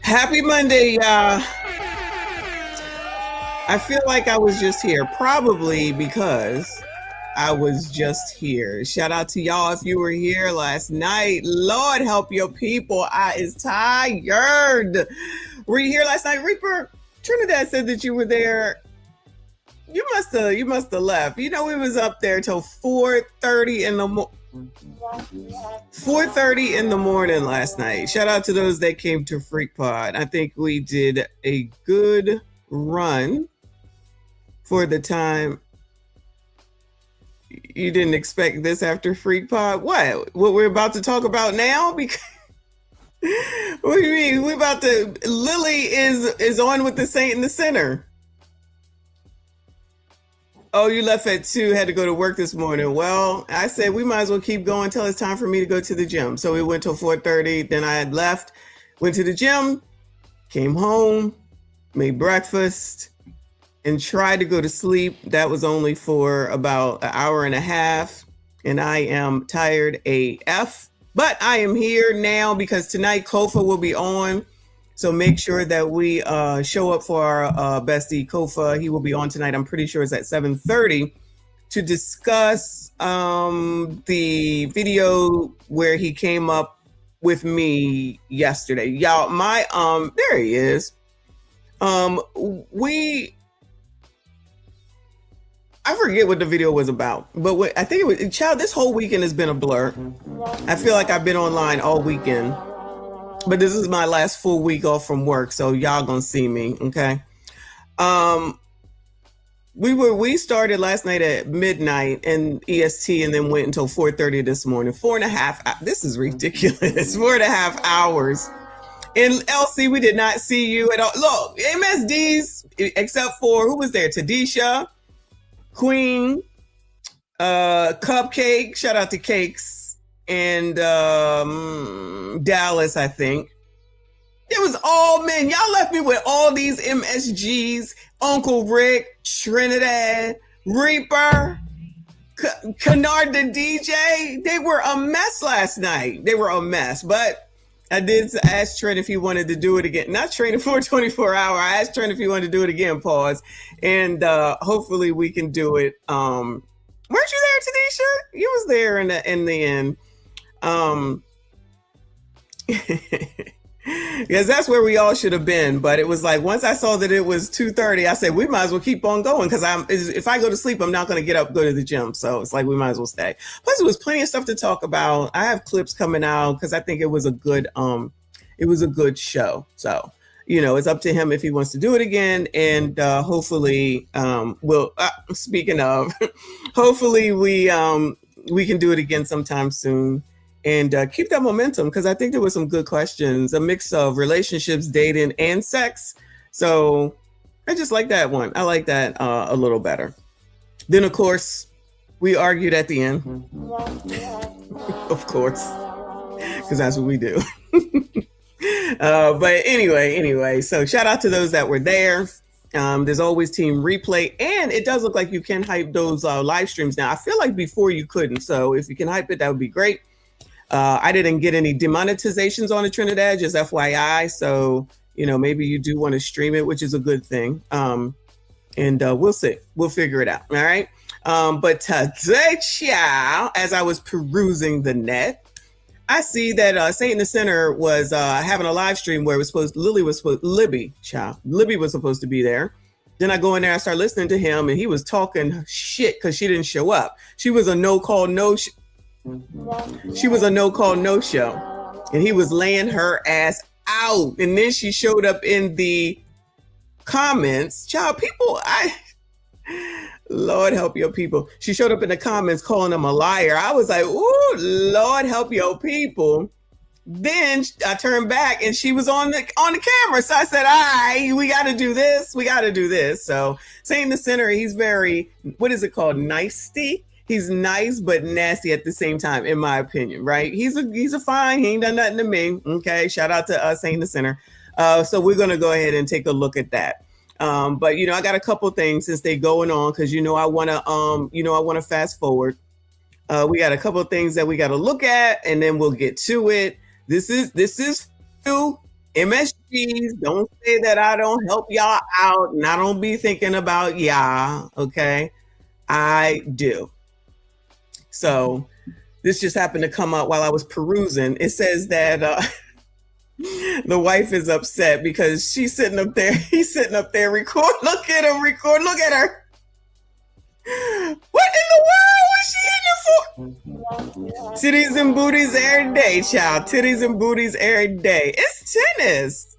Happy Monday, y'all. I feel like I was just here, probably because I was just here. Shout out to y'all if you were here last night. Lord help your people. I is tired. Were you here last night, Reaper? Trinidad said that you were there. You must have left. You know, we was up there till 4:30 in the 4:30 in the morning last night. Shout out to those that came to Freak Pod. I think we did a good run for the time. You didn't expect this after Freak Pod? What we're about to talk about now? Because what do you mean? We about to Lily is on with the Saint in the Center. Oh, you left at 2, had to go to work this morning. Well, I said we might as well keep going till it's time for me to go to the gym. So we went till 4:30. Then I had left, went to the gym, came home, made breakfast, and tried to go to sleep. That was only for about an hour and a half. And I am tired AF. But I am here now because tonight Kofa will be on. So make sure that we show up for our bestie Kofa. He will be on tonight. I'm pretty sure it's at 7:30 to discuss the video where he came up with me yesterday. Y'all, there he is. I forget what the video was about, but I think it was, child, this whole weekend has been a blur. I feel like I've been online all weekend. But this is my last full week off from work, so y'all gonna see me, okay? We started last night at midnight and EST, and then went until 4:30 this morning. 4.5. This is ridiculous. 4.5 hours. And LC, we did not see you at all. Look, MSDs, except for who was there? Tadisha, Queen, Cupcake. Shout out to Cakes. And Dallas, I think. It was all men. Y'all left me with all these MSGs, Uncle Rick, Trinidad, Reaper, Kennard the DJ. They were a mess last night. They were a mess. But I did ask Trent if he wanted to do it again. Not training for 24 hour. I asked Trent if he wanted to do it again, pause. And hopefully we can do it. Weren't you there, Tanisha? You was there in the end. Because that's where we all should have been. But it was like, once I saw that it was 2:30, I said, we might as well keep on going. Because if I go to sleep, I'm not going to get up, go to the gym. So it's like, we might as well stay. Plus, there was plenty of stuff to talk about. I have clips coming out because I think it was a good show. So, you know, it's up to him if he wants to do it again. And hopefully, speaking of, hopefully we can do it again sometime soon. And keep that momentum, because I think there were some good questions, a mix of relationships, dating, and sex. So I just like that one. I like that a little better. Then, of course, we argued at the end. Of course, because that's what we do. But anyway, so shout out to those that were there. There's always team replay, and it does look like you can hype those live streams now. I feel like before you couldn't. So if you can hype it, that would be great. I didn't get any demonetizations on the Trinidad, just FYI. So, you know, maybe you do want to stream it, which is a good thing. And we'll see. We'll figure it out. All right. But today, child, as I was perusing the net, I see that Saint in the Center was having a live stream where Libby was supposed to be there. Then I go in there, I start listening to him, and he was talking shit because she didn't show up. She was a no call, no show. And he was laying her ass out. And then she showed up in the comments. Child, people, Lord help your people. She showed up in the comments calling him a liar. I was like, ooh, Lord help your people. Then I turned back and she was on the camera. So I said, all right, we got to do this. So Saint in the Center, he's very, what is it called? Nicey. He's nice, but nasty at the same time, in my opinion, right? He's a fine. He ain't done nothing to me. Okay. Shout out to Saint in the Center. So we're going to go ahead and take a look at that. But, you know, I got a couple things since they going on, because, you know, I want to fast forward. We got a couple of things that we got to look at, and then we'll get to it. This is you MSGs, don't say that I don't help y'all out and I don't be thinking about y'all, okay? I do. So this just happened to come up while I was perusing. It says that the wife is upset because she's sitting up there, he's sitting up there recording. Look at him record, look at her. What in the world was she in there for? Titties and booties every day, child. Titties and booties every day. It's tennis.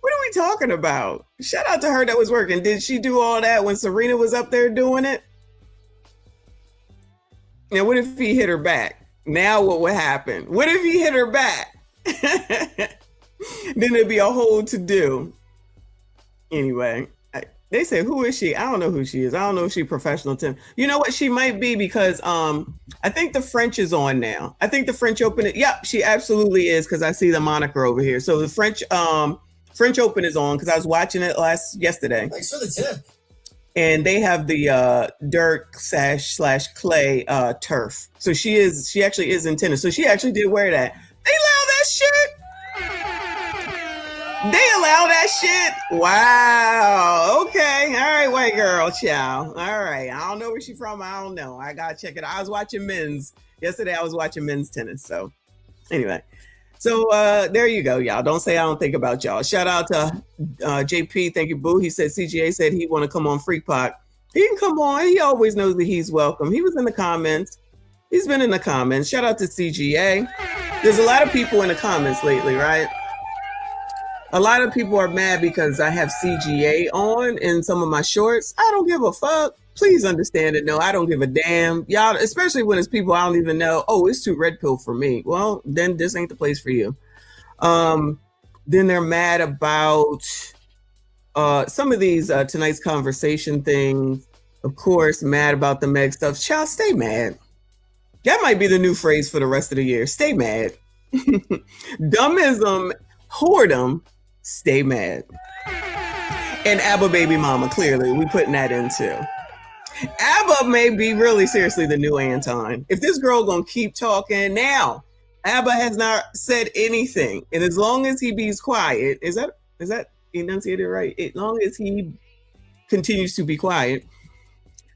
What are we talking about? Shout out to her that was working. Did she do all that when Serena was up there doing it? Now, what if he hit her back? Now what would happen? What if he hit her back? Then it'd be a whole to-do. Anyway. They say, who is she? I don't know who she is. I don't know if she's professional. You know what? She might be because I think the French is on now. I think the French Open. Yep, she absolutely is because I see the moniker over here. So the French Open is on because I was watching it yesterday. Thanks for the tip. And they have the dirt / clay turf. So she actually is in tennis. So she actually did wear that. They allow that shit. They allow that shit? Wow. Okay. All right, white girl, child. All right. I don't know where she's from. I don't know. I got to check it out. I was watching men's. Yesterday, I was watching men's tennis. So anyway. So there you go, y'all. Don't say I don't think about y'all. Shout out to JP. Thank you, boo. He said CGA said he want to come on Freak Pot. He can come on. He always knows that he's welcome. He was in the comments. He's been in the comments. Shout out to CGA. There's a lot of people in the comments lately, right? A lot of people are mad because I have CGA on in some of my shorts. I don't give a fuck. Please understand it. No, I don't give a damn. Y'all, especially when it's people I don't even know. Oh, it's too red pill for me. Well, then this ain't the place for you. Then they're mad about some of these tonight's conversation things. Of course, mad about the Meg stuff. Child, stay mad. That might be the new phrase for the rest of the year. Stay mad. Dummism, whoredom, stay mad. And ABBA baby mama, clearly, we putting that in too. ABBA may be really seriously the new Anton. If this girl gonna keep talking now, ABBA has not said anything. And as long as he be's quiet, is that enunciated right? As long as he continues to be quiet,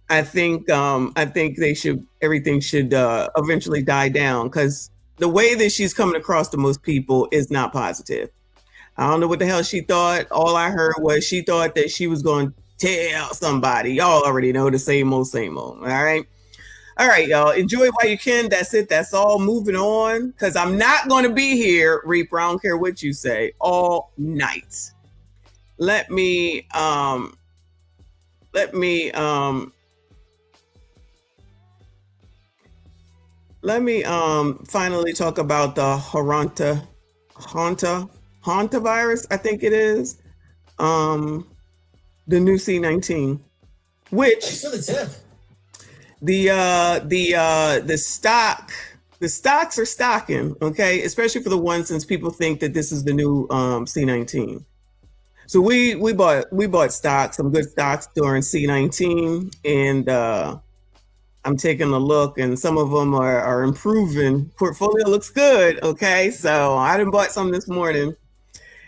I think everything should eventually die down, because the way that she's coming across to most people is not positive. I don't know what the hell she thought. All I heard was she thought that she was going to tell somebody. Y'all already know the same old, same old. All right. All right, y'all. Enjoy it while you can. That's it. That's all. Moving on. Because I'm not going to be here, Reaper. I don't care what you say. All night. Let me finally talk about the Hantavirus, I think it is. The new C19, which the stocks are stocking, okay, especially for the ones, since people think that this is the new C19. So we bought stocks, some good stocks during C19, and I'm taking a look, and some of them are improving. Portfolio looks good, okay? So I done bought some this morning,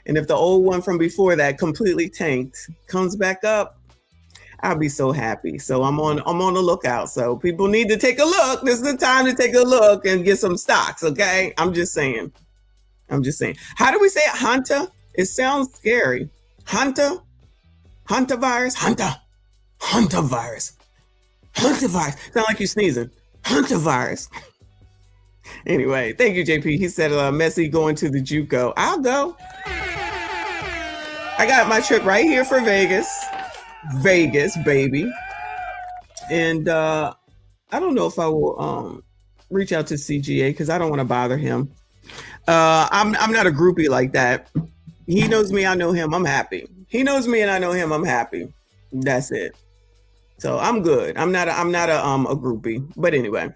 and if the old one from before that completely tanked comes back up, I'll be so happy. So I'm on the lookout. So people need to take a look. This is the time to take a look and get some stocks, okay? I'm just saying. How do we say it? Hanta? It sounds scary. Hantavirus? Hantavirus. Sound like you sneezing. Hantavirus. Anyway, thank you, JP. He said, Messi going to the JUCO. I'll go. I got my trip right here for Vegas. Vegas, baby. And I don't know if I will reach out to CGA because I don't want to bother him. I'm not a groupie like that. He knows me, I know him, I'm happy. He knows me and I know him, I'm happy. That's it. So I'm good. I'm not a groupie. But anyway,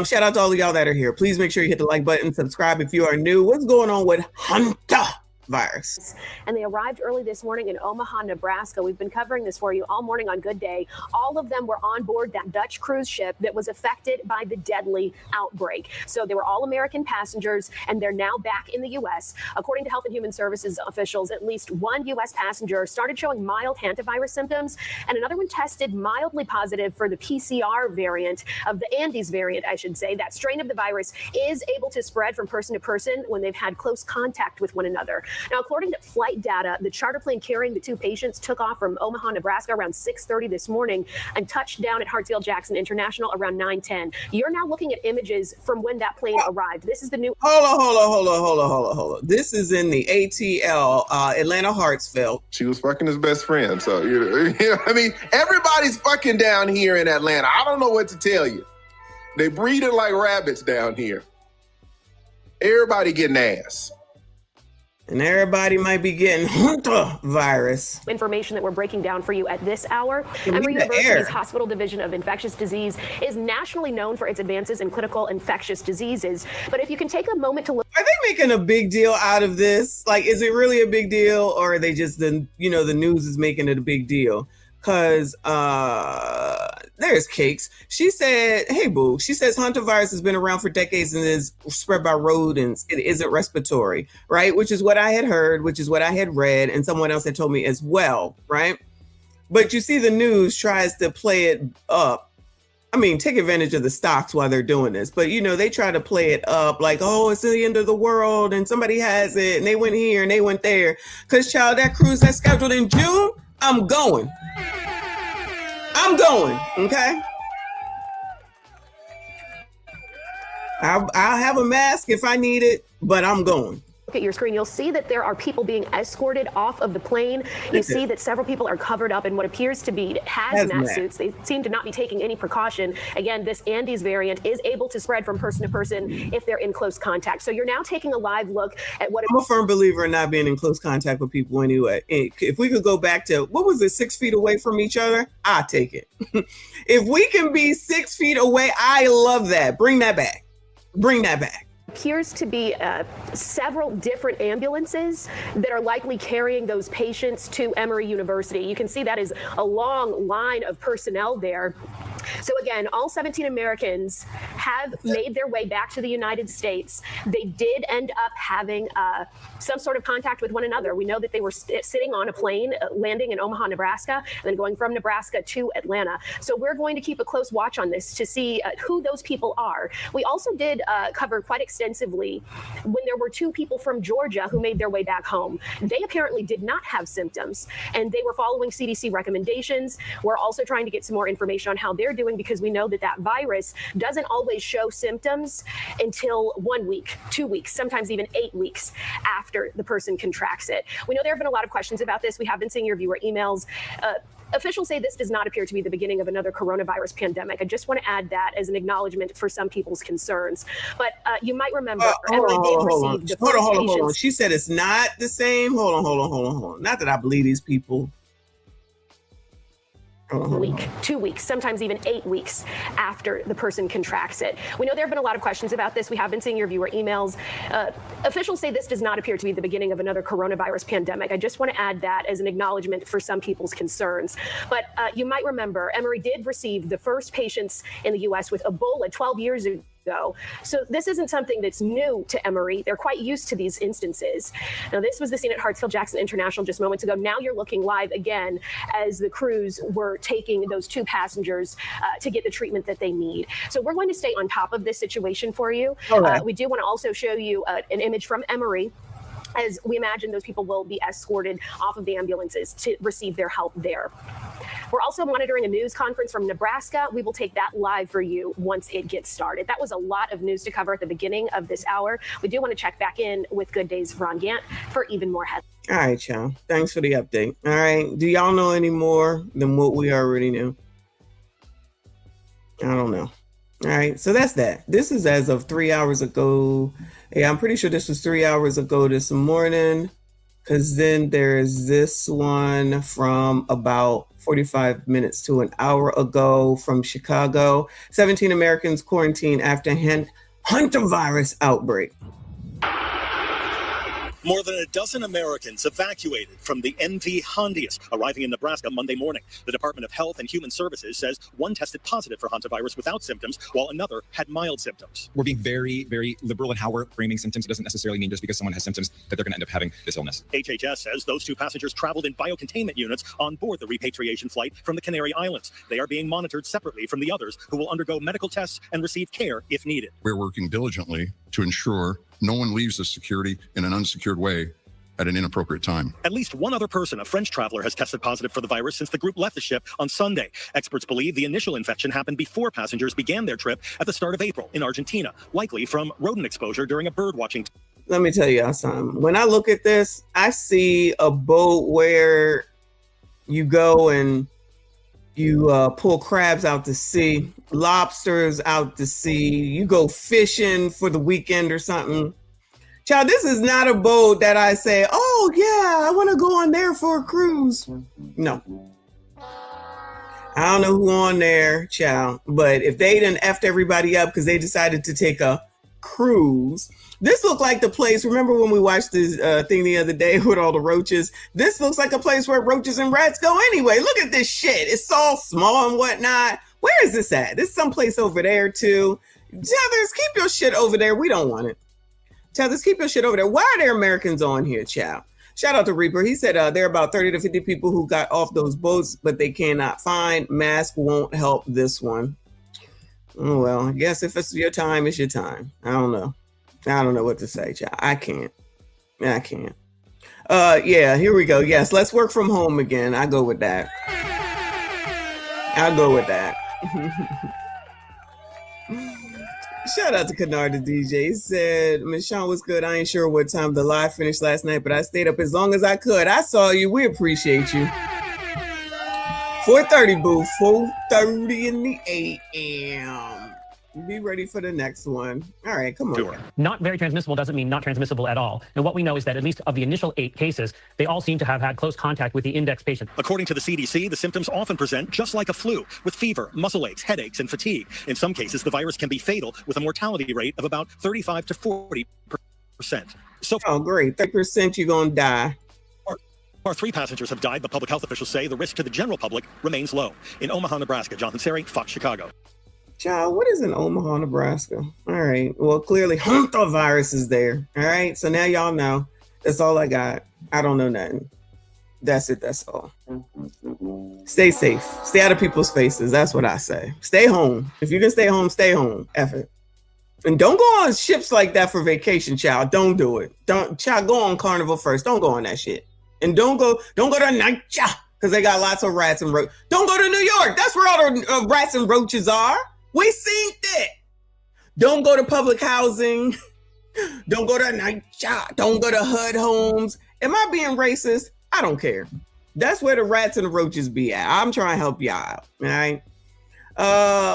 shout out to all of y'all that are here. Please make sure you hit the like button, subscribe if you are new. What's going on with Hunter Hantavirus. And they arrived early this morning in Omaha, Nebraska. We've been covering this for you all morning on Good Day. All of them were on board that Dutch cruise ship that was affected by the deadly outbreak. So they were all American passengers, and they're now back in the U.S. According to Health and Human Services officials, at least one U.S. passenger started showing mild hantavirus symptoms, and another one tested mildly positive for the PCR variant of the Andes variant, I should say. That strain of the virus is able to spread from person to person when they've had close contact with one another. Now, according to flight data, the charter plane carrying the two patients took off from Omaha, Nebraska around 6:30 this morning and touched down at Hartsfield-Jackson International around 9:10. You're now looking at images from when that plane arrived. This is the new... Hold on. This is in the ATL, Atlanta Hartsfield. She was fucking his best friend. So, I mean, everybody's fucking down here in Atlanta. I don't know what to tell you. They breeding like rabbits down here. Everybody getting ass. And everybody might be getting Hantavirus. Information that we're breaking down for you at this hour. Emory University's Hospital Division of Infectious Disease is nationally known for its advances in clinical infectious diseases. But if you can take a moment to look... Are they making a big deal out of this? Like, is it really a big deal, or are they just, the news is making it a big deal? Because there's Cakes. She said, hey, boo, she says Hantavirus has been around for decades and is spread by rodents. It isn't respiratory, right? Which is what I had heard, which is what I had read, and someone else had told me as well, right? But you see the news tries to play it up. I mean, take advantage of the stocks while they're doing this. But, they try to play it up like, oh, it's the end of the world and somebody has it and they went here and they went there. Because, child, that cruise that's scheduled in June, I'm going, okay? I'll have a mask if I need it, but I'm going. Look at your screen, you'll see that there are people being escorted off of the plane. You see that several people are covered up in what appears to be hazmat suits. They seem to not be taking any precaution. Again, this Andes variant is able to spread from person to person if they're in close contact. So you're now taking a live look at what... I'm a firm believer in not being in close contact with people anyway. If we could go back to, what was it, 6 feet away from each other? I'll take it. If we can be 6 feet away, I love that. Bring that back. Appears to be several different ambulances that are likely carrying those patients to Emory University. You can see that is a long line of personnel there. So again, all 17 Americans have made their way back to the United States. They did end up having some sort of contact with one another. We know that they were sitting on a plane landing in Omaha, Nebraska, and then going from Nebraska to Atlanta. So we're going to keep a close watch on this to see who those people are. We also did cover quite extensively when there were two people from Georgia who made their way back home. They apparently did not have symptoms, and they were following CDC recommendations. We're also trying to get some more information on how they're doing, because we know that virus doesn't always show symptoms until 1 week, 2 weeks, sometimes even 8 weeks after the person contracts it. We know there have been a lot of questions about this. We have been seeing your viewer emails. Officials say this does not appear to be the beginning of another coronavirus pandemic. I just want to add that as an acknowledgement for some people's concerns. But you might remember, hold on. She said it's not the same. Hold on. Not that I believe these people. Week, 2 weeks, sometimes even 8 weeks after the person contracts it. We know there have been a lot of questions about this. We have been seeing your viewer emails. Officials say this does not appear to be the beginning of another coronavirus pandemic. I just want to add that as an acknowledgement for some people's concerns. But you might remember, Emory did receive the first patients in the U.S. with Ebola 12 years ago. So this isn't something that's new to Emory. They're quite used to these instances. Now, this was the scene at Hartsfield-Jackson International just moments ago. Now you're looking live again as the crews were taking those two passengers to get the treatment that they need. So we're going to stay on top of this situation for you. Right. We do want to also show you an image from Emory, as we imagine those people will be escorted off of the ambulances to receive their help there. We're also monitoring a news conference from Nebraska. We will take that live for you once it gets started. That was a lot of news to cover at the beginning of this hour. We do want to check back in with Good Day's Ron Gant for even more headlines. All right, y'all. Thanks for the update. All right. Do y'all know any more than what we already knew? I don't know. All right. So that's that. This is as of 3 hours ago. Yeah, I'm pretty sure this was 3 hours ago this morning, because then there's this one from about 45 minutes to an hour ago from Chicago. 17 Americans quarantined after Hantavirus outbreak. More than a dozen Americans evacuated from the MV Hantavirus, arriving in Nebraska Monday morning. The Department of Health and Human Services says one tested positive for Hantavirus without symptoms, while another had mild symptoms. We're being very, very liberal in how we're framing symptoms. It doesn't necessarily mean just because someone has symptoms that they're going to end up having this illness. HHS says those two passengers traveled in biocontainment units on board the repatriation flight from the Canary Islands. They are being monitored separately from the others, who will undergo medical tests and receive care if needed. We're working diligently to ensure no one leaves the security in an unsecured way at an inappropriate time. At least one other person, a French traveler, has tested positive for the virus since the group left the ship on Sunday. Experts believe the initial infection happened before passengers began their trip at the start of April in Argentina, likely from rodent exposure during a bird watching. Let me tell y'all something. When I look at this, I see a boat where you go and you pull crabs out to sea, lobsters out to sea. You go fishing for the weekend or something. Child, this is not a boat that I say, oh yeah, I want to go on there for a cruise. No. I don't know who on there, child, but if they done effed everybody up because they decided to take a cruise, this looked like the place. Remember when we watched this thing the other day with all the roaches? This looks like a place where roaches and rats go anyway. Look at this shit. It's all small and whatnot. Where is this at? This is someplace over there too. Tethers, keep your shit over there. We don't want it. Tethers, keep your shit over there. Why are there Americans on here, child? Shout out to Reaper. He said there are about 30 to 50 people who got off those boats, but they cannot find. Mask won't help this one. Oh, well, I guess if it's your time, it's your time. I don't know. I don't know what to say, child. I can't. Yeah, here we go. Yes, let's work from home again. I go with that. I'll go with that. Shout out to Kennard the DJ. He said, Miss Sean was good. I ain't sure what time the live finished last night, but I stayed up as long as I could. I saw you. We appreciate you. 4:30, boo. 4:30 in the AM. Be ready for the next one. All right, come on. Sure. Not very transmissible doesn't mean not transmissible at all. And what we know is that at least of the initial 8 cases, they all seem to have had close contact with the index patient. According to the CDC, the symptoms often present just like a flu, with fever, muscle aches, headaches, and fatigue. In some cases, the virus can be fatal, with a mortality rate of about 35 to 40%. So oh, great. 30% you're going to die. Our 3 passengers have died, but public health officials say the risk to the general public remains low. In Omaha, Nebraska, Jonathan Seri, Fox Chicago. Child, what is in Omaha, Nebraska? All right. Well, clearly Hantavirus is there. All right. So now y'all know. That's all I got. I don't know nothing. That's it. That's all. Stay safe. Stay out of people's faces. That's what I say. Stay home. If you can stay home, stay home. F it. And don't go on ships like that for vacation, child. Don't do it. Child, go on Carnival first. Don't go on that shit. And don't go to Nigeria because they got lots of rats and roaches. Don't go to New York. That's where all the rats and roaches are. We seen that. Don't go to public housing. Don't go to Nigeria. Don't go to HUD homes. Am I being racist? I don't care. That's where the rats and the roaches be at. I'm trying to help y'all out. All right.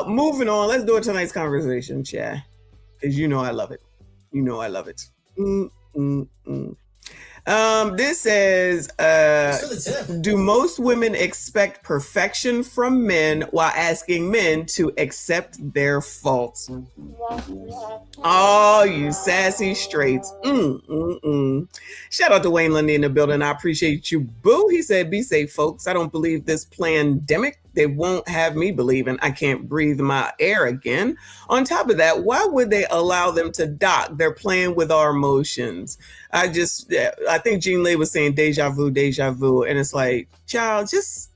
Moving on. Let's do it tonight's conversation, chat. Because you know I love it. You know I love it. This says, do most women expect perfection from men while asking men to accept their faults? Oh, you sassy straights. Shout out to Wayne Lundy in the building. I appreciate you, boo. He said, be safe, folks. I don't believe this pandemic. They won't have me believing I can't breathe my air again. On top of that, why would they allow them to dock? They're playing with our emotions. I think Jean Lee was saying deja vu. And it's like, child, just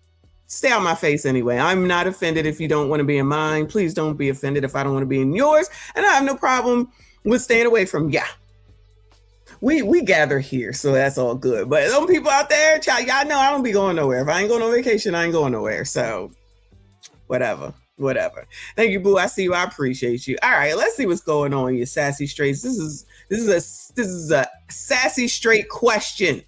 stay out my face anyway. I'm not offended if you don't want to be in mine. Please don't be offended if I don't want to be in yours. And I have no problem with staying away from, we gather here, so that's all good. But them people out there, child, y'all know I don't be going nowhere. If I ain't going on vacation, I ain't going nowhere. So whatever. Thank you, boo. I see you. I appreciate you. All right, let's see what's going on, you sassy straights. This is a sassy straight question.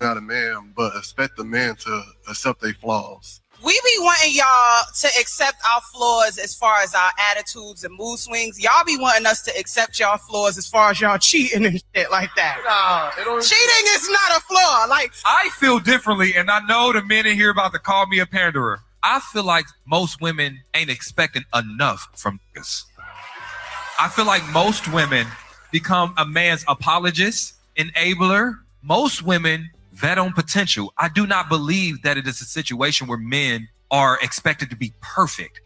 Not a man, but expect the man to accept their flaws. We be wanting y'all to accept our flaws as far as our attitudes and mood swings. Y'all be wanting us to accept y'all flaws as far as y'all cheating and shit like that. Cheating is not a flaw. Like, I feel differently, and I know the men in here about to call me a panderer. I feel like most women ain't expecting enough from niggas. I feel like most women become a man's apologist enabler. Most women vet on potential. I do not believe that it is a situation where men are expected to be perfect.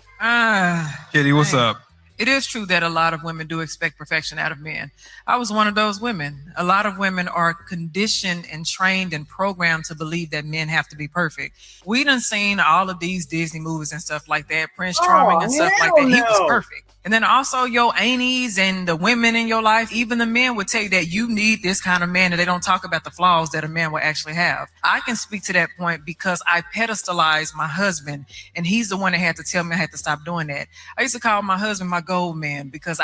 Kitty, what's up? It is true that a lot of women do expect perfection out of men. I was one of those women. A lot of women are conditioned and trained and programmed to believe that men have to be perfect. We done seen all of these Disney movies and stuff like that, Prince Charming and stuff like that. He was perfect. And then also your aunties and the women in your life, even the men would tell you that you need this kind of man, and they don't talk about the flaws that a man will actually have. I can speak to that point because I pedestalized my husband, and he's the one that had to tell me I had to stop doing that. I used to call my husband my gold man because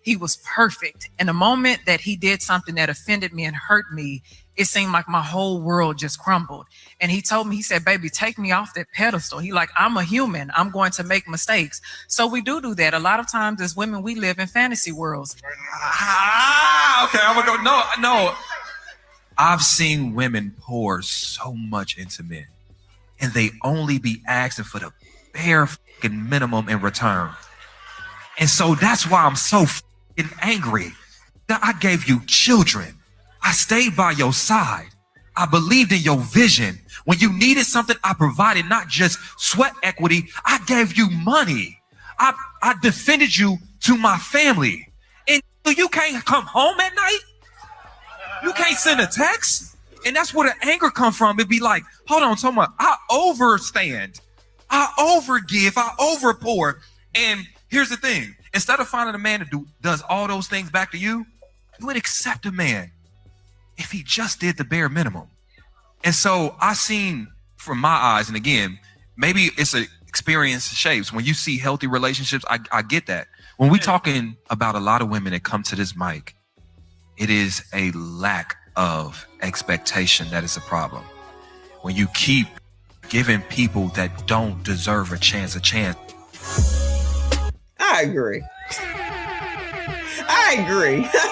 he was perfect. And the moment that he did something that offended me and hurt me, it seemed like my whole world just crumbled. And he told me, he said, baby, take me off that pedestal. He like, I'm a human. I'm going to make mistakes. So we do that. A lot of times as women, we live in fantasy worlds. Okay, I'm gonna go. No. I've seen women pour so much into men, and they only be asking for the bare fucking minimum in return. And so that's why I'm so fucking angry. That I gave you children. I stayed by your side. I believed in your vision. When you needed something, I provided not just sweat equity. I gave you money. I defended you to my family. And you can't come home at night? You can't send a text? And that's where the anger come from. It'd be like, hold on, I overstand. I overgive. I overpour. And here's the thing. Instead of finding a man that does all those things back to you, you would accept a man if he just did the bare minimum. And so I seen from my eyes, and again, maybe it's an experience shapes. When you see healthy relationships, I get that. When we talking about a lot of women that come to this mic, it is a lack of expectation that is a problem. When you keep giving people that don't deserve a chance. I agree.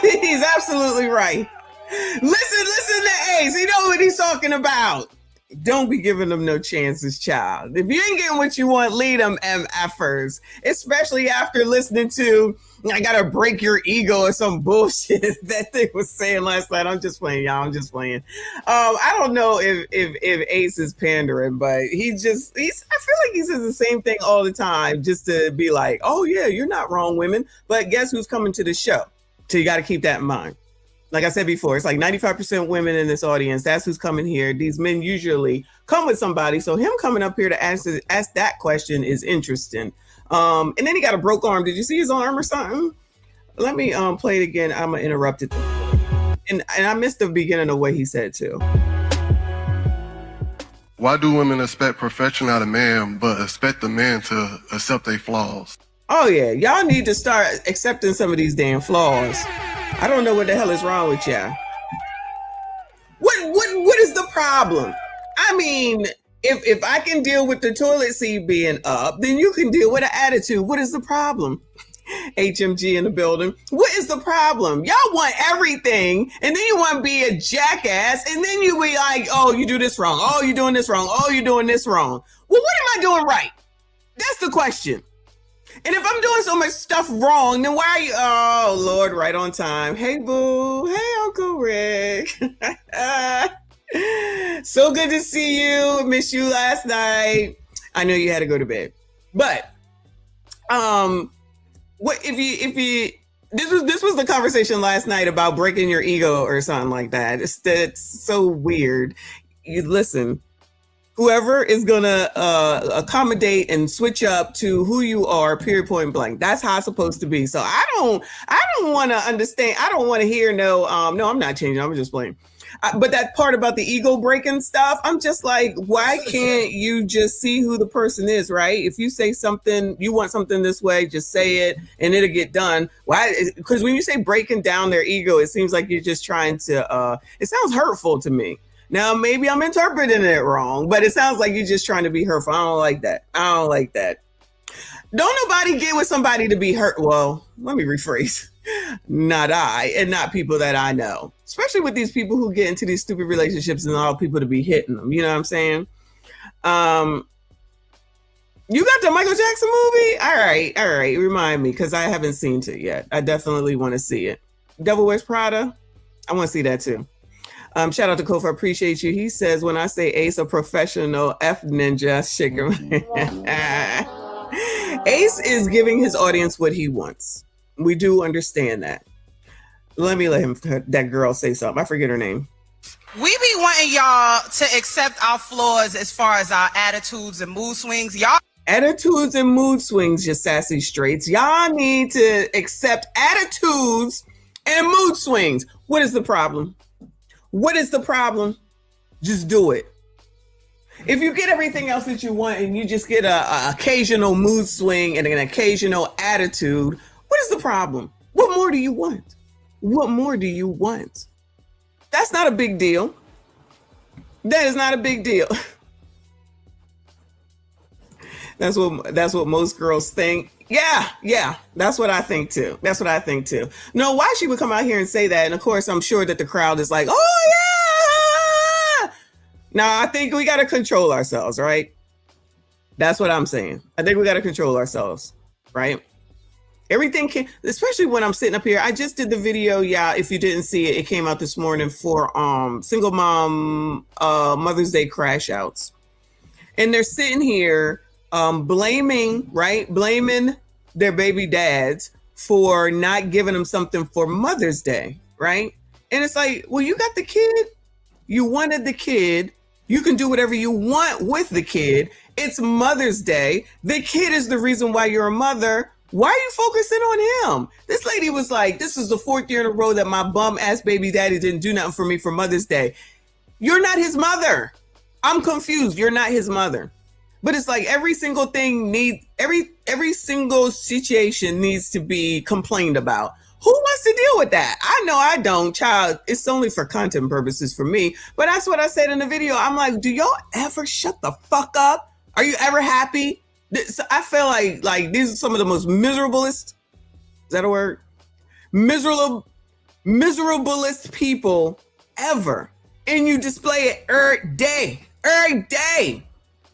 He's absolutely right. Listen to Ace. He know what he's talking about. Don't be giving them no chances, child. If you ain't getting what you want, lead them MFers. Especially after listening to, I gotta break your ego or some bullshit that they was saying last night. I'm just playing, y'all. I'm just playing. I don't know if Ace is pandering, but I feel like he says the same thing all the time just to be like, oh yeah, you're not wrong, women. But guess who's coming to the show? So you got to keep that in mind. Like I said before, it's like 95% women in this audience. That's who's coming here. These men usually come with somebody. So him coming up here to ask that question is interesting. And then he got a broke arm. Did you see his arm or something? Let me play it again. I'm going to interrupt it. And I missed the beginning of what he said too. Why do women expect perfection out of man, but expect the man to accept their flaws? Oh yeah, y'all need to start accepting some of these damn flaws. I don't know what the hell is wrong with y'all. What is the problem? I mean, if I can deal with the toilet seat being up, then you can deal with an attitude. What is the problem? HMG in the building. What is the problem? Y'all want everything, and then you want to be a jackass, and then you be like, oh, you do this wrong. Oh, you're doing this wrong. Oh, you're doing this wrong. Well, what am I doing right? That's the question. And if I'm doing so much stuff wrong, then why are you, oh, Lord, right on time. Hey, boo. Hey, Uncle Rick. So good to see you. Missed you last night. I know you had to go to bed. But, what if you this was the conversation last night about breaking your ego or something like that. That's so weird. You listen. Whoever is gonna accommodate and switch up to who you are, period, point blank. That's how it's supposed to be. So I don't want to understand. I don't want to hear no, I'm not changing. I'm just playing. But that part about the ego breaking stuff, I'm just like, why can't you just see who the person is, right? If you say something, you want something this way, just say it and it'll get done. Why? Because when you say breaking down their ego, it seems like you're just trying to, it sounds hurtful to me. Now, maybe I'm interpreting it wrong, but it sounds like you're just trying to be hurtful. I don't like that. Don't nobody get with somebody to be hurt. Well, let me rephrase. Not I, and not people that I know. Especially with these people who get into these stupid relationships and allow people to be hitting them. You know what I'm saying? You got the Michael Jackson movie? All right. Remind me, because I haven't seen it yet. I definitely want to see it. Devil Wears Prada? I want to see that too. Shout out to Kofa. Appreciate you. He says, when I say Ace, a professional F ninja, shaker. Ace is giving his audience what he wants. We do understand that. Let him, that girl say something. I forget her name. We be wanting y'all to accept our flaws as far as our attitudes and mood swings. Y'all attitudes and mood swings, you sassy straights. Y'all need to accept attitudes and mood swings. What is the problem? What is the problem? Just do it. If you get everything else that you want and you just get a occasional mood swing and an occasional attitude, what is the problem? What more do you want? What more do you want? That's not a big deal. That is not a big deal. That's what most girls think. Yeah, that's what I think too. That's what I think too. No, why she would come out here and say that? And of course, I'm sure that the crowd is like, oh yeah. Now, I think we got to control ourselves, right? That's what I'm saying. I think we got to control ourselves, right? Everything can, especially when I'm sitting up here. I just did the video. Yeah, if you didn't see it, it came out this morning for single mom Mother's Day crash outs. And they're sitting here blaming their baby dads for not giving them something for Mother's Day, right? And it's like, well, you got the kid. You wanted the kid. You can do whatever you want with the kid. It's Mother's Day. The kid is the reason why you're a mother. Why are you focusing on him? This lady was like, this is the 4th year in a row that my bum ass baby daddy didn't do nothing for me for Mother's Day. You're not his mother. I'm confused. You're not his mother. But it's like every single thing every single situation needs to be complained about. Who wants to deal with that? I know I don't, child. It's only for content purposes for me. But that's what I said in the video. I'm like, do y'all ever shut the fuck up? Are you ever happy? I feel like these are some of the most miserablest, is that a word? Miserablest people ever. And you display it every day.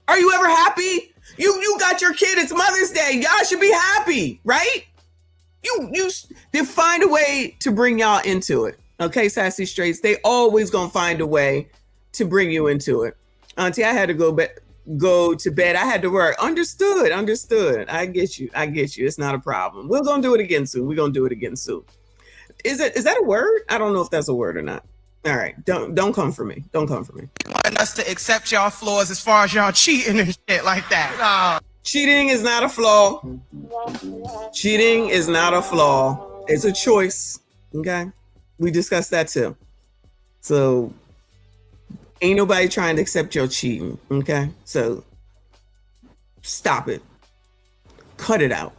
Are you ever happy? You got your kid, it's Mother's Day. Y'all should be happy, right? They find a way to bring y'all into it. Okay, sassy straights, they always gonna find a way to bring you into it. Auntie, I had to go to bed. I had to work. Understood. I get you. It's not a problem. We're gonna do it again soon. Is that a word? I don't know if that's a word or not. All right, don't come for me. wanting us to accept y'all flaws as far as y'all cheating and shit like that. Cheating is not a flaw. Cheating is not a flaw. It's a choice. Okay, we discussed that too. So ain't nobody trying to accept your cheating. Okay, so stop it. Cut it out.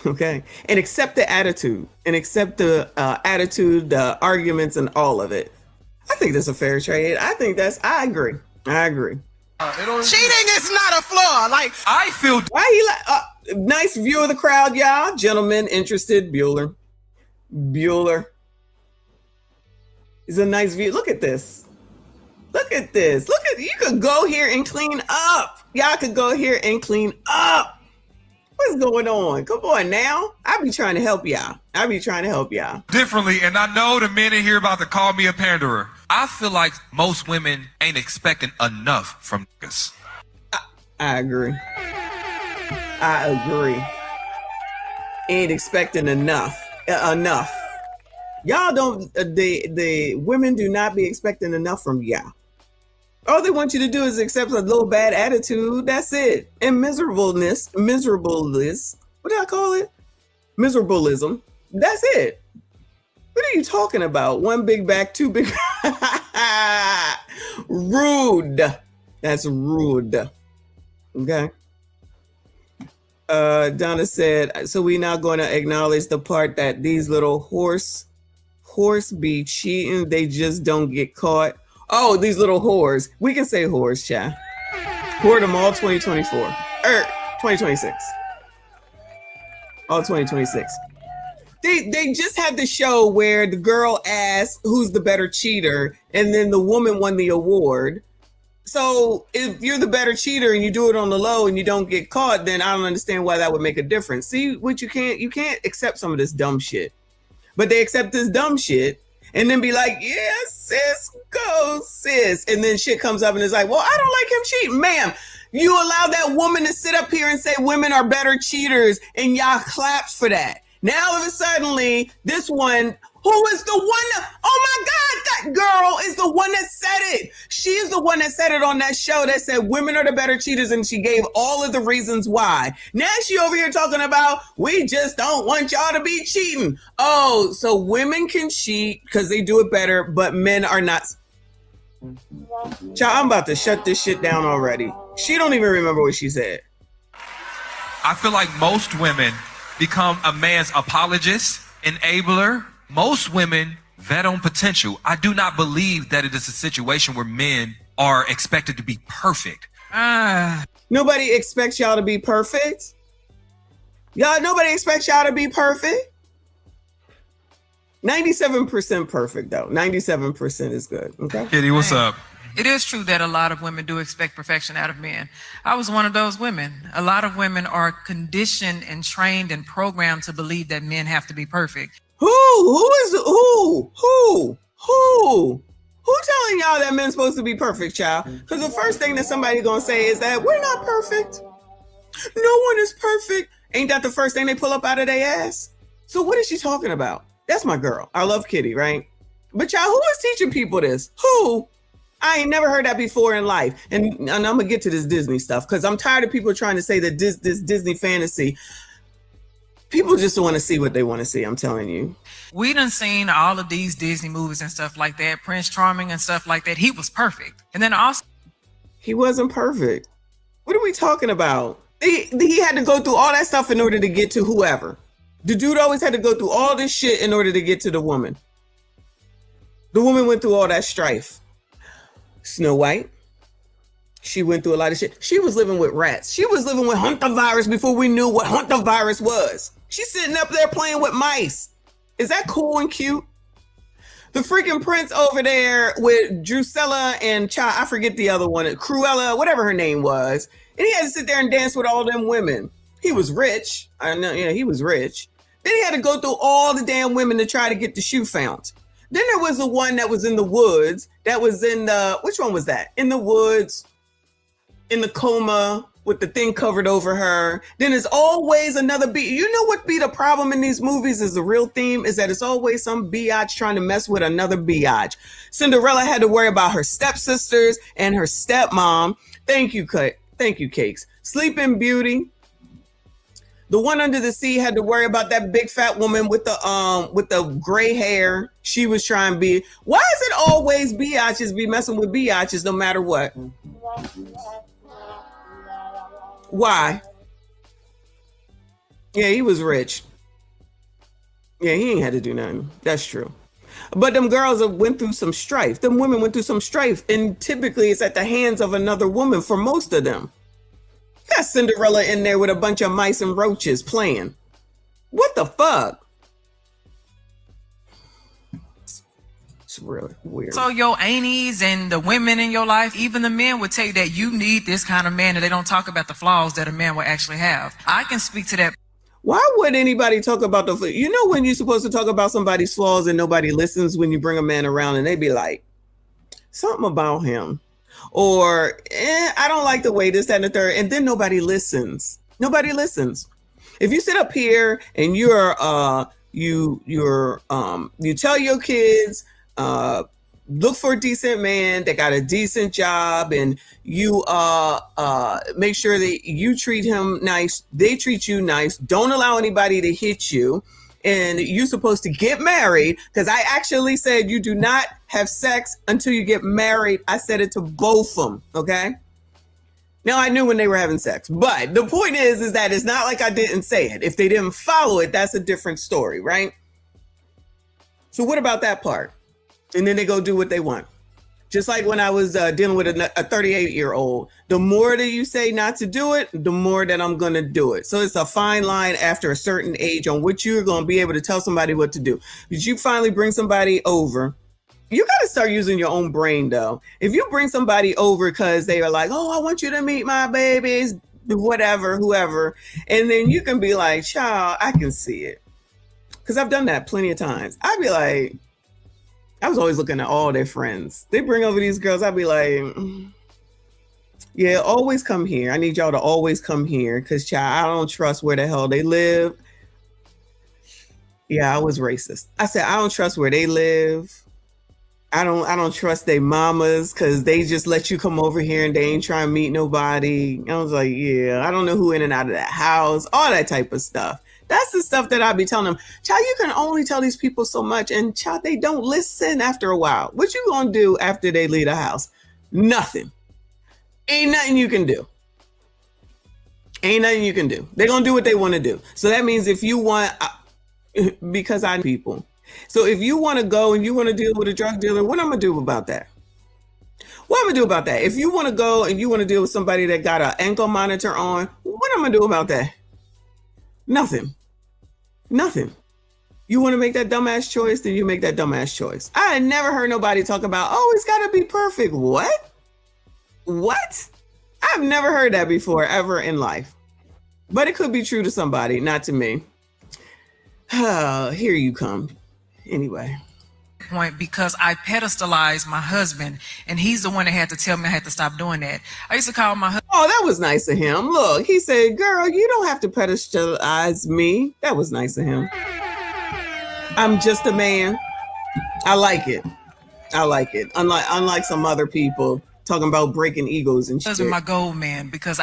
Okay, and accept the attitude, the arguments, and all of it. I think that's a fair trade. I agree. Cheating is not a flaw. Like, I feel. Why he nice view of the crowd, y'all. Gentlemen interested, Bueller. It's a nice view. Look at this. You could go here and clean up. Y'all could go here and clean up. What's going on? Come on now. I be trying to help y'all. Differently, and I know the men in here about to call me a panderer. I feel like most women ain't expecting enough from niggas. I agree. Ain't expecting enough. Y'all don't, the women do not be expecting enough from y'all. All they want you to do is accept a little bad attitude. That's it. And miserableness. What do I call it? Miserableism. That's it. What are you talking about? One big back, two big. Rude. That's rude. Okay. Donna said, so we now going to acknowledge the part that these little horse be cheating. They just don't get caught. Oh, these little whores. We can say whores, child. Whore them all 2024. 2026. All 2026. They just had the show where the girl asked who's the better cheater, and then the woman won the award. So if you're the better cheater and you do it on the low and you don't get caught, then I don't understand why that would make a difference. See, what you can't accept some of this dumb shit. But they accept this dumb shit. and then be like, yeah, sis, go, sis. And then shit comes up and it's like, well, I don't like him cheating. Ma'am, you allow that woman to sit up here and say women are better cheaters, and y'all clapped for that. Now, all of a sudden, this one, who is the one, oh my God, that girl is the one that said it. She is the one that said it on that show that said women are the better cheaters, and she gave all of the reasons why. Now she over here talking about, we just don't want y'all to be cheating. Oh, so women can cheat because they do it better, but men are not. Child, I'm about to shut this shit down already. She don't even remember what she said. I feel like most women become a man's apologist, enabler. Most women vet on potential. I do not believe that it is a situation where men are expected to be perfect. Nobody expects y'all to be perfect. Nobody expects y'all to be perfect. 97% perfect, though. 97% is good. Okay. Kitty, what's up? It is true that a lot of women do expect perfection out of men. I was one of those women. A lot of women are conditioned and trained and programmed to believe that men have to be perfect. Who telling y'all that men's supposed to be perfect, child? Because the first thing that somebody gonna say is that we're not perfect. No one is perfect. Ain't that the first thing they pull up out of their ass? So what is she talking about? That's my girl. I love Kitty, right? But y'all, who is teaching people this? Who? I ain't never heard that before in life. And I'm gonna get to this Disney stuff because I'm tired of people trying to say that this Disney fantasy. People just want to see what they want to see. I'm telling you. We done seen all of these Disney movies and stuff like that. Prince Charming and stuff like that. He was perfect. And then also, he wasn't perfect. What are we talking about? He had to go through all that stuff in order to get to whoever. The dude always had to go through all this shit in order to get to the woman. The woman went through all that strife. Snow White, she went through a lot of shit. She was living with rats. She was living with Hantavirus before we knew what Hantavirus was. She's sitting up there playing with mice. Is that cool and cute? The freaking prince over there with Drusilla and I forget the other one, Cruella, whatever her name was. And he had to sit there and dance with all them women. He was rich. I know, yeah, he was rich. Then he had to go through all the damn women to try to get the shoe found. Then there was the one that was in the woods. That was in the, which one was that? In the woods, in the coma, with the thing covered over her. Then there's always another you know what be the problem in these movies is the real theme is that it's always some biatch trying to mess with another biatch. Cinderella had to worry about her stepsisters and her stepmom. Thank you, Cakes. Sleeping Beauty. The one under the sea had to worry about that big fat woman with the gray hair. She was trying to be. Why is it always biatches be messing with biatches no matter what? Why? Yeah, he was rich. Yeah, he ain't had to do nothing. That's true. But them girls went through some strife. Them women went through some strife. And typically it's at the hands of another woman for most of them. Got Cinderella in there with a bunch of mice and roaches playing. What the fuck? It's really weird. So your aunties and the women in your life, even the men would tell you that you need this kind of man, and they don't talk about the flaws that a man will actually have. I can speak to that. Why would anybody talk about you know when you're supposed to talk about somebody's flaws and nobody listens when you bring a man around and they be like, something about him. Or, I don't like the way this, that, and the third. And then nobody listens. Nobody listens. If you sit up here and you tell your kids, look for a decent man that got a decent job, and you make sure that you treat him nice, they treat you nice, don't allow anybody to hit you, and you're supposed to get married, because I actually said you do not have sex until you get married. I said it to both of them, okay? Now, I knew when they were having sex, but the point is that it's not like I didn't say it. If they didn't follow it, that's a different story, right? So what about that part? And then they go do what they want. Just like when I was dealing with a 38-year-old, the more that you say not to do it, the more that I'm going to do it. So it's a fine line after a certain age on which you're going to be able to tell somebody what to do. But you finally bring somebody over. You got to start using your own brain, though. If you bring somebody over because they are like, oh, I want you to meet my babies, whatever, whoever. And then you can be like, child, I can see it. Because I've done that plenty of times. I'd be like, I was always looking at all their friends. They bring over these girls. I'd be like, yeah, always come here. I need y'all to always come here because, child, I don't trust where the hell they live. Yeah, I was racist. I said, I don't trust where they live. I don't trust their mamas because they just let you come over here and they ain't trying to meet nobody. I was like, yeah, I don't know who in and out of that house, all that type of stuff. That's the stuff that I'd be telling them. Child, you can only tell these people so much, and child, they don't listen after a while. What you gonna do after they leave the house? Nothing. Ain't nothing you can do. Ain't nothing you can do. They're gonna do what they want to do. So that means if you want, because I people. So if you want to go and you want to deal with a drug dealer, what I'm gonna do about that? What I'm gonna do about that? If you want to go and you want to deal with somebody that got an ankle monitor on, what I'm gonna do about that? Nothing. Nothing. You want to make that dumbass choice, then you make that dumbass choice. I had never heard nobody talk about, oh, it's got to be perfect. What? What? I've never heard that before, ever in life. But it could be true to somebody, not to me. Here you come. Anyway. Point because I pedestalized my husband, and he's the one that had to tell me I had to stop doing that. I used to call my husband. Oh, that was nice of him. Look, he said, girl, you don't have to pedestalize me. That was nice of him. I'm just a man. I like it. I like it. Unlike some other people talking about breaking egos and shit. Husband, my gold man, because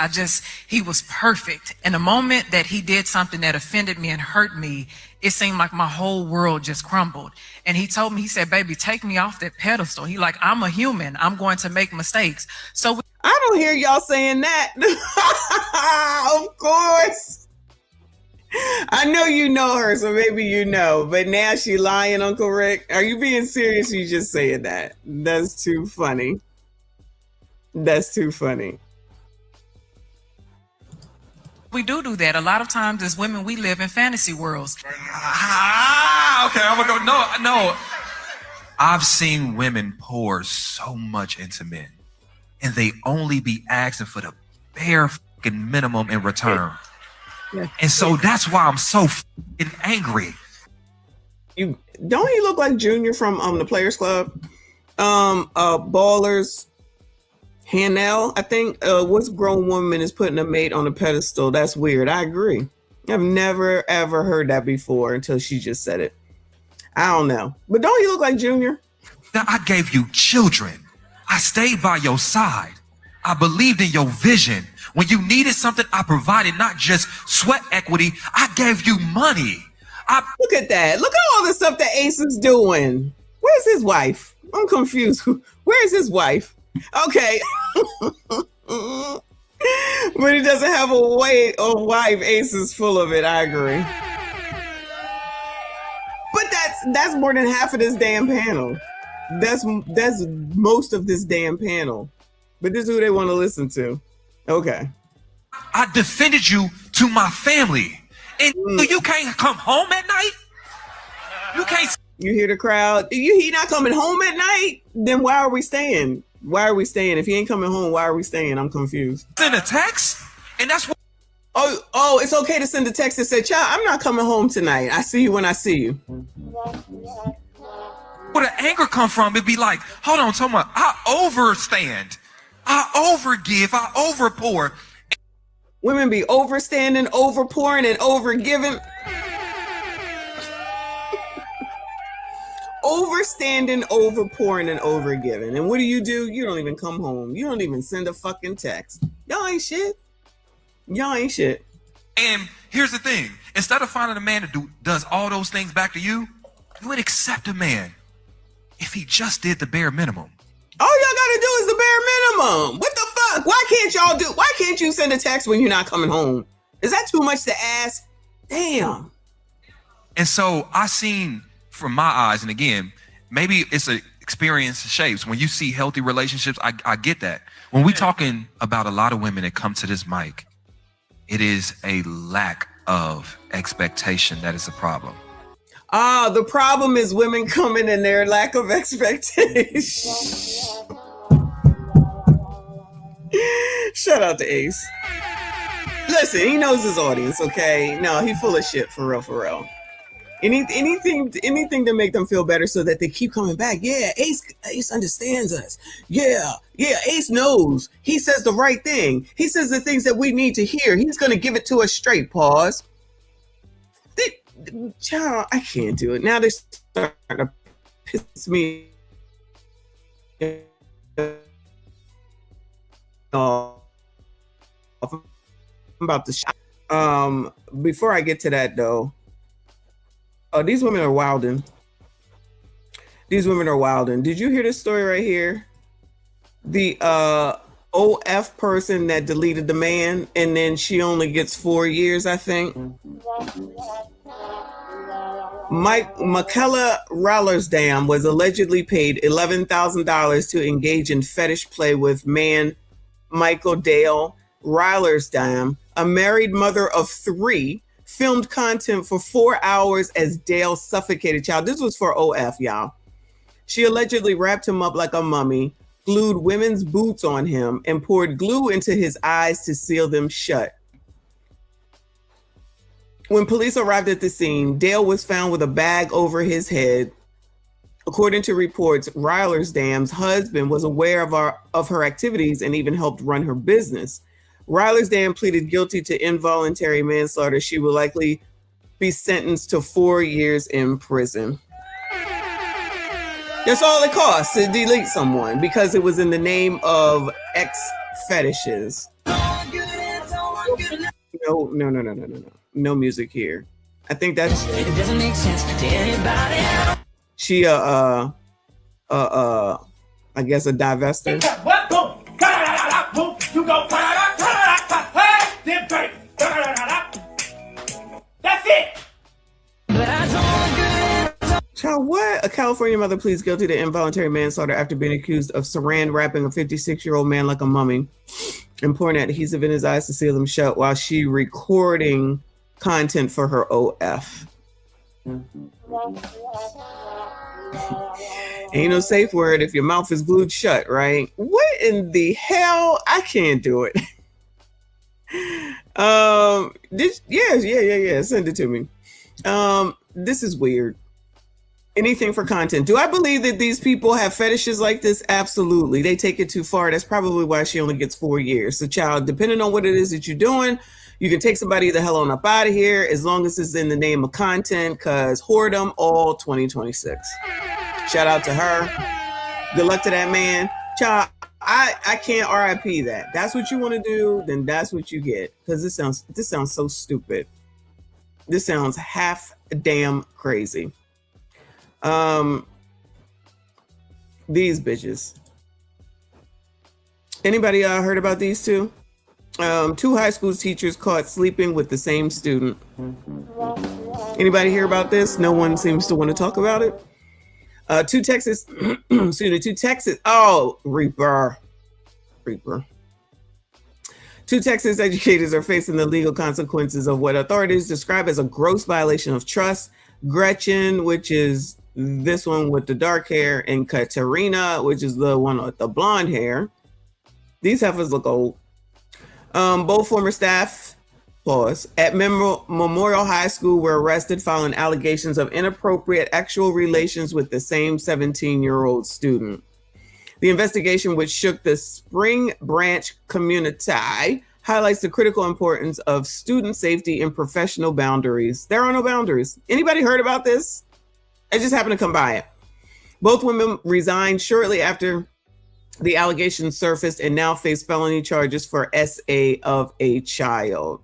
he was perfect. And the moment that he did something that offended me and hurt me, it seemed like my whole world just crumbled. And he told me, he said, baby, take me off that pedestal. He like, I'm a human. I'm going to make mistakes. So I don't hear y'all saying that. Of course. I know you know her, so maybe you know. But now she lying, Uncle Rick. Are you being serious? You just saying that? That's too funny. That's too funny. we do that. A lot of times as women, we live in fantasy worlds. Okay, I'm gonna go. No. I've seen women pour so much into men, and they only be asking for the bare fucking minimum in return. And so that's why I'm so fucking angry. You don't he look like Junior from the Players Club? Ballers. Hanel, I think what's grown woman is putting a mate on a pedestal. That's weird. I agree. I've never ever heard that before until she just said it. I don't know. But don't he look like Junior? Now, I gave you children. I stayed by your side. I believed in your vision. When you needed something, I provided not just sweat equity. I gave you money. Look at that. Look at all the stuff that Ace is doing. Where's his wife? I'm confused. Where's his wife? Okay. But he doesn't have a wife. Ace is full of it. I agree. But that's more than half of this damn panel. That's most of this damn panel. But this is who they want to listen to. Okay. I defended you to my family. And you can't come home at night? You can't. You hear the crowd? He not coming home at night? Then why are we staying? Why are we staying? If he ain't coming home, why are we staying? I'm confused. Send a text? And that's what. Oh, it's okay to send a text that said, child, I'm not coming home tonight. I see you when I see you. Where the anger come from, it'd be like, hold on, Toma, I overstand. I overgive, I overpour. Women be overstanding, overpouring, and overgiving. Overstanding, overpouring, and overgiving. And what do? You don't even come home. You don't even send a fucking text. Y'all ain't shit. Y'all ain't shit. And here's the thing. Instead of finding a man that does all those things back to you, you would accept a man if he just did the bare minimum. All y'all gotta do is the bare minimum. What the fuck? Why can't you send a text when you're not coming home? Is that too much to ask? Damn. And so I seen from my eyes, and again, maybe it's an experience shapes. When you see healthy relationships, I get that. When we talking about a lot of women that come to this mic, it is a lack of expectation that is a problem. The problem is women coming in their lack of expectation. Shout out to Ace. Listen, he knows his audience, okay? No, he full of shit, for real, for real. anything to make them feel better so that they keep coming back. Yeah, Ace understands us. Yeah, Ace knows. He says the right thing. He says the things that we need to hear. He's going to give it to us straight. Pause. Child, I can't do it. Now they're starting to piss me off. I'm about to before I get to that though, these women are wilding. These women are wilding. Did you hear this story right here? The OF person that deleted the man, and then she only gets 4 years, I think. Michaela Rallersdam was allegedly paid $11,000 to engage in fetish play with man Michael Dale Rallersdam, a married mother of 3, filmed content for 4 hours as Dale suffocated child. This was for OF, y'all. She allegedly wrapped him up like a mummy, glued women's boots on him, and poured glue into his eyes to seal them shut. When police arrived at the scene, Dale was found with a bag over his head. According to reports, Rallersdam's husband was aware of her activities and even helped run her business. Rallersdam pleaded guilty to involuntary manslaughter. She will likely be sentenced to 4 years in prison. That's all it costs to delete someone because it was in the name of X fetishes. No. No music here. I think that's. It doesn't make sense to anybody. She I guess a divester. That's it. Child, what? A California mother pleads guilty to involuntary manslaughter after being accused of saran wrapping a 56-year-old man like a mummy and pouring adhesive in his eyes to seal them shut while she recording content for her OF. Ain't no safe word if your mouth is glued shut, right? What in the hell? I can't do it. Yeah. Send it to me. This is weird. Anything for content. Do I believe that these people have fetishes like this? Absolutely. They take it too far. That's probably why she only gets 4 years. So, child, depending on what it is that you're doing, you can take somebody the hell on up out of here as long as it's in the name of content, because whoredom all 2026. Shout out to her. Good luck to that man. Child, I can't RIP that. That's what you want to do, then that's what you get. Because this sounds so stupid. This sounds half damn crazy. These bitches. Anybody heard about these two? 2 high school teachers caught sleeping with the same student. Anybody hear about this? No one seems to want to talk about it. 2 Texas, Reaper. 2 Texas educators are facing the legal consequences of what authorities describe as a gross violation of trust. Gretchen, which is this one with the dark hair, and Katerina, which is the one with the blonde hair. These heifers look old. Both former staff, at Memorial High School were arrested following allegations of inappropriate actual relations with the same 17-year-old student. The investigation, which shook the Spring Branch community, highlights the critical importance of student safety and professional boundaries. There are no boundaries. Anybody heard about this? I just happened to come by it. Both women resigned shortly after the allegations surfaced and now face felony charges for SA of a child.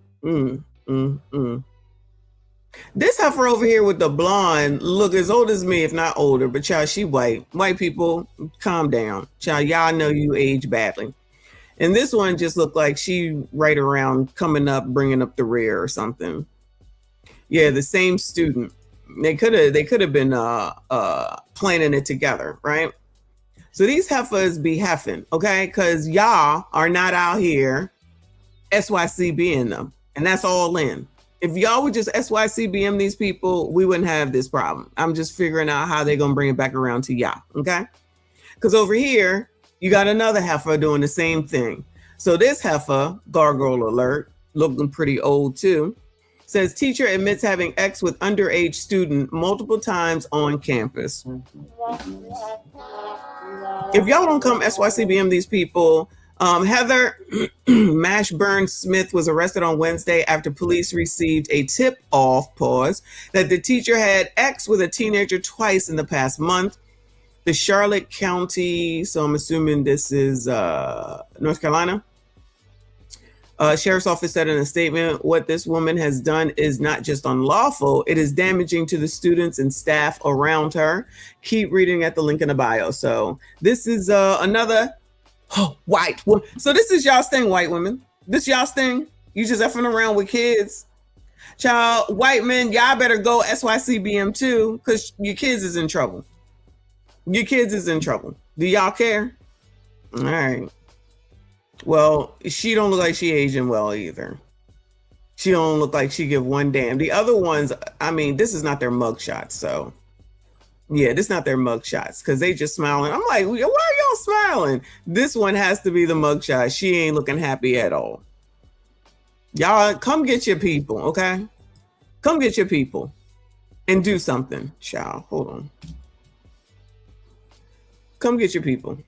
This heifer over here with the blonde look as old as me, if not older, but child, she white. White people, calm down. Child, y'all know you age badly. And this one just looked like she right around coming up, bringing up the rear or something. Yeah, the same student. They could have been planning it together, right? So these heifers be heffing, okay? Because y'all are not out here SYCBing them, and that's all in. If y'all would just SYCBM these people, we wouldn't have this problem. I'm just figuring out how they're gonna bring it back around to y'all, okay? Because over here, you got another heifer doing the same thing. So this heifer, gargoyle alert, looking pretty old too, says teacher admits having X with underage student multiple times on campus. If y'all don't come SYCBM these people, Heather Mashburn Smith was arrested on Wednesday after police received a tip-off, that the teacher had X with a teenager twice in the past month. The Charlotte County, so I'm assuming this is North Carolina, Sheriff's Office said in a statement, what this woman has done is not just unlawful, it is damaging to the students and staff around her. Keep reading at the link in the bio. So this is another white woman. So this is y'all's thing, white women. This y'all's thing. You just effing around with kids. Child, white men, y'all better go SYCBM too, because your kids is in trouble. Your kids is in trouble. Do y'all care? All right. Well, she don't look like she aging well either. She don't look like she give one damn. The other ones, I mean, this is not their mug shots. So yeah, this is not their mug shots because they just smiling. I'm like, why are y'all smiling? This one has to be the mug shot. She ain't looking happy at all. Y'all come get your people, okay? Come get your people and do something, child. Hold on. Come get your people.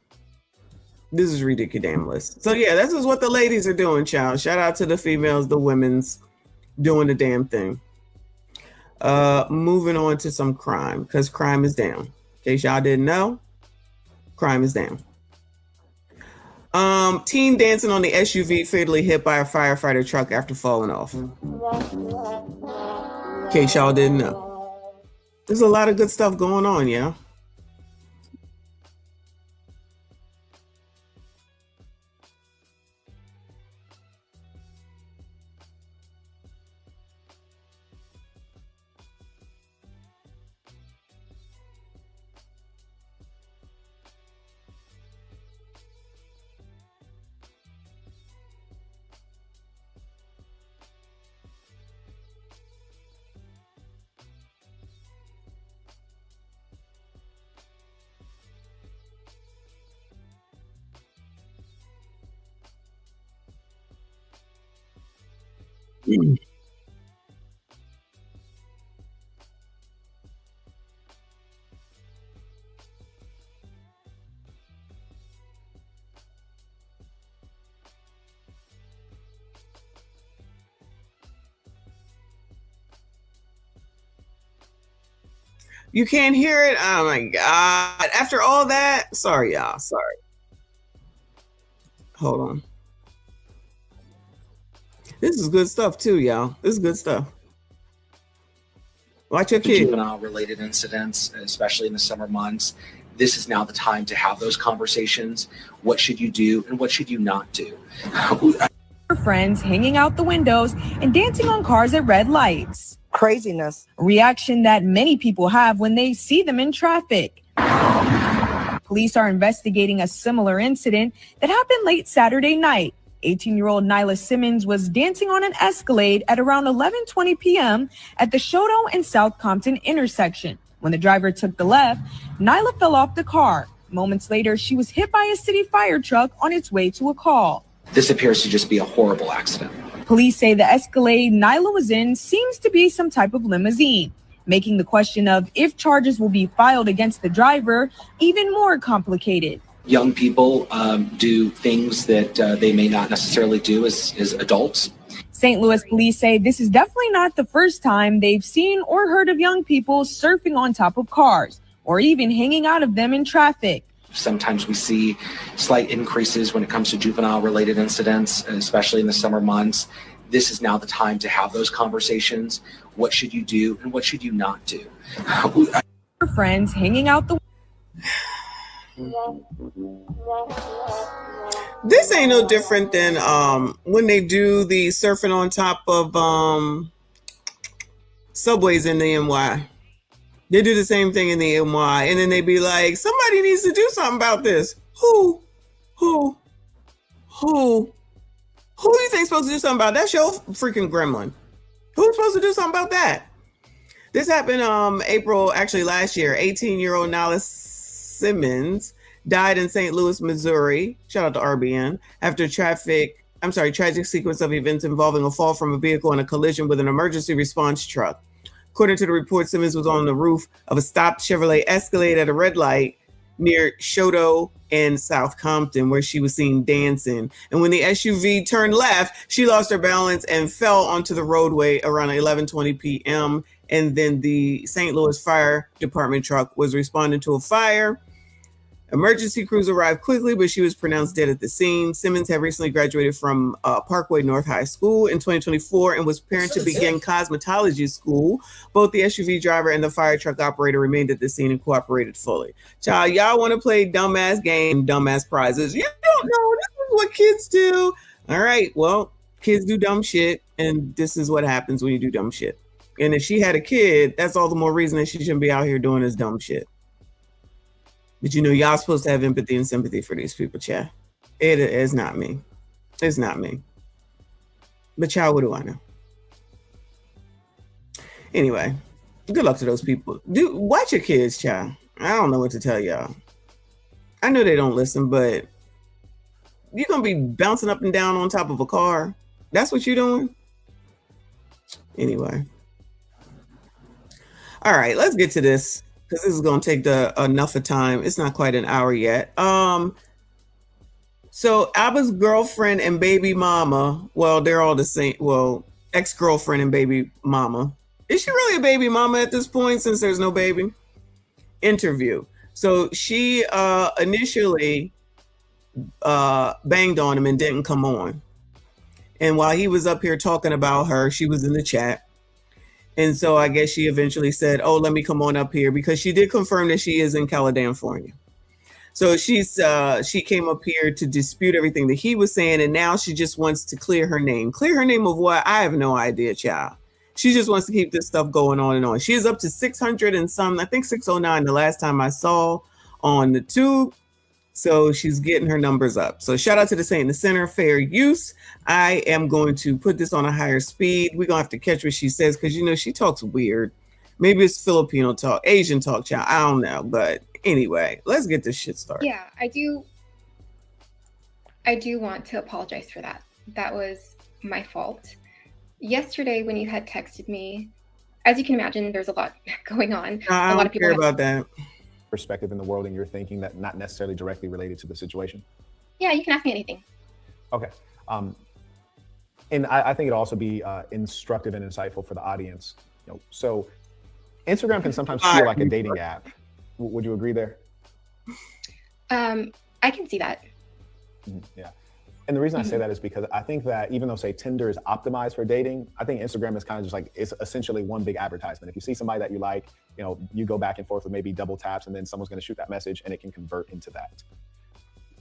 This is ridiculous. So yeah, this is what the ladies are doing, child. Shout out to the females, the women's doing the damn thing. Moving on to some crime, because crime is down. In case y'all didn't know, crime is down. Teen dancing on the SUV fatally hit by a firefighter truck after falling off. In case y'all didn't know. There's a lot of good stuff going on, yeah. You can't hear it? Oh my God. After all that? Sorry, y'all. Sorry. Hold on. This is good stuff too, y'all. This is good stuff. Watch your kids. Juvenile-related incidents, especially in the summer months. This is now the time to have those conversations. What should you do and what should you not do? Friends hanging out the windows and dancing on cars at red lights. Craziness. A reaction that many people have when they see them in traffic. Police are investigating a similar incident that happened late Saturday night. 18-year-old Nyla Simmons was dancing on an Escalade at around 11:20 p.m. at the Shoto and South Compton intersection. When the driver took the left, Nyla fell off the car. Moments later, she was hit by a city fire truck on its way to a call. This appears to just be a horrible accident. Police say the Escalade Nyla was in seems to be some type of limousine, making the question of if charges will be filed against the driver even more complicated. Young people do things that they may not necessarily do as adults. St. Louis police say this is definitely not the first time they've seen or heard of young people surfing on top of cars or even hanging out of them in traffic. Sometimes we see slight increases when it comes to juvenile-related incidents, especially in the summer months. This is now the time to have those conversations. What should you do and what should you not do? Friends hanging out the... This ain't no different than when they do the surfing on top of subways in the NY. They do the same thing in the NY, and then they be like, somebody needs to do something about this. Who do you think's supposed to do something about that? That's your freaking gremlin. Who's supposed to do something about that? This happened April, actually last year. 18-year-old Nyla Simmons died in St. Louis, Missouri. Shout out to RBN after traffic tragic sequence of events involving a fall from a vehicle and a collision with an emergency response truck. According to the report, Simmons was on the roof of a stopped Chevrolet Escalade at a red light near Choteau and South Compton, where she was seen dancing. And when the SUV turned left, she lost her balance and fell onto the roadway around 11:20 p.m. And then the St. Louis Fire Department truck was responding to a fire. Emergency crews arrived quickly, but she was pronounced dead at the scene. Simmons had recently graduated from Parkway North High School in 2024 and was preparing to begin cosmetology school. Both the SUV driver and the fire truck operator remained at the scene and cooperated fully. Child, y'all want to play dumbass game, dumbass prizes. You don't know. This is what kids do. All right, well, kids do dumb shit, and this is what happens when you do dumb shit. And if she had a kid, that's all the more reason that she shouldn't be out here doing this dumb shit. But you know, y'all supposed to have empathy and sympathy for these people, chat. It is not me. It's not me. But y'all, what do I know? Anyway, good luck to those people. Watch your kids, child. I don't know what to tell y'all. I know they don't listen, but you're going to be bouncing up and down on top of a car. That's what you're doing? Anyway. All right, let's get to this, because this is going to take enough of time. It's not quite an hour yet. So Abba's girlfriend and baby mama, well, they're all the same. Well, ex-girlfriend and baby mama. Is she really a baby mama at this point since there's no baby? Interview. So she initially banged on him and didn't come on. And while he was up here talking about her, she was in the chat. And so I guess she eventually said, oh, let me come on up here, because she did confirm that she is in California. So she came up here to dispute everything that he was saying. And now she just wants to clear her name. Clear her name of what? I have no idea, child. She just wants to keep this stuff going on and on. She is up to 600 and some, I think 609 the last time I saw on the tube. So she's getting her numbers up. So shout out to the Saint in the Center, fair use. I am going to put this on a higher speed. We're going to have to catch what she says, because, you know, she talks weird. Maybe it's Filipino talk, Asian talk, child. I don't know. But anyway, let's get this shit started. Yeah, I do want to apologize for that. That was my fault. Yesterday, when you had texted me, as you can imagine, there's a lot going on. I don't care about that. Perspective in the world, and you're thinking that not necessarily directly related to the situation? Yeah, you can ask me anything. Okay. And I think it'll also be instructive and insightful for the audience. You know, so Instagram can sometimes feel like a dating app. Would you agree there? I can see that. Yeah. And the reason I say that is because I think that even though, say, Tinder is optimized for dating, I think Instagram is kind of just like, it's essentially one big advertisement. If you see somebody that you like, you know, you go back and forth with maybe double taps, and then someone's going to shoot that message and it can convert into that.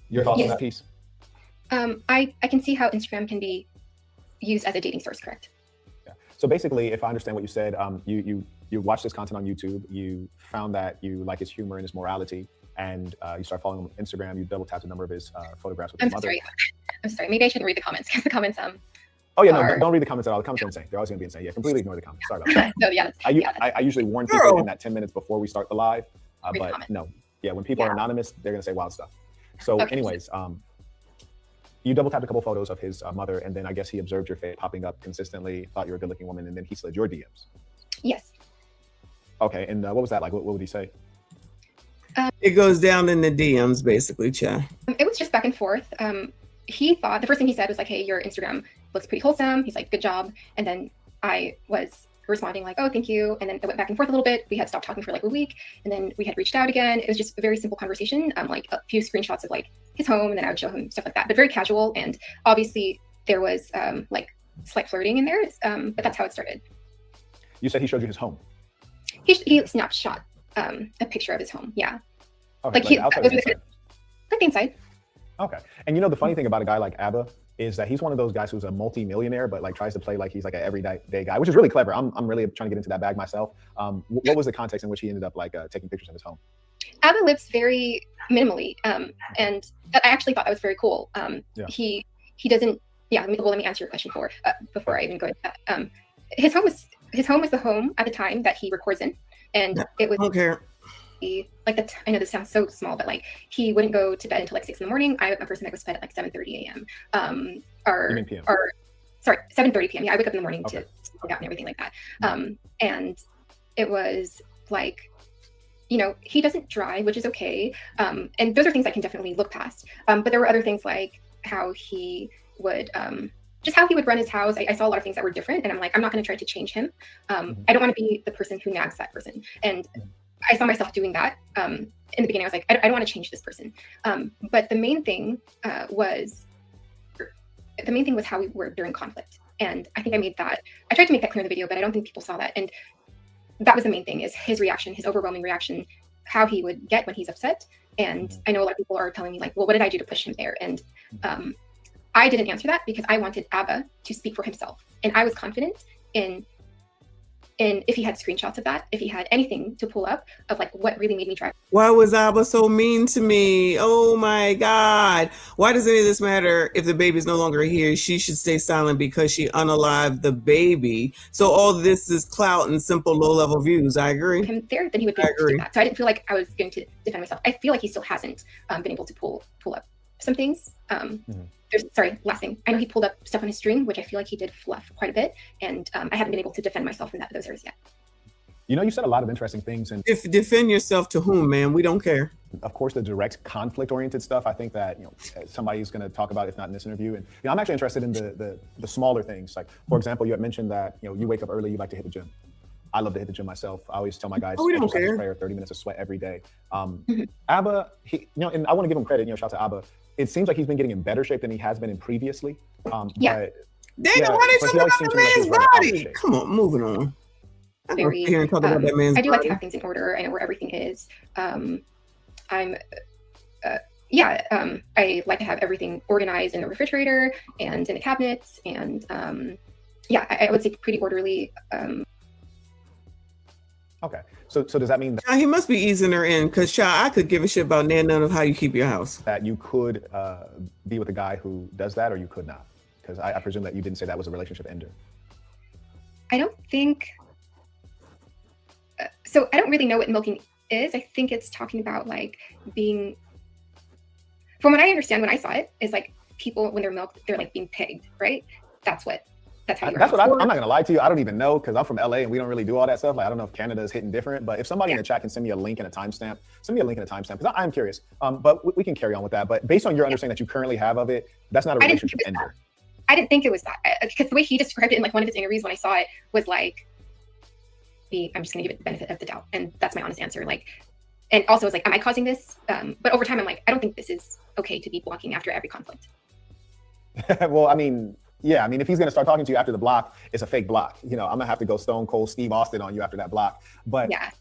Your thoughts on that piece? I can see how Instagram can be used as a dating source, correct? Yeah. So basically, if I understand what you said, you watched this content on YouTube, you found that you like his humor and his morality, and you start following him on Instagram, you double tapped a number of his photographs with his mother. I'm sorry. Maybe I shouldn't read the comments, because the comments Oh yeah, no, don't read the comments at all. The comments are insane. They're always going to be insane. Yeah, completely ignore the comments. Sorry about that. No, yeah, I usually warn people in that 10 minutes before we start the live, but no. Yeah, when people are anonymous, they're going to say wild stuff. So anyways, you double tapped a couple photos of his mother, and then I guess he observed your face popping up consistently, thought you were a good looking woman, and then he slid your DMs. Yes. Okay, and what was that like? What would he say? It goes down in the DMs, basically, Cha. It was just back and forth. He thought, the first thing he said was like, hey, your Instagram looks pretty wholesome. He's like, good job. And then I was responding like, oh, thank you. And then it went back and forth a little bit. We had stopped talking for like a week, and then we had reached out again. It was just a very simple conversation, like a few screenshots of like his home, and then I would show him stuff like that, but very casual. And obviously there was like slight flirting in there, but that's how it started. You said he showed you his home? He snapshot a picture of his home. Yeah. Okay, like outside, like the inside. Okay. And you know, the funny thing about a guy like Abba is that he's one of those guys who's a multi-millionaire, but like tries to play like he's like an everyday guy, which is really clever. I'm really trying to get into that bag myself. What was the context in which he ended up like taking pictures of his home? Abba lives very minimally, and I actually thought that was very cool. He doesn't. Yeah. Let me answer your question before I even go into that. His home was the home at the time that he records in, and it was. Okay. Like that, I know this sounds so small, but like he wouldn't go to bed until like 6 in the morning. I'm a person that goes to bed at like 7:30 a.m. sorry, 7:30 p.m. Yeah, I wake up in the morning to work out and everything like that. And it was like, you know, he doesn't drive, which is okay. And those are things I can definitely look past. But there were other things like how he would, just how he would run his house. I saw a lot of things that were different, and I'm like, I'm not going to try to change him. I don't want to be the person who nags that person. And I saw myself doing that. In the beginning, I was like, I don't want to change this person. But the main thing was how we were during conflict. And I think I tried to make that clear in the video, but I don't think people saw that. And that was the main thing, is his reaction, his overwhelming reaction, how he would get when he's upset. And I know a lot of people are telling me like, well, what did I do to push him there? And I didn't answer that because I wanted Abba to speak for himself. And I was confident in if he had screenshots of that, if he had anything to pull up of like what really made me drive. Why was Abba so mean to me? Oh my God. Why does any of this matter if the baby's no longer here? She should stay silent because she unalived the baby. So all this is clout and simple low-level views. I agree. Him there, then he would be able to do that. So I didn't feel like I was going to defend myself. I feel like he still hasn't been able to pull up some things. Sorry, last thing. I know he pulled up stuff on his stream, which I feel like he did fluff quite a bit. And I haven't been able to defend myself in those areas yet. You know, you said a lot of interesting things. And if defend yourself to whom, man? We don't care. Of course, the direct conflict-oriented stuff, I think that, you know, somebody's going to talk about, if not in this interview. And, you know, I'm actually interested in the smaller things. Like, for example, you had mentioned that, you know, you wake up early, you like to hit the gym. I love to hit the gym myself. I always tell my guys, we don't care. 30 minutes of sweat every day. Abba, you know, and I want to give him credit, you know, shout out to Abba. It seems like he's been getting in better shape than he has been in previously. Dang, why they talking about the man's body? Come on, moving on. I don't care and talk about that man's I do body. like to have things in order. I know where everything is. I like to have everything organized in the refrigerator and in the cabinets. And I would say pretty orderly. Okay, so does that mean that he must be easing her in? Because I could give a shit about none of how you keep your house. That you could be with a guy who does that, or you could not? Because I presume that you didn't say that was a relationship ender. I don't think. So I don't really know what milking is. I think it's talking about like being. From what I understand, when I saw it, is like people when they're milked, they're like being pegged, right? That's what I'm not gonna lie to you. I don't even know, because I'm from LA and we don't really do all that stuff. Like, I don't know if Canada is hitting different, but if somebody in the chat can send me a link and a timestamp, because I'm curious. But we can carry on with that. But based on your understanding that you currently have of it, that's not a relationship ender. I didn't think it was that, because the way he described it in like one of his interviews when I saw it was like, I'm just gonna give it the benefit of the doubt, and that's my honest answer. Like, and also it's like, am I causing this? But over time, I'm like, I don't think this is okay to be blocking after every conflict. Well, I mean. Yeah, I mean, if he's going to start talking to you after the block, it's a fake block. You know, I'm going to have to go stone cold Steve Austin on you after that block. But yeah.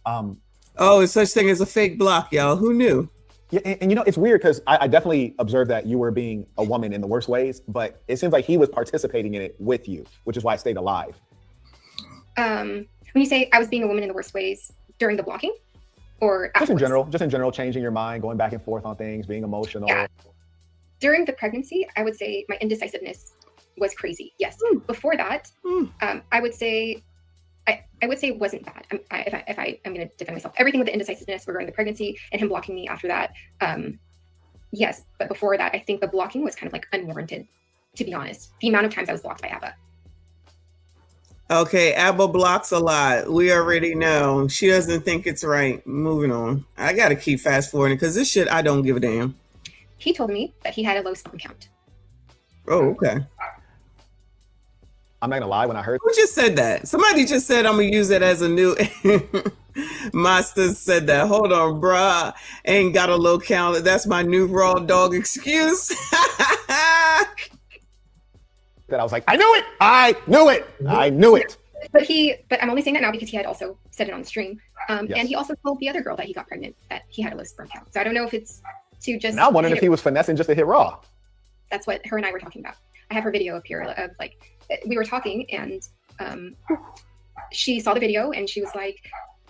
It's such thing as a fake block, y'all. Who knew? Yeah, and you know, it's weird because I definitely observed that you were being a woman in the worst ways, but it seems like he was participating in it with you, which is why I stayed alive. When you say I was being a woman in the worst ways during the blocking, or just in general, changing your mind, going back and forth on things, being emotional. Yeah. During the pregnancy, I would say my indecisiveness was crazy. Yes. Before that, I would say it wasn't bad. If I'm going to defend myself, everything with the indecisiveness regarding the pregnancy and him blocking me after that. Yes, but before that, I think the blocking was kind of like unwarranted, to be honest. The amount of times I was blocked by Abba. Okay, Abba blocks a lot. We already know. She doesn't think it's right. Moving on. I got to keep fast forwarding because this shit, I don't give a damn. He told me that he had a low sperm count. Oh, okay. I'm not gonna lie, when I heard— Who just said that? Somebody just said I'm gonna use it as a new— Master said that. Hold on, bruh. Ain't got a low count. That's my new raw dog excuse. That I was like, I knew it! I knew it! But I'm only saying that now because he had also said it on the stream. Yes. And he also told the other girl that he got pregnant, that he had a low sperm count. So I don't know if it's to just— Now I'm wondering if he was finessing just to hit raw. That's what her and I were talking about. I have her video up here of like, we were talking and she saw the video and she was like,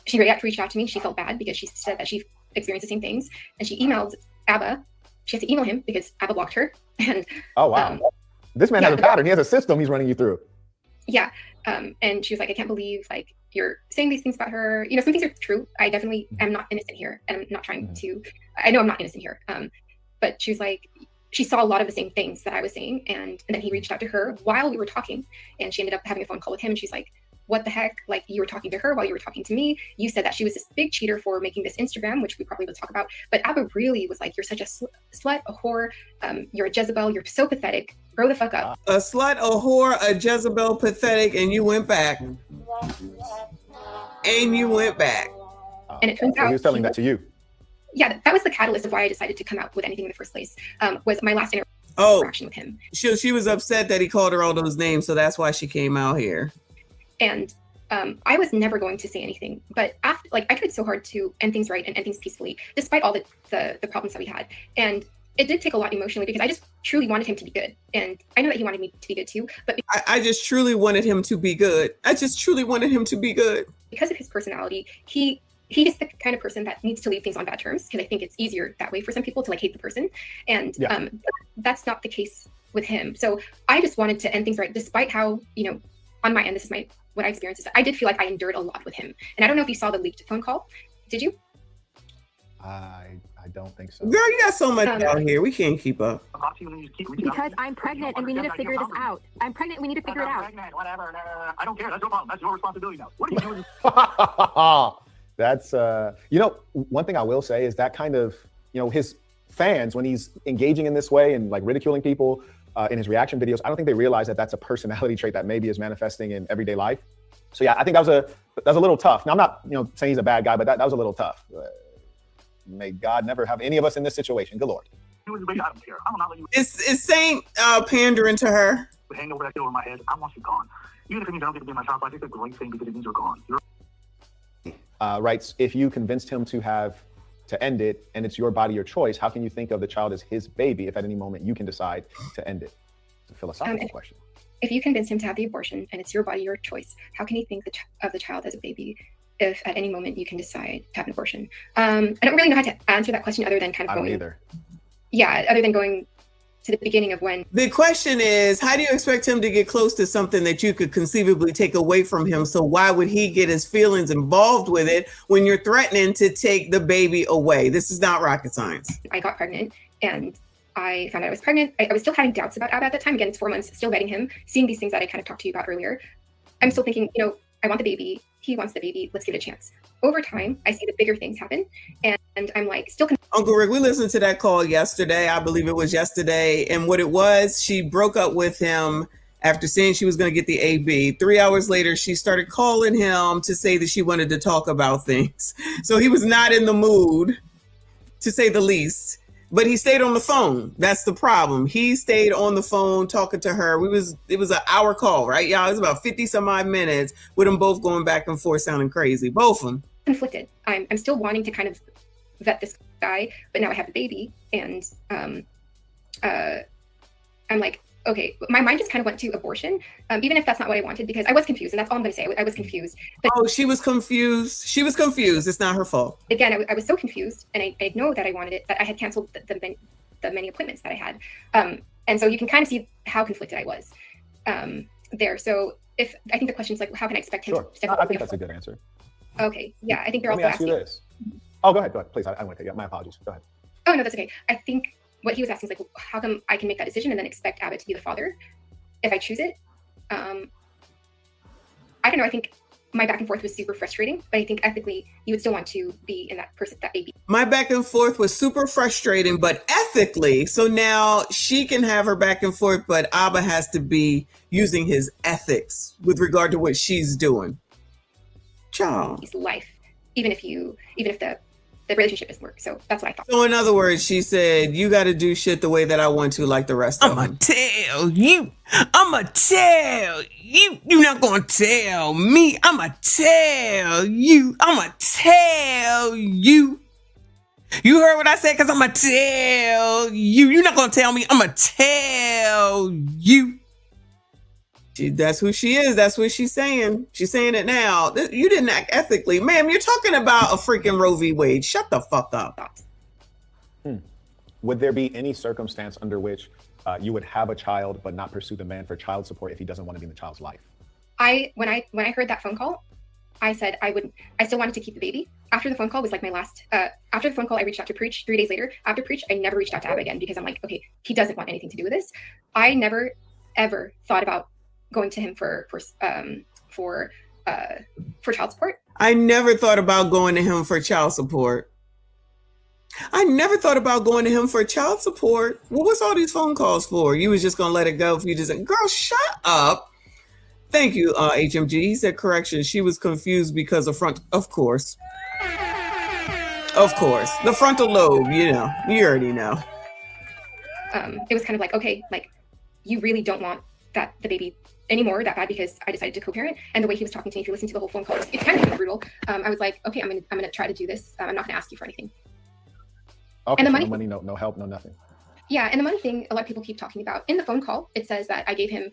she reached out to me. She felt bad because she said that she experienced the same things. And she emailed Abba. She had to email him because Abba blocked her. And oh, wow. This man has a pattern. He has a system he's running you through. Yeah. And she was like, I can't believe like you're saying these things about her. You know, some things are true. I definitely am not innocent here. And I'm not trying to— I know I'm not innocent here. But she was like, she saw a lot of the same things that I was saying. And then he reached out to her while we were talking, and she ended up having a phone call with him. And she's like, what the heck? Like, you were talking to her while you were talking to me. You said that she was this big cheater for making this Instagram, which we probably will talk about. But Abba really was like, you're such a slut, a whore. You're a Jezebel. You're so pathetic. Grow the fuck up. A slut, a whore, a Jezebel, pathetic, and you went back. And you went back. And it turns out he was telling that to you. Yeah, that was the catalyst of why I decided to come out with anything in the first place. Was my last interaction with him. She was upset that he called her all those names, so that's why she came out here. And I was never going to say anything, but after, like, I tried so hard to end things right and end things peacefully, despite all the problems that we had. And it did take a lot emotionally, because I just truly wanted him to be good. And I know that he wanted me to be good too, but I just truly wanted him to be good. I just truly wanted him to be good. Because of his personality, he is the kind of person that needs to leave things on bad terms, because I think it's easier that way for some people to like hate the person. And that's not the case with him. So I just wanted to end things right, despite how, you know, on my end, this is what I experienced. Is I did feel like I endured a lot with him. And I don't know if you saw the leaked phone call. Did you? I don't think so. Girl, you got so much out here. We can't keep up. Because I'm pregnant and we need to figure this out. I'm pregnant and we need to figure it out. Whatever. I don't care. That's your problem. That's your responsibility now. What are you doing? That's, you know, one thing I will say is that kind of, you know, his fans, when he's engaging in this way and like ridiculing people in his reaction videos, I don't think they realize that that's a personality trait that maybe is manifesting in everyday life. So yeah, I think that was a little tough. Now, I'm not, you know, saying he's a bad guy, but that was a little tough. May God never have any of us in this situation. Good Lord. Is Saint pandering to her? Hang over that hill over my head. I want you gone. Even if it means I don't get to be my child, I think it's a great thing because it means you're gone. Right. If you convinced him to end it and it's your body, your choice, how can you think of the child as his baby if at any moment you can decide to end it? It's a philosophical question. If you convince him to have the abortion and it's your body, your choice, how can he think of the child as a baby if at any moment you can decide to have an abortion? I don't really know how to answer that question other than kind of going. Yeah, other than going to the beginning of when. The question is, how do you expect him to get close to something that you could conceivably take away from him? So why would he get his feelings involved with it when you're threatening to take the baby away? This is not rocket science. I got pregnant and I found out I was pregnant. I was still having doubts about Abba at that time. Again, it's 4 months, still vetting him, seeing these things that I kind of talked to you about earlier. I'm still thinking, you know, I want the baby. He wants the baby. Let's give it a chance. Over time, I see the bigger things happen. And I'm like, still. Uncle Rick, we listened to that call yesterday. I believe it was yesterday. And what it was, she broke up with him after saying she was going to get the AB. 3 hours later, she started calling him to say that she wanted to talk about things. So he was not in the mood, to say the least. But he stayed on the phone. That's the problem. He stayed on the phone talking to her. It was an hour call, right, y'all? It was about 50 some odd minutes with them both going back and forth, sounding crazy. Both of them. Conflicted. I'm still wanting to kind of vet this guy, but now I have a baby, and I'm like, okay, my mind just kind of went to abortion, even if that's not what I wanted, because I was confused, and that's all I'm going to say. I was confused. But she was confused. She was confused. It's not her fault. Again, I was so confused, and I know that I wanted it, that I had canceled the many appointments that I had. And so you can kind of see how conflicted I was there. So I think the question is like, how can I expect him to step up? I think that's a good answer. Okay. Yeah, I think they're all asking. Let me ask you this. Oh, go ahead, please. I went there. My apologies. Go ahead. Oh, no, that's okay. I think what he was asking is like, how come I can make that decision and then expect Abbott to be the father if I choose it? I don't know. I think my back and forth was super frustrating, but I think ethically you would still want to be in that baby. My back and forth was super frustrating, but ethically. So now she can have her back and forth, but Abba has to be using his ethics with regard to what she's doing. Child. His life, even if the relationship doesn't work. So that's what I thought. So in other words, she said, you got to do shit the way that I want to, like the rest of them. I'ma tell you. You're not going to tell me. I'ma tell you. You heard what I said? Because I'ma tell you. You're not going to tell me. I'ma tell you. That's who she is. That's what she's saying. She's saying it now. You didn't act ethically. Ma'am, you're talking about a freaking Roe v. Wade. Shut the fuck up. Would there be any circumstance under which you would have a child but not pursue the man for child support if he doesn't want to be in the child's life? When I heard that phone call, I said I still wanted to keep the baby. After the phone call was like my last, after the phone call, I reached out to Preach 3 days later. After Preach, I never reached out to Abba again because I'm like, okay, he doesn't want anything to do with this. I never, ever thought about going to him for child support. I never thought about going to him for child support. I never thought about going to him for child support. Well, what's all these phone calls for? You was just going to let it go if you just said, girl, shut up. Thank you, HMG. He said, correction. She was confused because of of course. Of course. The frontal lobe, you know, you already know. It was kind of like, okay, like you really don't want the baby anymore that bad because I decided to co-parent. And the way he was talking to me, if you listen to the whole phone call, it's kind of brutal. I was like, okay, I'm gonna try to do this. I'm not gonna ask you for anything. Okay, and the so money, no help, no nothing. Yeah, and the money thing, a lot of people keep talking about. In the phone call, it says that I gave him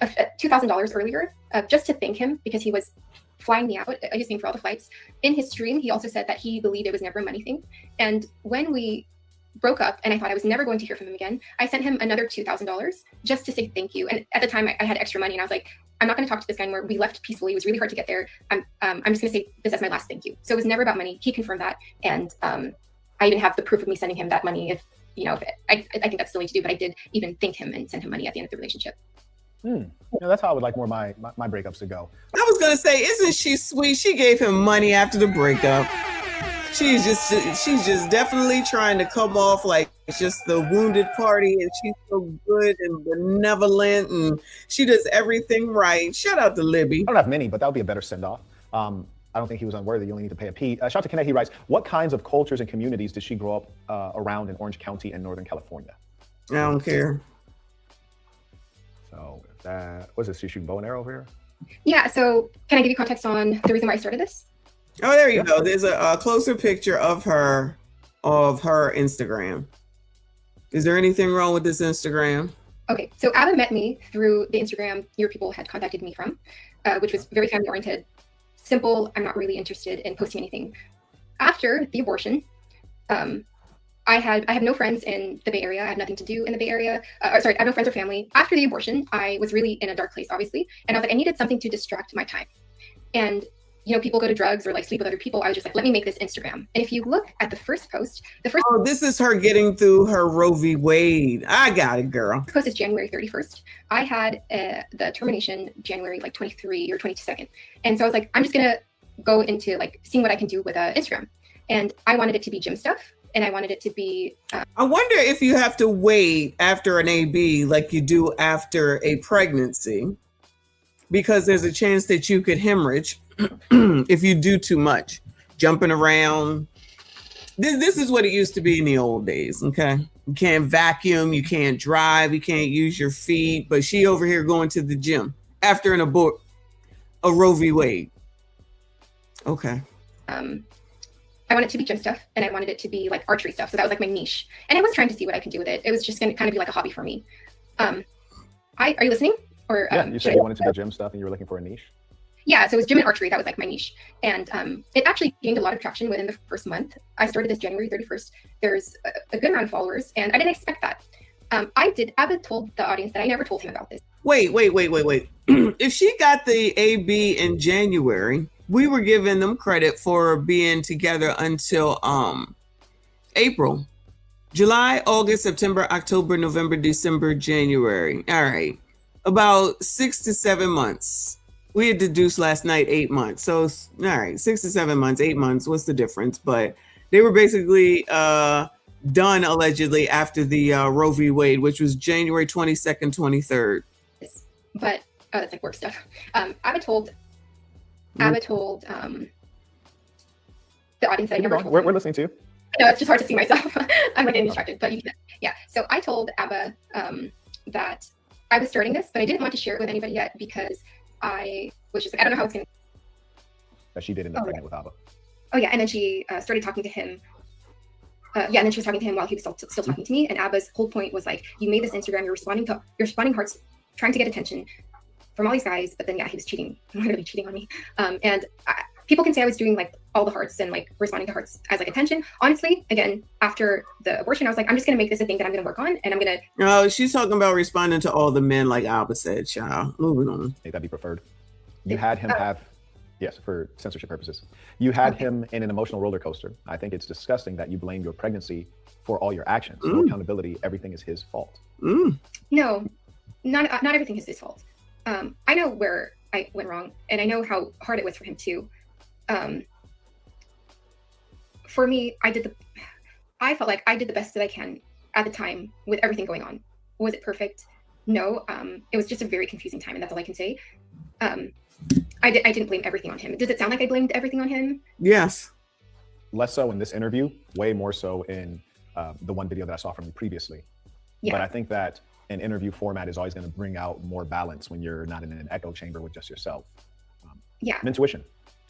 $2,000 earlier just to thank him because he was flying me out. He was paying for all the flights. In his stream, he also said that he believed it was never a money thing. And when we broke up and I thought I was never going to hear from him again, I sent him another $2,000 just to say thank you. And at the time, I had extra money and I was like, I'm not going to talk to this guy anymore. We left peacefully. It was really hard to get there. I'm just going to say this as my last thank you. So it was never about money. He confirmed that. And I even have the proof of me sending him that money. If I think that's silly to do, but I did even thank him and send him money at the end of the relationship. That's how I would like more my breakups to go. I was going to say, isn't she sweet? She gave him money after the breakup. She's just definitely trying to come off like it's just the wounded party, and she's so good and benevolent, and she does everything right. Shout out to Libby. I don't have many, but that would be a better send-off. I don't think he was unworthy. You only need to pay a P. Shout out to Kenneth. He writes, what kinds of cultures and communities did she grow up around in Orange County and Northern California? I don't care. So that was this, you shooting bow and arrow over here? Yeah, so can I give you context on the reason why I started this? Oh, there you go. There's a closer picture of her Instagram. Is there anything wrong with this Instagram? Okay, so Abba met me through the Instagram your people had contacted me from, which was very family oriented, simple. I'm not really interested in posting anything. After the abortion, I have no friends in the Bay Area. I had nothing to do in the Bay Area. I have no friends or family. After the abortion, I was really in a dark place, obviously. And I was like, I needed something to distract my time. And, people go to drugs or like sleep with other people. I was just like, let me make this Instagram. And if you look at the first post, Oh, this is her getting through her Roe v. Wade. I got it, girl. Post is January 31st. I had the termination January 23 or 22nd. And so I was like, I'm just going to go into seeing what I can do with Instagram. And I wanted it to be gym stuff. And I wanted it to be... I wonder if you have to wait after an AB like you do after a pregnancy, because there's a chance that you could hemorrhage if you do too much, jumping around. This is what it used to be in the old days, okay? You can't vacuum, you can't drive, you can't use your feet, but she over here going to the gym after a Roe v. Wade. Okay. I wanted it to be gym stuff, and I wanted it to be like archery stuff. So that was like my niche. And I was trying to see what I could do with it. It was just going to kind of be like a hobby for me. Are you listening? Or yeah, you said you wanted to do gym stuff and you were looking for a niche. Yeah, so it was gym and archery. That was like my niche. And it actually gained a lot of traction within the first month. I started this January 31st. There's a good amount of followers, and I didn't expect that. Abba told the audience that I never told him about this. Wait. If she got the AB in January, we were giving them credit for being together until April, July, August, September, October, November, December, January. All right. About 6 to 7 months. We had deduced last night 8 months. So, all right, 6 to 7 months, 8 months. What's the difference? But they were basically done allegedly after the Roe v. Wade, which was January 22nd, 23rd. But that's like work stuff. Abba told the audience that I never told We're listening to you. No, it's just hard to see myself. I'm getting distracted, but you can. Yeah. So I told Abba that I was starting this, but I didn't want to share it with anybody yet because I was just like, I don't know how it's going to. That she did end up pregnant with Abba. Oh yeah, and then she started talking to him. And then she was talking to him while he was still talking to me. And Abba's whole point was like, you made this Instagram, you're responding hearts, trying to get attention from all these guys, but then he was literally cheating on me. People can say I was doing like all the hearts and like responding to hearts as like attention. Honestly, again, after the abortion, I was like, I'm just gonna make this a thing that I'm gonna work on, and I'm gonna. No, she's talking about responding to all the men, like Abba said, child. Moving on. Hey, that'd be preferred. You had him have Yes, for censorship purposes. You had him in an emotional roller coaster. I think it's disgusting that you blame your pregnancy for all your actions. No accountability. Everything is his fault. No, not everything is his fault. I know where I went wrong, and I know how hard it was for him too. For me, I felt like I did the best that I can at the time with everything going on. Was it perfect? No. It was just a very confusing time, and that's all I can say. I didn't blame everything on him. Does it sound like I blamed everything on him? Yes. Less so in this interview, way more so in the one video that I saw from you previously. Yeah. But I think that an interview format is always going to bring out more balance when you're not in an echo chamber with just yourself. Yeah. Intuition,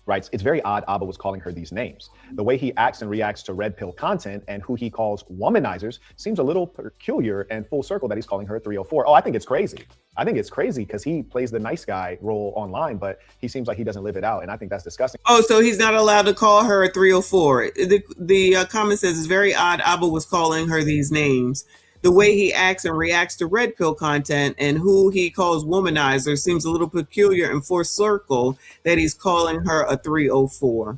right? It's very odd Abba was calling her these names. The way he acts and reacts to red pill content and who he calls womanizers seems a little peculiar and full circle that he's calling her 304. Oh, I think it's crazy. I think it's crazy because he plays the nice guy role online, but he seems like he doesn't live it out. And I think that's disgusting. Oh, so he's not allowed to call her a 304. The comment says it's very odd Abba was calling her these names. The way he acts and reacts to red pill content and who he calls womanizer seems a little peculiar and full circle that he's calling her a 304.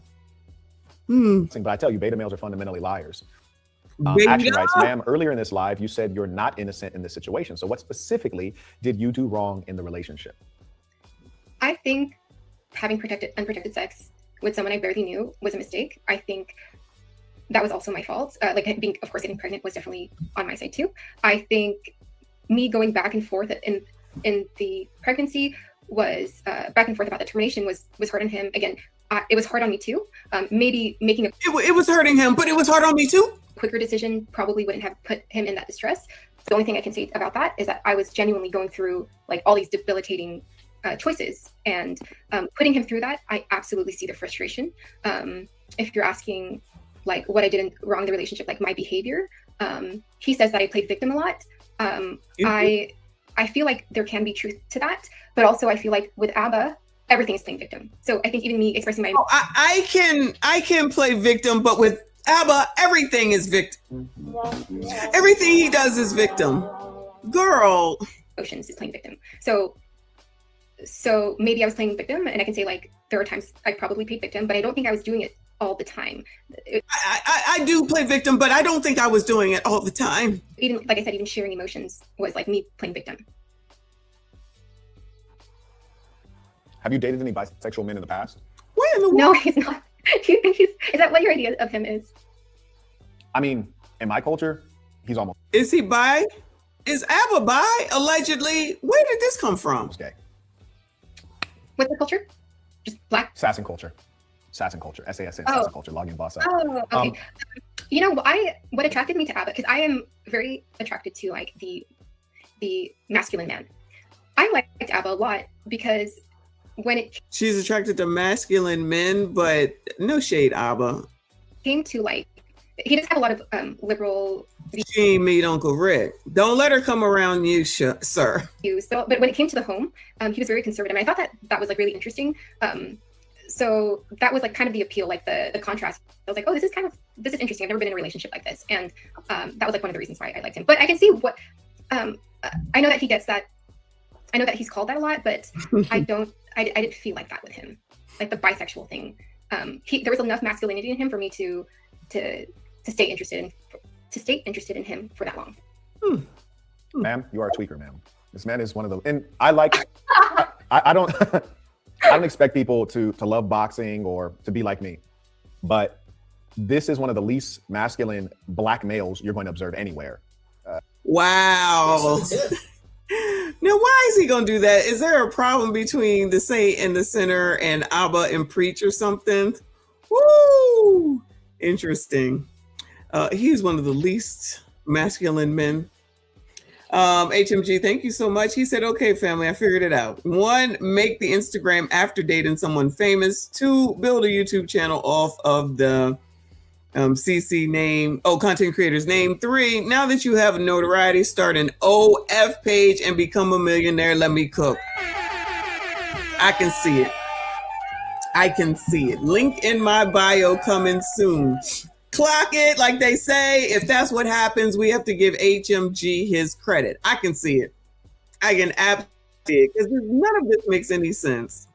But I tell you, beta males are fundamentally liars. Action writes, ma'am, earlier in this live, you said you're not innocent in this situation. So what specifically did you do wrong in the relationship? I think having unprotected sex with someone I barely knew was a mistake. I think that was also my fault. Of course, getting pregnant was definitely on my side too. I think me going back and forth in the pregnancy was back and forth about the termination was hard on him. Again, it was hard on me too. Maybe making it was hurting him, but it was hard on me too. Quicker decision probably wouldn't have put him in that distress. The only thing I can say about that is that I was genuinely going through like all these debilitating choices, and putting him through that, I absolutely see the frustration. If you're asking like what I did wrong in the relationship, like my behavior, he says that I played victim a lot. I feel like there can be truth to that, but also I feel like with Abba, everything is playing victim. So I think even me expressing my I can play victim, but with Abba, everything is victim. Everything he does is victim. Girl. Emotions is playing victim. So maybe I was playing victim, and I can say like there are times I probably played victim, but I don't think I was doing it all the time. I do play victim, but I don't think I was doing it all the time. Even like I said, even sharing emotions was like me playing victim. Have you dated any bisexual men in the past? No, he's not. Do you think is that what your idea of him is? I mean, in my culture, he's almost. Is he bi? Is Abba bi? Allegedly. Where did this come from? Gay. What's the culture? Just black? Assassin culture. Assassin culture. SASN. Assassin culture. Login boss up. Oh, okay. You know, what attracted me to Abba, because I am very attracted to like the masculine man. I liked Abba a lot because she's attracted to masculine men, but no shade, Abba. Came to like, he does have a lot of liberal. She ain't meet Uncle Rick. Don't let her come around you, sir. So, but when it came to the home, he was very conservative. And I thought that was like really interesting. So that was like kind of the appeal, like the contrast. I was like, oh, this is interesting. I've never been in a relationship like this. And that was like one of the reasons why I liked him. But I can see what, I know that he gets that. I know that he's called that a lot, but I didn't feel like that with him. Like the bisexual thing. There was enough masculinity in him for me to stay interested in him for that long. Ma'am, you are a tweaker, ma'am. This man is one of the, and I like, I don't expect people to love boxing or to be like me, but this is one of the least masculine black males you're going to observe anywhere. Wow. Now, why is he going to do that? Is there a problem between the saint and the sinner and Abba and preach or something? Woo! Interesting. He's one of the least masculine men. HMG, thank you so much. He said, okay, family, I figured it out. 1, make the Instagram after dating someone famous. 2, build a YouTube channel off of the CC name, content creator's name. 3, now that you have notoriety, start an OF page and become a millionaire. Let me cook. I can see it. I can see it. Link in my bio coming soon. Clock it, like they say. If that's what happens, we have to give HMG his credit. I can see it. I can absolutely see it because none of this makes any sense.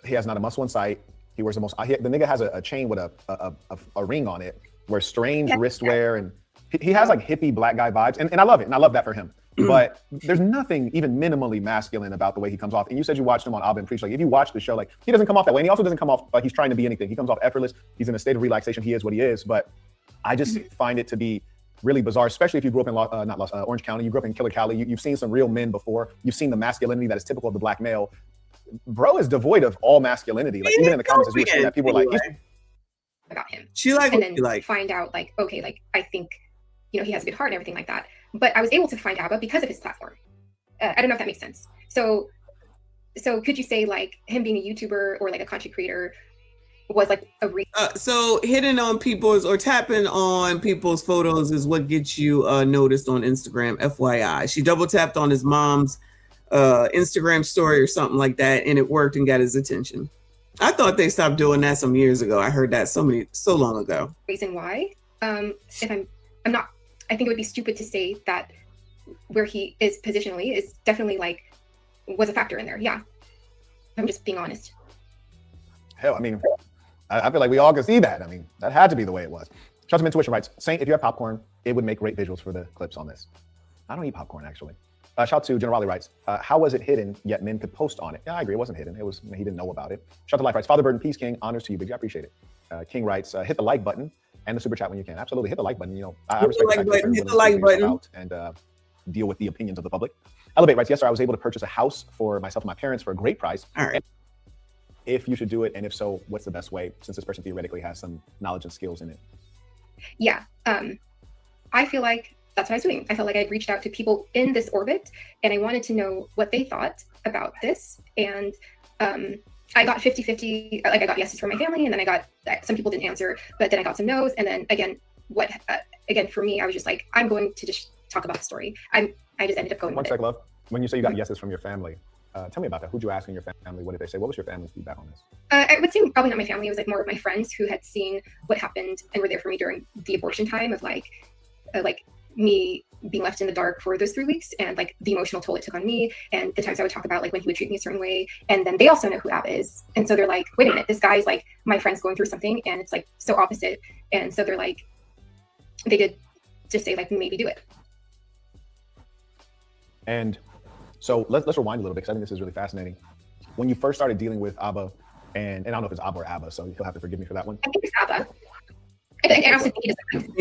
he has not a muscle in sight. He wears the most. The nigga has a chain with a ring on it, wears strange wrist wear, and he has like hippie black guy vibes, and I love it, and I love that for him. But there's nothing even minimally masculine about the way he comes off. And you said you watched him on Abba and Preach. Like, if you watch the show, like, he doesn't come off that way. And he also doesn't come off like he's trying to be anything. He comes off effortless. He's in a state of relaxation. He is what he is. But I just find it to be really bizarre, especially if you grew up in Orange County. You grew up in Killer Cali. You've seen some real men before. You've seen the masculinity that is typical of the black male. Bro is devoid of all masculinity. Like, even in the comments, as you were saying that, people were like, about him. She like and what then you like. Find out like, okay, like I think, you know, he has a good heart and everything like that. But I was able to find Abba because of his platform. I don't know if that makes sense. So could you say like him being a YouTuber or like a content creator was like a so hitting on people's or tapping on people's photos is what gets you noticed on Instagram, FYI. She double tapped on his mom's Instagram story or something like that, and it worked and got his attention. I thought they stopped doing that some years ago. I heard that so long ago. Reason why. If I'm not, I think it would be stupid to say that where he is positionally is definitely like was a factor in there. Yeah, I'm just being honest. Hell, I mean, I feel like we all can see that. I mean, that had to be the way it was. Shout out to Intuition writes, Saint, if you have popcorn, it would make great visuals for the clips on this. I don't eat popcorn, actually. Shout out to Generali writes, how was it hidden, yet men could post on it? Yeah, I agree, it wasn't hidden. It was, he didn't know about it. Shout out to Life writes, Father Burden, Peace King, honors to you, Biggie, I appreciate it. King writes, hit the like button and the super chat when you can. Absolutely, hit the like button. You know, I respect the fact that hit the like button. And deal with the opinions of the public. Elevate writes, yes, sir, I was able to purchase a house for myself and my parents for a great price. All right. If you should do it, and if so, what's the best way, since this person theoretically has some knowledge and skills in it? Yeah, I feel like that's what I was doing. I felt like I reached out to people in this orbit, and I wanted to know what they thought about this. And I got 50-50, like I got yeses from my family, and then I got, some people didn't answer, but then I got some no's. And then again, again, for me, I was just like, I'm going to just talk about the story. I just ended up going One with sec, it. love. When you say you got yeses from your family, tell me about that. Who'd you ask in your family? What did they say? What was your family's feedback on this? I would say probably not my family. It was like more of my friends who had seen what happened and were there for me during the abortion time of like me being left in the dark for those 3 weeks and like the emotional toll it took on me and the times I would talk about like when he would treat me a certain way. And then they also know who Abba is. And so they're like, wait a minute, this guy's like my friend's going through something and it's like so opposite. And so they're like, they did just say like, maybe do it. And so let's rewind a little bit because I think this is really fascinating. When you first started dealing with Abba, and I don't know if it's Abba or Abba, so he'll have to forgive me for that one. I think it's Abba. I also think he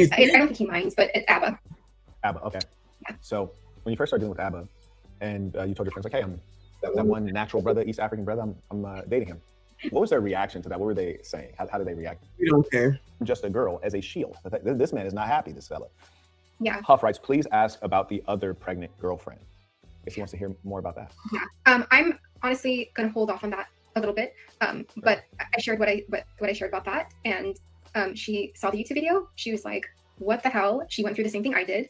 doesn't. I don't think he minds, but it's Abba. Abba, okay. Yeah. So when you first started dealing with Abba, and you told your friends like, "Hey, I'm that one natural brother, East African brother. I'm dating him." What was their reaction to that? What were they saying? How did they react? We don't care. Just a girl as a shield. This man is not happy. This fella. Yeah. Huff writes, please ask about the other pregnant girlfriend. I guess he wants to hear more about that. Yeah. I'm honestly gonna hold off on that a little bit. But I shared what I shared about that, and she saw the YouTube video. She was like, "What the hell?" She went through the same thing I did.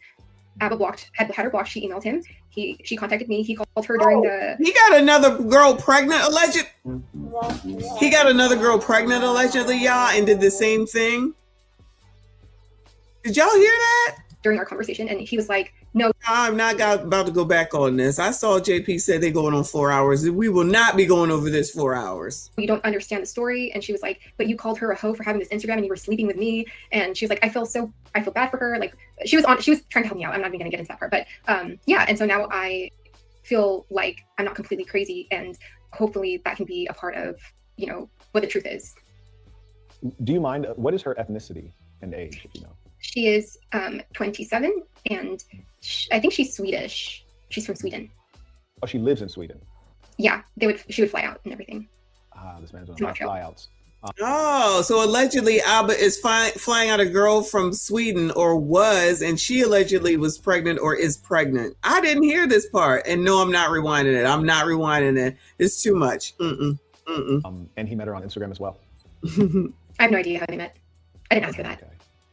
Abba had her blocked. She emailed him. She contacted me. He called her during the. He got another girl pregnant, alleged. He got another girl pregnant, allegedly, y'all, and did the same thing. Did y'all hear that? During our conversation, and he was like, "No, I'm not about to go back on this. I saw JP said they're going on 4 hours. We will not be going over this 4 hours. You don't understand the story." And she was like, "But you called her a hoe for having this Instagram, and you were sleeping with me." And she was like, I feel bad for her." Like she was trying to help me out. I'm not even gonna get into that part, but yeah. And so now I feel like I'm not completely crazy, and hopefully that can be a part of what the truth is. Do you mind? What is her ethnicity and age, if you know? She is 27, and I think she's Swedish. She's from Sweden. Oh, she lives in Sweden. Yeah, she would fly out and everything. This man's on flyouts. Oh, so allegedly Abba is flying out a girl from Sweden, or was, and she allegedly was pregnant or is pregnant. I didn't hear this part, and no, I'm not rewinding it. I'm not rewinding it. It's too much. And he met her on Instagram as well. I have no idea how they met. I didn't ask her that. Okay.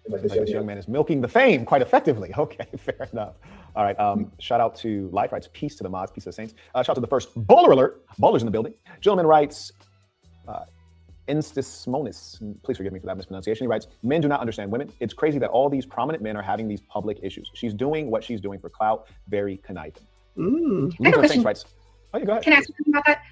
Like this young man is milking the fame quite effectively. Okay, fair enough. All right. Shout out to Life writes, peace to the mods, peace to the saints. Shout out to the first bowler alert. Bowlers in the building. Gentleman writes, Instismonis. Please forgive me for that mispronunciation. He writes, men do not understand women. It's crazy that all these prominent men are having these public issues. She's doing what she's doing for clout. Very conniving. I have a question. Writes, oh, yeah, go ahead. Can I ask you something about that?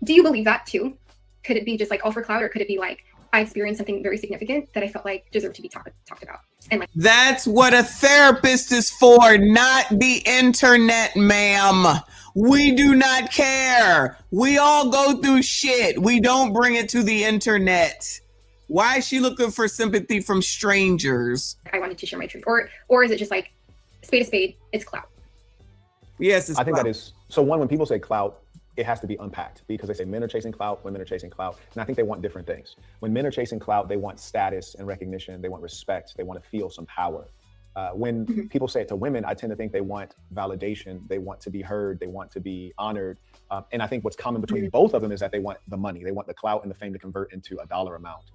Do you believe that too? Could it be just like all for clout, or could it be like I experienced something very significant that I felt like deserved to be talked about? And like, that's what a therapist is for, not the internet, ma'am. We do not care. We all go through shit. We don't bring it to the internet. Why is she looking for sympathy from strangers? I wanted to share my truth, or is it just like spade a spade? It's clout. Yes, I think that is so. One, when people say clout, it has to be unpacked, because they say men are chasing clout, women are chasing clout, and I think they want different things. When men are chasing clout, they want status and recognition, they want respect, they want to feel some power. When people say it to women, I tend to think they want validation, they want to be heard, they want to be honored. And I think what's common between both of them is that they want the money, they want the clout and the fame to convert into a dollar amount.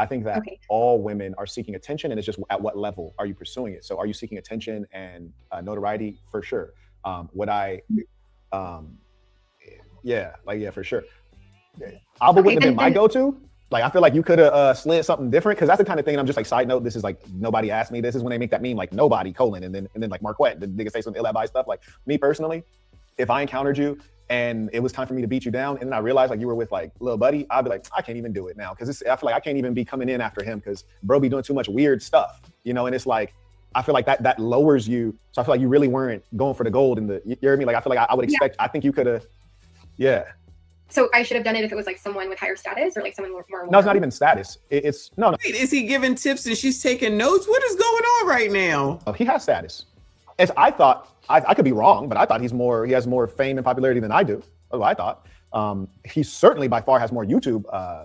I think that all women are seeking attention, and it's just at what level are you pursuing it? So are you seeking attention and notoriety? For sure. Yeah, for sure. Alba wouldn't have been my go-to. Like, I feel like you could have slid something different, because that's the kind of thing. And I'm just like, side note, this is like, nobody asked me. This is when they make that meme, like nobody, colon, and then like Marquette, the nigga say some ill-advised stuff. Like, me personally, if I encountered you and it was time for me to beat you down, and then I realized like you were with like little buddy, I'd be like, I can't even do it now, because I feel like I can't even be coming in after him, because bro be doing too much weird stuff, you know. And it's like, I feel like that lowers you. So I feel like you really weren't going for the gold in the, you hear me? Like, I feel like I would expect, I think you could have, yeah. So I should have done it if it was like someone with higher status, or like someone more. No, it's not even status. It's no. Wait, is he giving tips and she's taking notes? What is going on right now? Oh, he has status. As I thought, I could be wrong, but I thought he has more fame and popularity than I do. That's what I thought. He certainly by far has more YouTube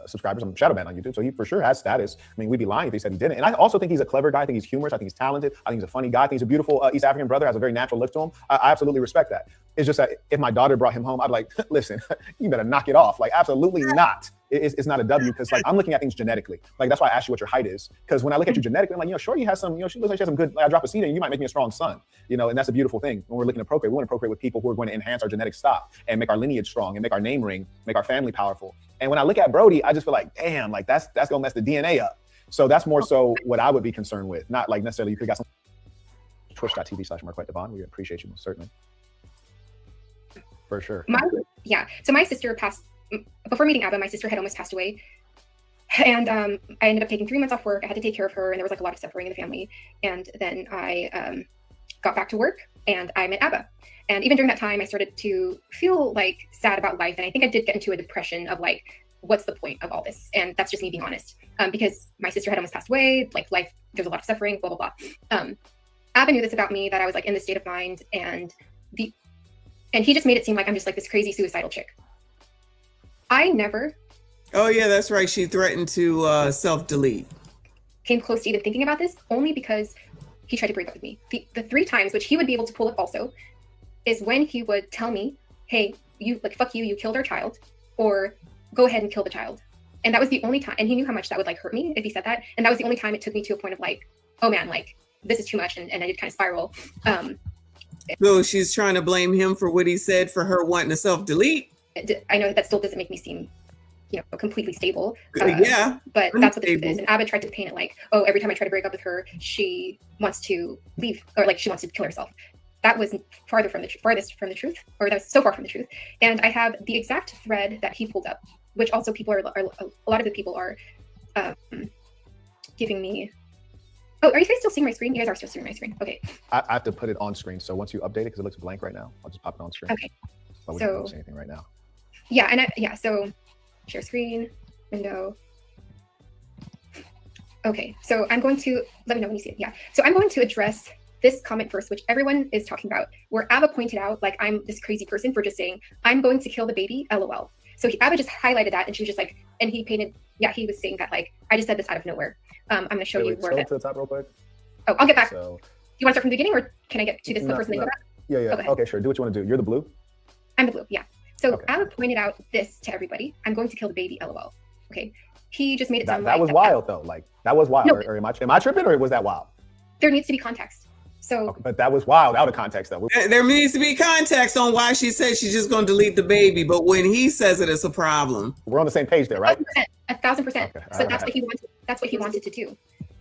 subscribers. I'm shadow banned on YouTube, so he for sure has status. I mean, we'd be lying if he said he didn't. And I also think he's a clever guy. I think he's humorous. I think he's talented. I think he's a funny guy. I think he's a beautiful East African brother, has a very natural look to him. I absolutely respect that. It's just that if my daughter brought him home, I'd like, listen, you better knock it off. Like, absolutely not. It's not a W, because like I'm looking at things genetically. Like, that's why I asked you what your height is, because when I look at you genetically, I'm like, Shorty has some, she looks like she has some good, like, I drop a seed and you might make me a strong son, and that's a beautiful thing. When we're looking to procreate, we want to procreate with people who are going to enhance our genetic stock and make our lineage strong and make our name ring, make our family powerful. And when I look at Brody, I just feel like, damn, like that's gonna mess the DNA up. So that's more so what I would be concerned with, not like necessarily you could got some twitch.tv/MarquetteDevon. We appreciate you most certainly. For sure. So my sister passed, before meeting Abba, my sister had almost passed away. And I ended up taking 3 months off work. I had to take care of her, and there was like a lot of suffering in the family. And then I got back to work, and I met Abba. And even during that time, I started to feel like sad about life. And I think I did get into a depression of like, what's the point of all this? And that's just me being honest, because my sister had almost passed away. Like, life, there's a lot of suffering, blah, blah, blah. Abba knew this about me, that I was like in this state of mind, and he just made it seem like I'm just like this crazy suicidal chick. I never. Oh yeah, that's right. She threatened to self-delete. Came close to even thinking about this, only because he tried to break up with me. The 3 times, which he would be able to pull up also, is when he would tell me, hey, you, like, fuck you, you killed our child, or go ahead and kill the child. And that was the only time, and he knew how much that would like hurt me if he said that. And that was the only time it took me to a point of like, oh man, like, this is too much, and I did kind of spiral. So she's trying to blame him for what he said for her wanting to self-delete. I know that still doesn't make me seem, completely stable. Yeah. But that's what the truth is. And Abba tried to paint it like, oh, every time I try to break up with her, she wants to leave, or like she wants to kill herself. That was farthest from the truth, or that was so far from the truth. And I have the exact thread that he pulled up, which also people are a lot of the people are giving me. Oh, are you guys still seeing my screen? You guys are still seeing my screen. Okay. I have to put it on screen. So once you update it, because it looks blank right now, I'll just pop it on screen. Okay. But we don't see anything right now. Yeah, and so share screen, window. Okay, so I'm going to, let me know when you see it. Yeah, so I'm going to address this comment first, which everyone is talking about, where Abba pointed out, like, I'm this crazy person for just saying, I'm going to kill the baby, LOL. So Abba just highlighted that, and she was just like, and he painted, he was saying that, like, I just said this out of nowhere. I'm going to show you where that. To the top real quick. Oh, I'll get back. So, do you want to start from the beginning, or can I get to this first and then go back? Yeah. Okay, sure. Do what you want to do. You're the blue? I'm the blue, yeah. So Abba pointed out this to everybody. I'm going to kill the baby, LOL. Okay. He just made it sound like that was wild, though. Like, that was wild. No. Or am I tripping, or was that wild? There needs to be context. So, but that was wild out of context, though. There needs to be context on why she said she's just going to delete the baby, but when he says it, it's a problem. We're on the same page there, right? 1,000%. Okay. So that's what he wanted. That's what he wanted to do.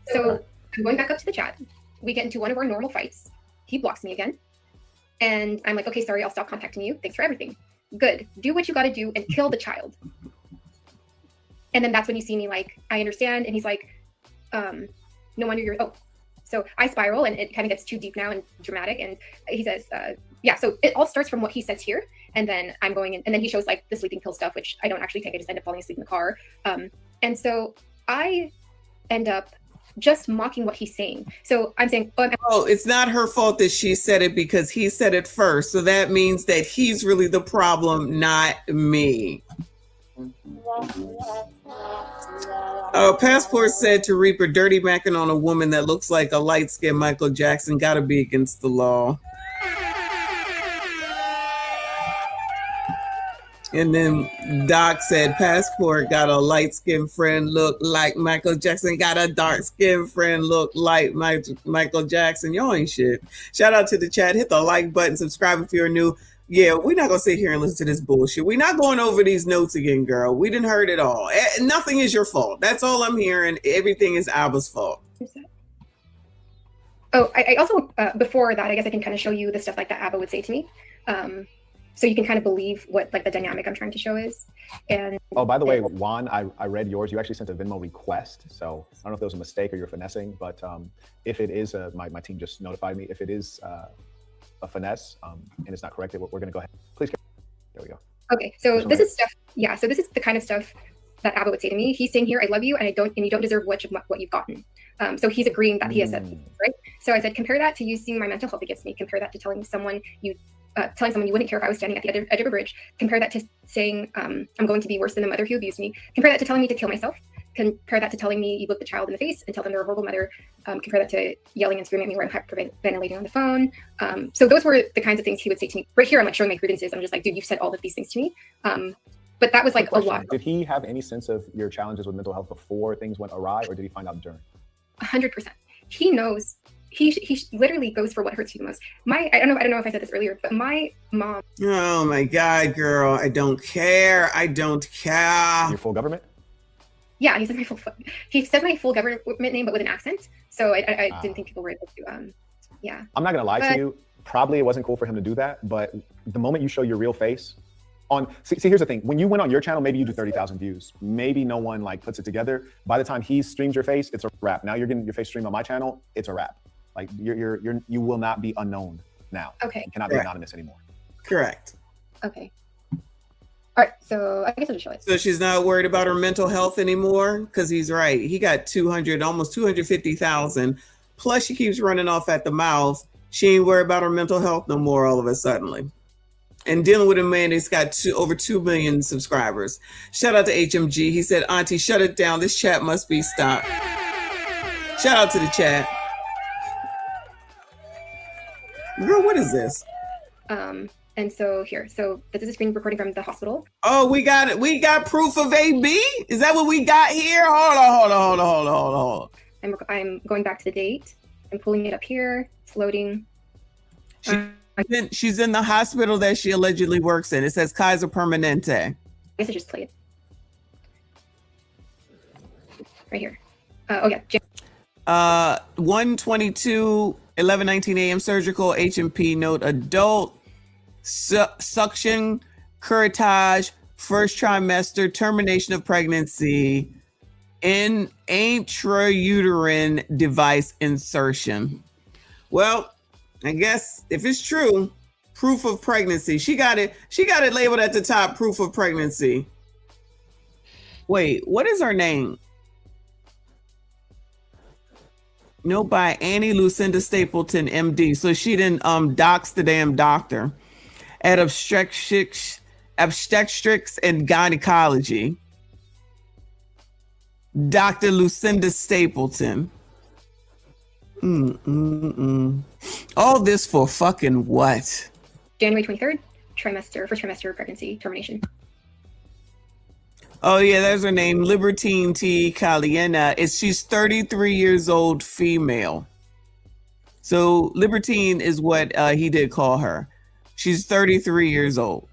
So I'm going back up to the chat. We get into one of our normal fights. He blocks me again, and I'm like, okay, sorry, I'll stop contacting you. Thanks for everything. Good. Do what you got to do and kill the child. And then that's when you see me like, I understand. And he's like, no wonder you're, oh. So I spiral and it kind of gets too deep now and dramatic. And he says, yeah, so it all starts from what he says here. And then I'm going in, and then he shows like the sleeping pill stuff, which I don't actually take. I just end up falling asleep in the car. And so I end up just mocking what he's saying. So I'm saying, oh, it's not her fault that she said it because he said it first. So that means that he's really the problem, not me. Passport said to Reaper, dirty macking on a woman that looks like a light-skinned Michael Jackson gotta be against the law. And then Doc said, Passport got a light-skinned friend look like Michael Jackson, got a dark-skinned friend look like Michael Jackson. Y'all ain't shit. Shout out to the chat. Hit the like button. Subscribe if you're new. Yeah, we're not going to sit here and listen to this bullshit. We're not going over these notes again, girl. We didn't heard it all. Nothing is your fault. That's all I'm hearing. Everything is Abba's fault. Oh, I also, before that, I guess I can kind of show you the stuff like that Abba would say to me. So you can kind of believe what like the dynamic I'm trying to show is. And oh, by the way, Juan, I read yours. You actually sent a Venmo request. So I don't know if there was a mistake or you're finessing, but if it is, my team just notified me. If it is a finesse and it's not corrected, we're going to go ahead. Please. There we go. Okay, so this is stuff. Yeah, so this is the kind of stuff that Abba would say to me. He's saying here, I love you, and you don't deserve what you've gotten. So he's agreeing that he has said, right? So I said, compare that to using my mental health against me. Compare that to telling someone you wouldn't care if I was standing at the edge of a bridge. Compare that to saying I'm going to be worse than the mother who abused me. Compare that to telling me to kill myself. Compare that to telling me you look the child in the face and tell them they're a horrible mother. Compare that to yelling and screaming at me where I'm hyperventilating on the phone. So those were the kinds of things he would say to me. Right here, I'm like showing my grievances. I'm just like, dude, you've said all of these things to me. But that was like a lot. Did he have any sense of your challenges with mental health before things went awry, or did he find out during? 100%. He knows. He literally goes for what hurts you the most. I don't know if I said this earlier, but my mom. Oh my God, girl! I don't care. I don't care. Your full government? Yeah, he says my full government name, but with an accent. So I didn't think people were able to. Yeah. I'm not gonna lie to you. Probably it wasn't cool for him to do that, but the moment you show your real face. See, here's the thing. When you went on your channel, maybe you do 30,000 views. Maybe no one like puts it together. By the time he streams your face, it's a wrap. Now you're getting your face streamed on my channel, it's a wrap. Like you will not be unknown now. Okay. You cannot be anonymous anymore. Correct. Okay. All right. So I guess I'll just show it. So she's not worried about her mental health anymore, because he's right. He got almost 250,000. Plus she keeps running off at the mouth. She ain't worried about her mental health no more all of a sudden. And dealing with a man that's got over 2 million subscribers. Shout out to HMG. He said, Auntie, shut it down. This chat must be stopped. Shout out to the chat. Girl, what is this? And so here, so this is a screen recording from the hospital. Oh, we got it. We got proof of AB? Is that what we got here? Hold on. I'm going back to the date. I'm pulling it up here. It's loading. She's in the hospital that she allegedly works in. It says Kaiser Permanente. I guess I just played. Right here. Oh yeah. 1:22, 11:19 a.m. surgical H&P note adult suction curettage first trimester termination of pregnancy in intrauterine device insertion. Well, I guess if it's true, proof of pregnancy. She got it labeled at the top, proof of pregnancy. Wait, what is her name? No, by Annie Lucinda Stapleton, MD. So she didn't dox the damn doctor at obstetrics and gynecology. Dr. Lucinda Stapleton. All this for fucking what? January 23rd, first trimester of pregnancy termination. Oh yeah, there's her name, Libertine T. Caliena. She's 33 years old, female. So Libertine is what he did call her. She's 33 years old.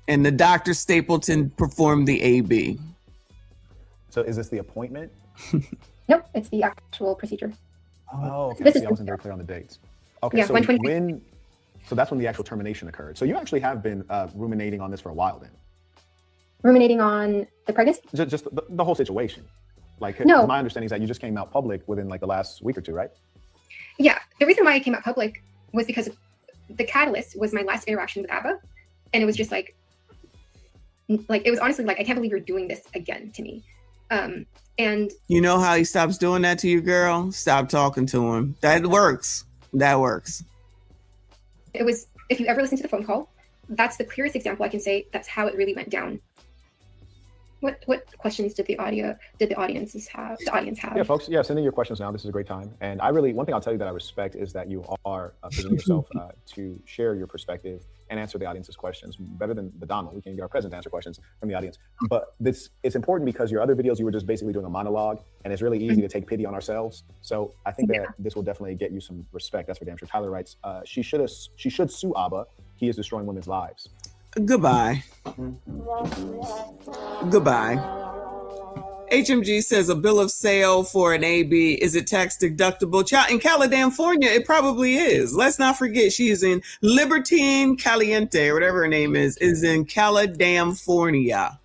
And the Dr. Stapleton performed the AB. So is this the appointment? Nope, it's the actual procedure. Oh, okay. I wasn't very clear on the dates. Okay, yeah, so that's when the actual termination occurred. So you actually have been ruminating on this for a while then. Ruminating on the pregnancy? Just the whole situation. Like, No. my understanding is that you just came out public within like the last week or two, right? Yeah, the reason why I came out public was because the catalyst was my last interaction with Abba, and it was just like it was honestly like, I can't believe you're doing this again to me. And you know how he stops doing that to you, girl? Stop talking to him. That works. That works. it was, if you ever listen to the phone call, that's the clearest example I can say. That's how it really went down. What questions did the audience have? Yeah, folks. Yeah, send in your questions now. This is a great time. And one thing I'll tell you that I respect is that you are presenting yourself to share your perspective and answer the audience's questions better than the Donald. We can get our president to answer questions from the audience. But it's important because your other videos, you were just basically doing a monologue, and it's really easy to take pity on ourselves. So I think that this will definitely get you some respect. That's for damn sure. Tyler writes, she should sue Abba. He is destroying women's lives. Goodbye. Goodbye. HMG says a bill of sale for an AB, is it tax deductible? Child, in California, it probably is. Let's not forget she is in Libertine Caliente, or whatever her name is in California.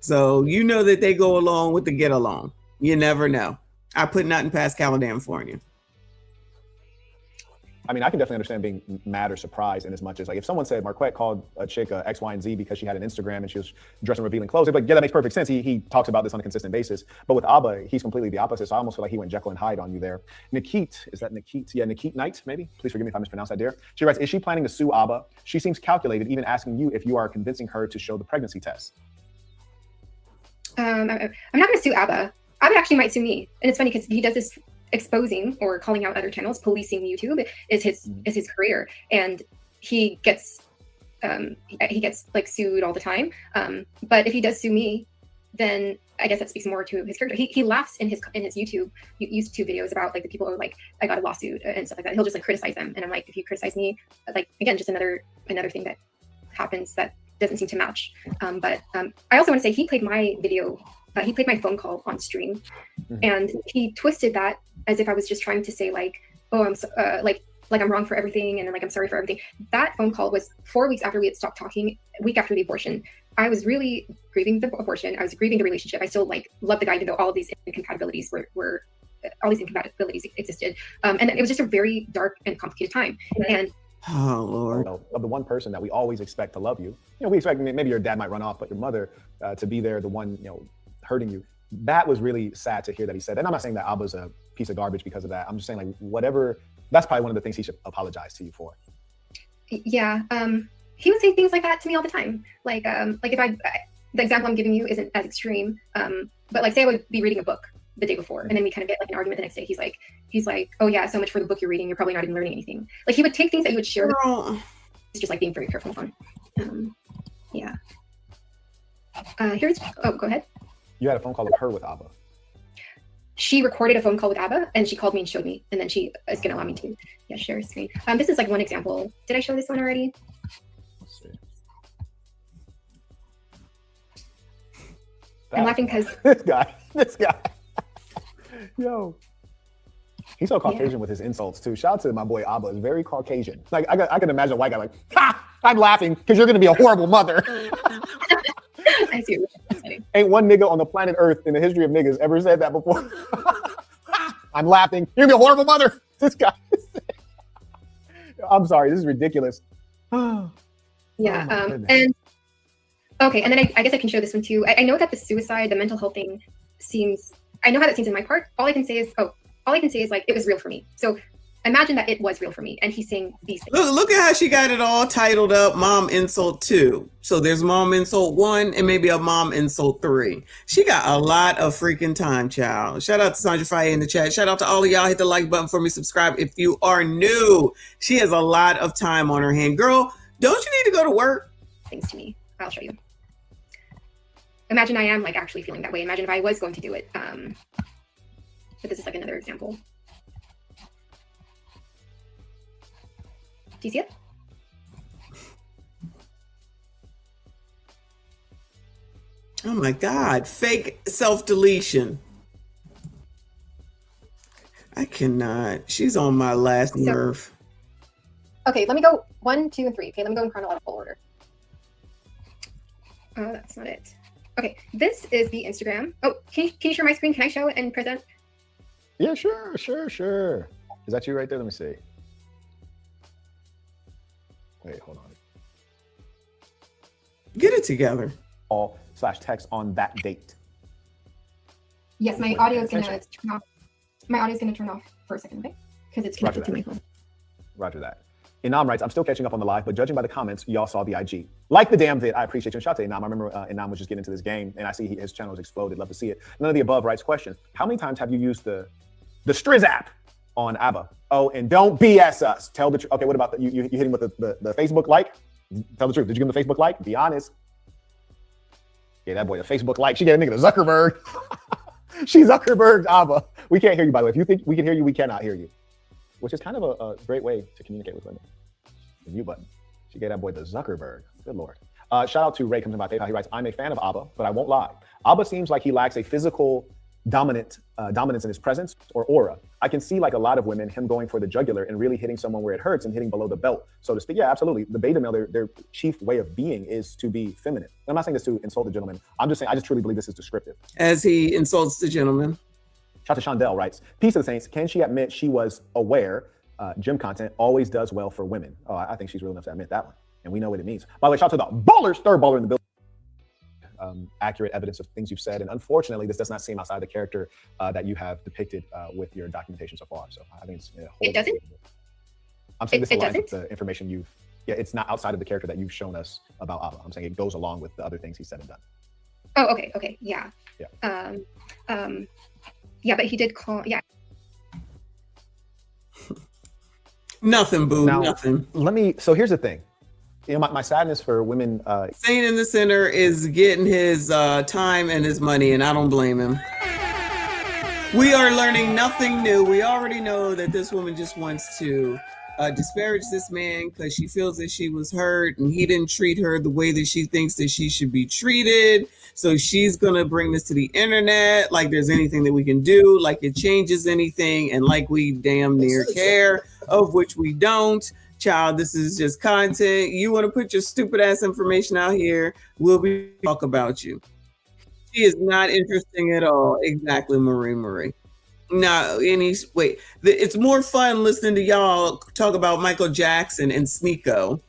So you know that they go along with the get along. You never know. I put nothing past California. I mean, I can definitely understand being mad or surprised in as much as, like, if someone said Marquette called a chick X, Y, and Z because she had an Instagram and she was dressing revealing clothes, they'd be like, yeah, that makes perfect sense. He talks about this on a consistent basis. But with Abba, he's completely the opposite. So I almost feel like he went Jekyll and Hyde on you there. Nikit, is that Nikit? Yeah, Nikit Knight, maybe? Please forgive me if I mispronounced that, dear. She writes, is she planning to sue Abba? She seems calculated, even asking you if you are convincing her to show the pregnancy test. I'm not going to sue Abba. Abba actually might sue me. And it's funny because he does this exposing or calling out other channels, policing YouTube is his career, and he gets like sued all the time. But if he does sue me, then I guess that speaks more to his character. He laughs in his YouTube videos about like the people who are like, I got a lawsuit and stuff like that. He'll just like criticize them, and I'm like, if you criticize me, like, again, just another thing that happens that doesn't seem to match. But I also want to say he played my video. He played my phone call on stream, and he twisted that as if I was just trying to say like, oh, I'm so, like I'm wrong for everything, and then like I'm sorry for everything. That phone call was 4 weeks after we had stopped talking, a week after the abortion. I was really grieving the abortion. I was grieving the relationship. I still like love the guy, even though all of these incompatibilities were all these incompatibilities existed. And it was just a very dark and complicated time. And oh Lord, of the one person that we always expect to love you. You know, we expect maybe your dad might run off, but your mother to be there, the one, you know, hurting you. That was really sad to hear that he said. And I'm not saying that Abba's a piece of garbage because of that. I'm just saying, like, whatever, that's probably one of the things he should apologize to you for. Yeah, he would say things like that to me all the time. Like if the example I'm giving you isn't as extreme, but like say I would be reading a book the day before, and then we kind of get like an argument the next day. He's like, oh yeah, so much for the book you're reading. You're probably not even learning anything. Like he would take things that he would share. It's just like being very careful and fun. Yeah. Go ahead. You had a phone call with her with Abba. She recorded a phone call with Abba, and she called me and showed me, and then she is going to allow me to share a screen. This is like one example. Did I show this one already? Let's see. I'm laughing because this guy. Yo. He's so Caucasian with his insults too. Shout out to my boy Abba. Is very Caucasian. Like I can imagine a white guy like, ha! I'm laughing because you're going to be a horrible mother. I see. Ain't one nigga on the planet Earth in the history of niggas ever said that before. I'm laughing. You're gonna be a horrible mother. This guy. I'm sorry. This is ridiculous. Yeah. And okay. And then I guess I can show this one too. I know that the suicide, the mental health thing seems, I know how that seems in my part. All I can say is like, it was real for me. So imagine that it was real for me. And he's saying these things. Look at how she got it all titled up, Mom Insult 2. So there's Mom Insult 1 and maybe a Mom Insult 3. She got a lot of freaking time, child. Shout out to Sandra Faye in the chat. Shout out to all of y'all. Hit the like button for me. Subscribe if you are new. She has a lot of time on her hand. Girl, don't you need to go to work? Things to me. I'll show you. Imagine I am like actually feeling that way. Imagine if I was going to do it. But this is like another example. Do you see it? Oh my God, fake self-deletion. I cannot. She's on my last nerve. Okay, let me go 1, 2, and 3. Okay, let me go in chronological order. Oh, that's not it. Okay, this is the Instagram. Oh, can you share my screen? Can I show it and present? Yeah, sure. Is that you right there? Let me see. Wait, hold on. Get it together. /text on that date. Yes, my audio is gonna turn off. My audio is gonna turn off for a second, okay? Because it's connected to my phone. Roger that. Inam writes, I'm still catching up on the live, but judging by the comments, y'all saw the IG. Like the damn vid. I appreciate you. And shout out to Inam. I remember Inam was just getting into this game, and I see his channel has exploded. Love to see it. None of the above writes, question, how many times have you used the Striz app on ABBA? Oh, and don't BS us. Tell the truth. Okay, what about you hit him with the Facebook like? Tell the truth. Did you give him the Facebook like? Be honest. Yeah, that boy, the Facebook like. She gave a nigga the Zuckerberg. She Zuckerberged ABBA. We can't hear you, by the way. If you think we can hear you, we cannot hear you. Which is kind of a great way to communicate with women. The mute button. She gave that boy the Zuckerberg. Good Lord. Shout out to Ray comes in my PayPal. He writes, I'm a fan of ABBA, but I won't lie. ABBA seems like he lacks a physical dominance in his presence or aura. I can see like a lot of women, him going for the jugular and really hitting someone where it hurts and hitting below the belt, so to speak. Yeah, absolutely. The beta male, their chief way of being is to be feminine. And I'm not saying this to insult the gentleman. I'm just saying, I just truly believe this is descriptive. As he insults the gentleman. Shout out to Shondell writes, peace of the saints. Can she admit she was aware gym content always does well for women? Oh, I think she's real enough to admit that one. And we know what it means. By the way, shout out to the ballers, third baller in the building. Accurate evidence of things you've said. And unfortunately, this does not seem outside the character that you have depicted with your documentation so far. So I think it's it doesn't? I'm saying this aligns with the information it's not outside of the character that you've shown us about ABBA. I'm saying it goes along with the other things he said and done. Oh, okay, yeah. Yeah, but he did call, yeah. Nothing, boo, now, nothing. So here's the thing. You know, my sadness for women. Saint in the center is getting his time and his money, and I don't blame him. We are learning nothing new. We already know that this woman just wants to disparage this man because she feels that she was hurt and he didn't treat her the way that she thinks that she should be treated. So she's going to bring this to the internet like there's anything that we can do, like it changes anything, and like we damn near care, of which we don't. Child, this is just content. You want to put your stupid ass information out here, we'll be talk about you. She is not interesting at all. Exactly, Marie. No, it's more fun listening to y'all talk about Michael Jackson and Sneeko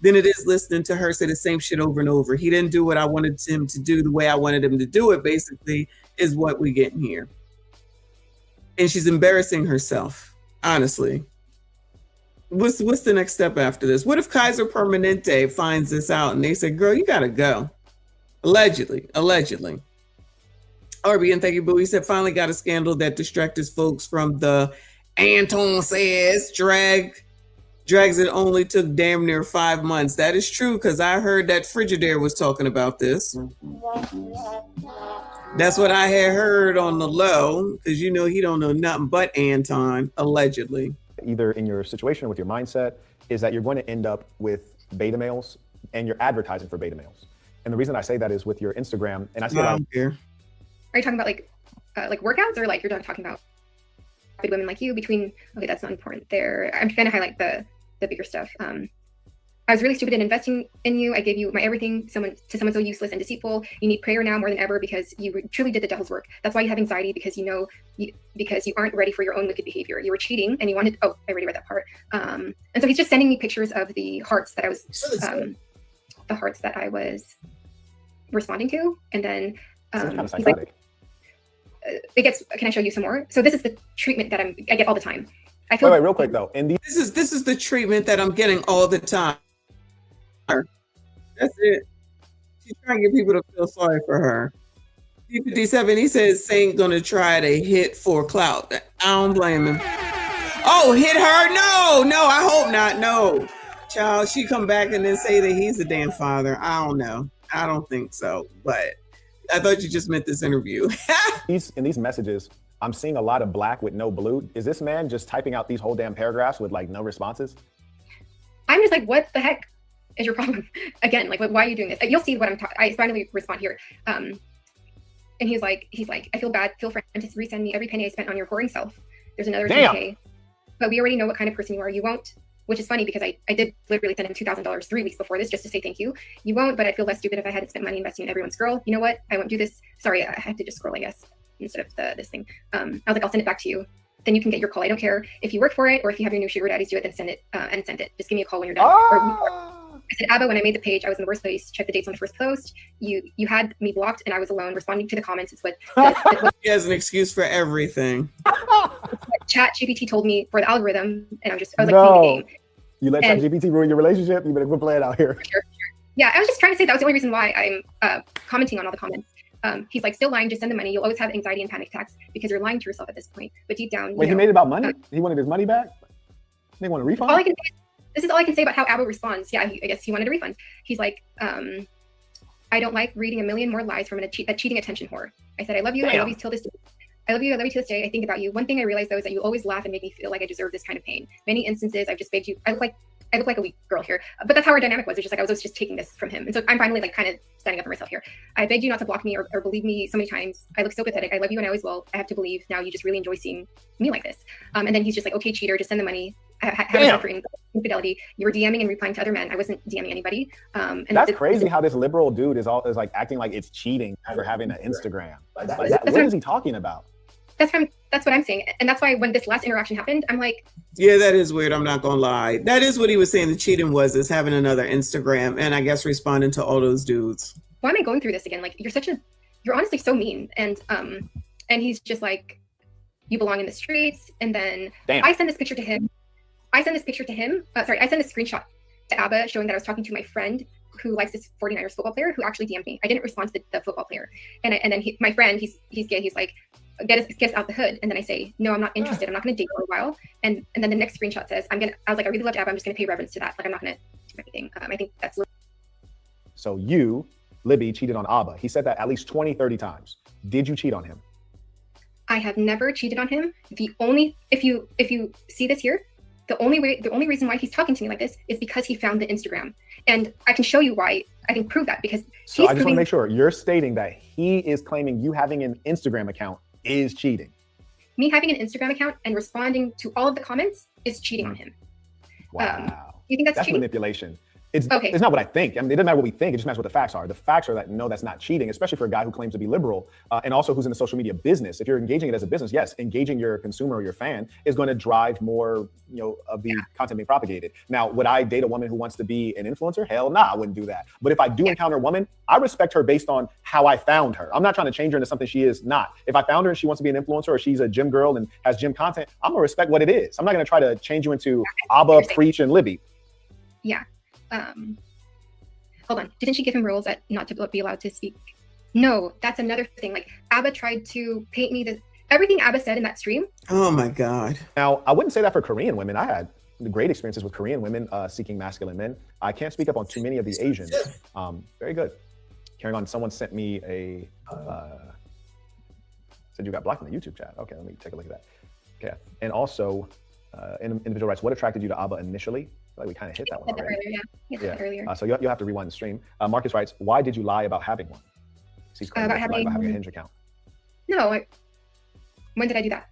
than it is listening to her say the same shit over and over. He didn't do what I wanted him to do the way I wanted him to do it, basically, is what we get in here. And she's embarrassing herself, honestly. What's the next step after this? What if Kaiser Permanente finds this out and they say, girl, you gotta go? Allegedly. RB, and thank you, boo. He said, finally got a scandal that distracted folks from the Anton says drags it only took damn near 5 months. That is true, because I heard that Frigidaire was talking about this. That's what I had heard on the low, because you know he don't know nothing but Anton, allegedly. Either in your situation with your mindset is that you're going to end up with beta males and you're advertising for beta males. And the reason I say that is with your Instagram, and I see a lot of Are you talking about like workouts, or like you're talking about big women like you between? Okay, that's not important there. I'm trying to highlight the bigger stuff. I was really stupid in investing in you. I gave you my everything. Someone so useless and deceitful. You need prayer now more than ever because you truly did the devil's work. That's why you have anxiety, because because you aren't ready for your own wicked behavior. You were cheating and you wanted. Oh, I already read that part. And so he's just sending me pictures of the hearts that I was responding to, and then kind of psychotic. It gets. Can I show you some more? So this is the treatment that I get all the time. I feel. Wait, real quick though. And this is the treatment that I'm getting all the time. That's it. She's trying to get people to feel sorry for her. D57, he says Saint gonna try to hit for clout. I don't blame him. Oh, hit her? No, I hope not. No, child, she come back and then say that he's a damn father. I don't know. I don't think so. But I thought you just meant this interview. In these messages, I'm seeing a lot of black with no blue. Is this man just typing out these whole damn paragraphs with like no responses? I'm just like, what the heck is your problem? Again, like, why are you doing this? You'll see what I'm talking. I finally respond here. And he's like, I feel bad. Feel free to resend me every penny I spent on your whoring self. There's another 10K. But we already know what kind of person you are. You won't which is funny because I did literally send him $2,000 3 weeks before this just to say thank you. You won't, but I'd feel less stupid if I hadn't spent money investing in everyone's girl. You know what? I won't do this. Sorry, I had to just scroll, I guess, instead of this thing. I was like, I'll send it back to you. Then you can get your call. I don't care if you work for it or if you have your new sugar daddies do it, then send it and send it. Just give me a call when you're done. I said, Abba, when I made the page, I was in the worst place. Check the dates on the first post. You had me blocked and I was alone responding to the comments. It's what he has an excuse for everything. Chat GPT told me for the algorithm, and I was like, playing the game. You let Chat GPT ruin your relationship? You better quit playing out here. Sure. Yeah, I was just trying to say that was the only reason why I'm commenting on all the comments. He's like, still lying, just send the money. You'll always have anxiety and panic attacks because you're lying to yourself at this point. But deep down, wait, he made it about money? He wanted his money back? They want a refund? All I can say is, this is all I can say about how Abba responds. Yeah, I guess he wanted a refund. He's like, I don't like reading a million more lies from a cheating attention whore. I said, I love you. Damn. I love you till this day. I love you to this day. I think about you. One thing I realized though is that you always laugh and make me feel like I deserve this kind of pain. Many instances I've just begged you. I look like a weak girl here, but that's how our dynamic was. It's just like I was always just taking this from him, and so I'm finally like kind of standing up for myself here. I begged you not to block me or believe me so many times. I look so pathetic. I love you and I always will. I have to believe now you just really enjoy seeing me like this. And then he's just like, okay, cheater, just send the money. I have for infidelity. You were DMing and replying to other men. I wasn't DMing anybody. And that's crazy how this liberal dude is like acting like it's cheating for having an Instagram. What is he talking about? That's what I'm saying. And that's why when this last interaction happened, I'm like, yeah, that is weird. I'm not gonna lie. That is what he was saying. The cheating is having another Instagram, and I guess responding to all those dudes. Why am I going through this again? Like, you're honestly so mean. And he's just like, you belong in the streets. And then I send this picture to him. I send this screenshot to Abba showing that I was talking to my friend who likes this 49ers football player who actually DM'd me. I didn't respond to the football player. And then my friend, he's gay. He's like, get us out the hood. And then I say, no, I'm not interested. I'm not going to date for a while. And then the next screenshot says, I was like, I really loved Abba. I'm just going to pay reverence to that. Like, I'm not going to do anything. I think that's. So you, Libby, cheated on Abba. He said that at least 20, 30 times. Did you cheat on him? I have never cheated on him. If you see this here, the only reason why he's talking to me like this is because he found the Instagram. And I can show you why. I can prove that because so I just want to make sure you're stating that he is claiming you having an Instagram account is cheating. Me having an Instagram account and responding to all of the comments is cheating on him. Wow. You think that's cheating? Manipulation. It's not what I think. I mean, it doesn't matter what we think. It just matters what the facts are. The facts are that no, that's not cheating, especially for a guy who claims to be liberal and also who's in the social media business. If you're engaging it as a business, yes, engaging your consumer or your fan is going to drive more, of the content being propagated. Now, would I date a woman who wants to be an influencer? Hell nah, I wouldn't do that. But if I do encounter a woman, I respect her based on how I found her. I'm not trying to change her into something she is not. If I found her and she wants to be an influencer or she's a gym girl and has gym content, I'm gonna respect what it is. I'm not gonna try to change you into Abba, Preach, and Libby. Yeah. Hold on. Didn't she give him rules that not to be allowed to speak? No, that's another thing. Like, Abba tried to paint me everything Abba said in that stream. Oh my God. Now, I wouldn't say that for Korean women. I had great experiences with Korean women seeking masculine men. I can't speak up on too many of the Asians. Very good. Carrying on, someone sent me said you got blocked in the YouTube chat. Okay, let me take a look at that. Okay, and also, individual writes, what attracted you to Abba initially? Like we kind of hit that one already. Earlier. So you'll have to rewind the stream. Marcus writes, why did you lie about having one? He's about having a Hinge account. No, when did I do that?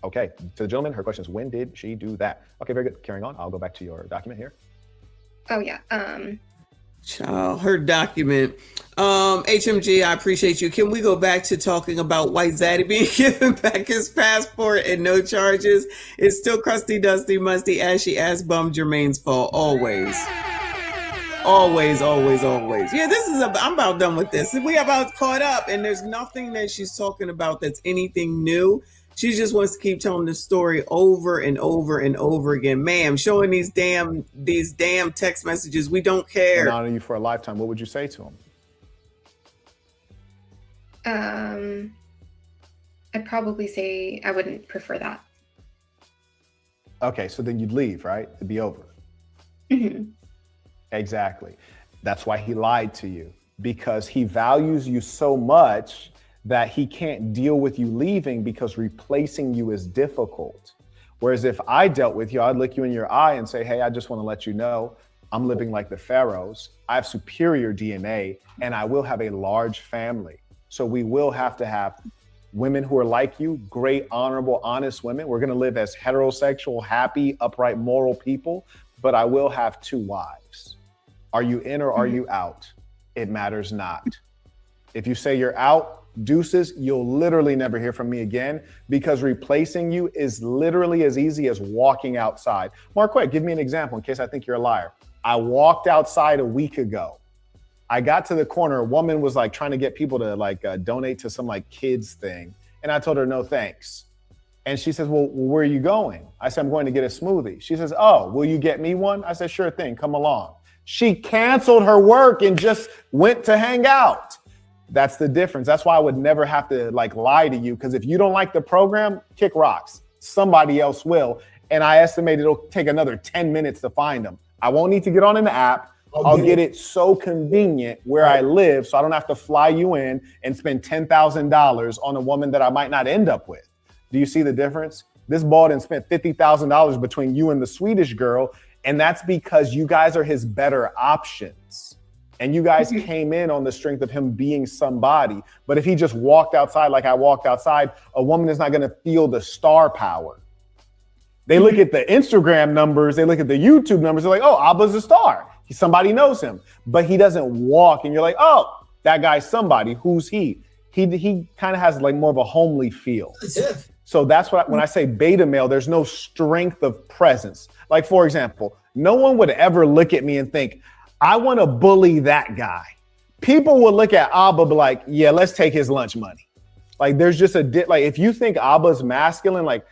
Okay, to the gentleman, her question is, when did she do that? Okay, very good. Carrying on, I'll go back to your document here. Oh yeah. Child, her document. HMG, I appreciate you. Can we go back to talking about White Zaddy being given back his passport and no charges? It's still crusty, dusty, musty, ashy, ass bum Jermaine's fault. Always. Always, always, always. Yeah, I'm about done with this. We about caught up and there's nothing that she's talking about that's anything new. She just wants to keep telling the story over and over and over again. Ma'am, showing these damn text messages. We don't care. And honor you for a lifetime. What would you say to him? I'd probably say I wouldn't prefer that. Okay, so then you'd leave, right? It'd be over. Mm-hmm. Exactly. That's why he lied to you, because he values you so much that he can't deal with you leaving because replacing you is difficult. Whereas if I dealt with you, I'd look you in your eye and say, hey, I just want to let you know I'm living like the pharaohs. I have superior DNA and I will have a large family. So we will have to have women who are like you, great, honorable, honest women. We're going to live as heterosexual, happy, upright, moral people, but I will have 2 wives. Are you in or are you out? It matters not. If you say you're out, deuces, you'll literally never hear from me again, because replacing you is literally as easy as walking outside. Marquette, give me an example in case I think you're a liar. I walked outside a week ago. I got to the corner. A woman was like trying to get people to like donate to some like kids thing. And I told her, no, thanks. And she says, well, where are you going? I said, I'm going to get a smoothie. She says, oh, will you get me one? I said, sure thing, come along. She canceled her work and just went to hang out. That's the difference. That's why I would never have to like lie to you, because if you don't like the program, kick rocks. Somebody else will. And I estimate it'll take another 10 minutes to find them. I won't need to get on an app. I'll get it so convenient where I live, so I don't have to fly you in and spend $10,000 on a woman that I might not end up with. Do you see the difference? This Baldwin spent $50,000 between you and the Swedish girl, and that's because you guys are his better options. And you guys came in on the strength of him being somebody. But if he just walked outside like I walked outside, a woman is not going to feel the star power. They look at the Instagram numbers, they look at the YouTube numbers, they're like, oh, Abba's a star. Somebody knows him, but he doesn't walk and you're like, oh, that guy's somebody. Who's he? He kind of has like more of a homely feel. So that's what, when I say beta male, there's no strength of presence. Like, for example, no one would ever look at me and think, I want to bully that guy. People will look at Abba be like, yeah, let's take his lunch money. Like there's just like, if you think Abba's masculine, like,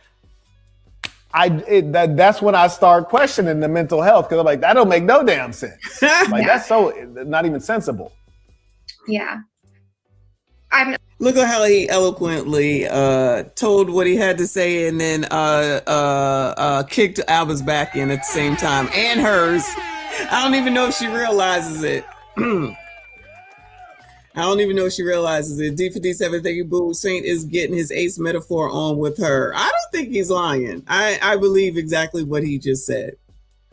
that's when I start questioning the mental health, because I'm like, that don't make no damn sense. Like that's so not even sensible. Yeah. Look at how he eloquently told what he had to say and then kicked Alba's back in at the same time, and hers. I don't even know if she realizes it. I don't even know if she realizes it. D57, thank you, Boo. Saint is getting his ace metaphor on with her. I don't think he's lying. I believe exactly what he just said.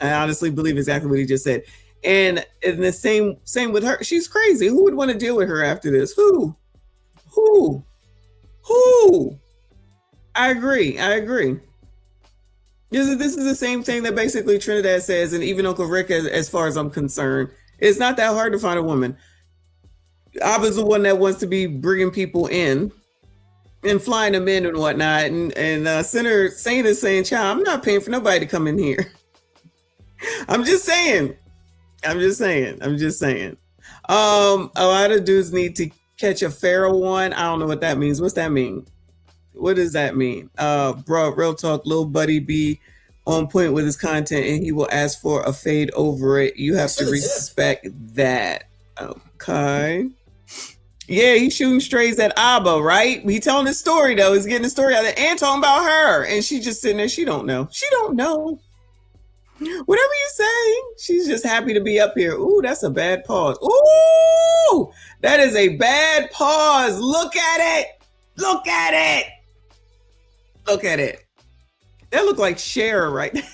I honestly believe exactly what he just said. And the same with her. She's crazy. Who would want to deal with her after this? Who? I agree. This is the same thing that basically Trinidad says, and even Uncle Rick, as far as I'm concerned, it's not that hard to find a woman. Abba's the one that wants to be bringing people in and flying them in and whatnot. And Senator Saint is saying, child, I'm not paying for nobody to come in here. I'm just saying. A lot of dudes need to catch a feral one. I don't know what that means. What's that mean? What does that mean? Bro, real talk, Lil Buddy be on point with his content and he will ask for a fade over it. You have to respect that. Okay. Yeah, he's shooting strays at Abba, right? He telling his story though. He's getting the story out of it and talking about her. And she just sitting there. She don't know. Whatever you say. She's just happy to be up here. Ooh, that's a bad pause. Ooh, that is a bad pause. Look at it. That looked like Cher right there.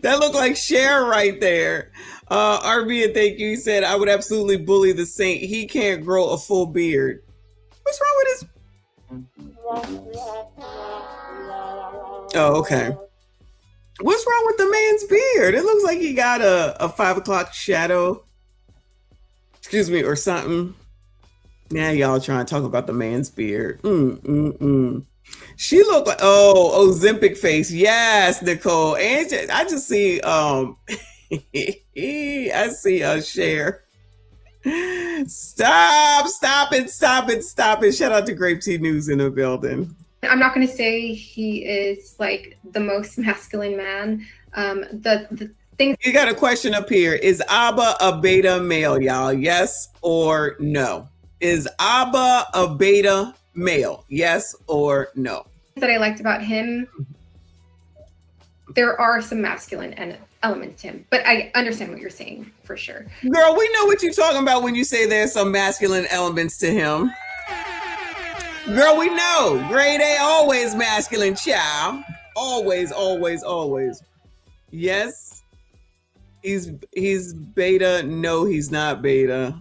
That looked like Cher right there. RB, thank you. He said, I would absolutely bully the Saint. He can't grow a full beard. What's wrong with his? Oh, okay. What's wrong with the man's beard? It looks like he got a 5 o'clock shadow. Excuse me, or something. Now y'all trying to talk about the man's beard. She looked like, Ozempic face. Yes, Nicole. And I just see, I see a Cher. Stop it. Shout out to Grape Tea News in the building. I'm not going to say he is like the most masculine man. The things. You got a question up here. Is Abba a beta male, y'all? Yes or no? Is Abba a beta male? Yes or no? That I liked about him, there are some masculine elements to him, but I understand what you're saying for sure. Girl, we know what you're talking about when you say there's some masculine elements to him. Girl, we know. Grade A, always masculine, child. Always. Yes. He's beta. No, he's not beta.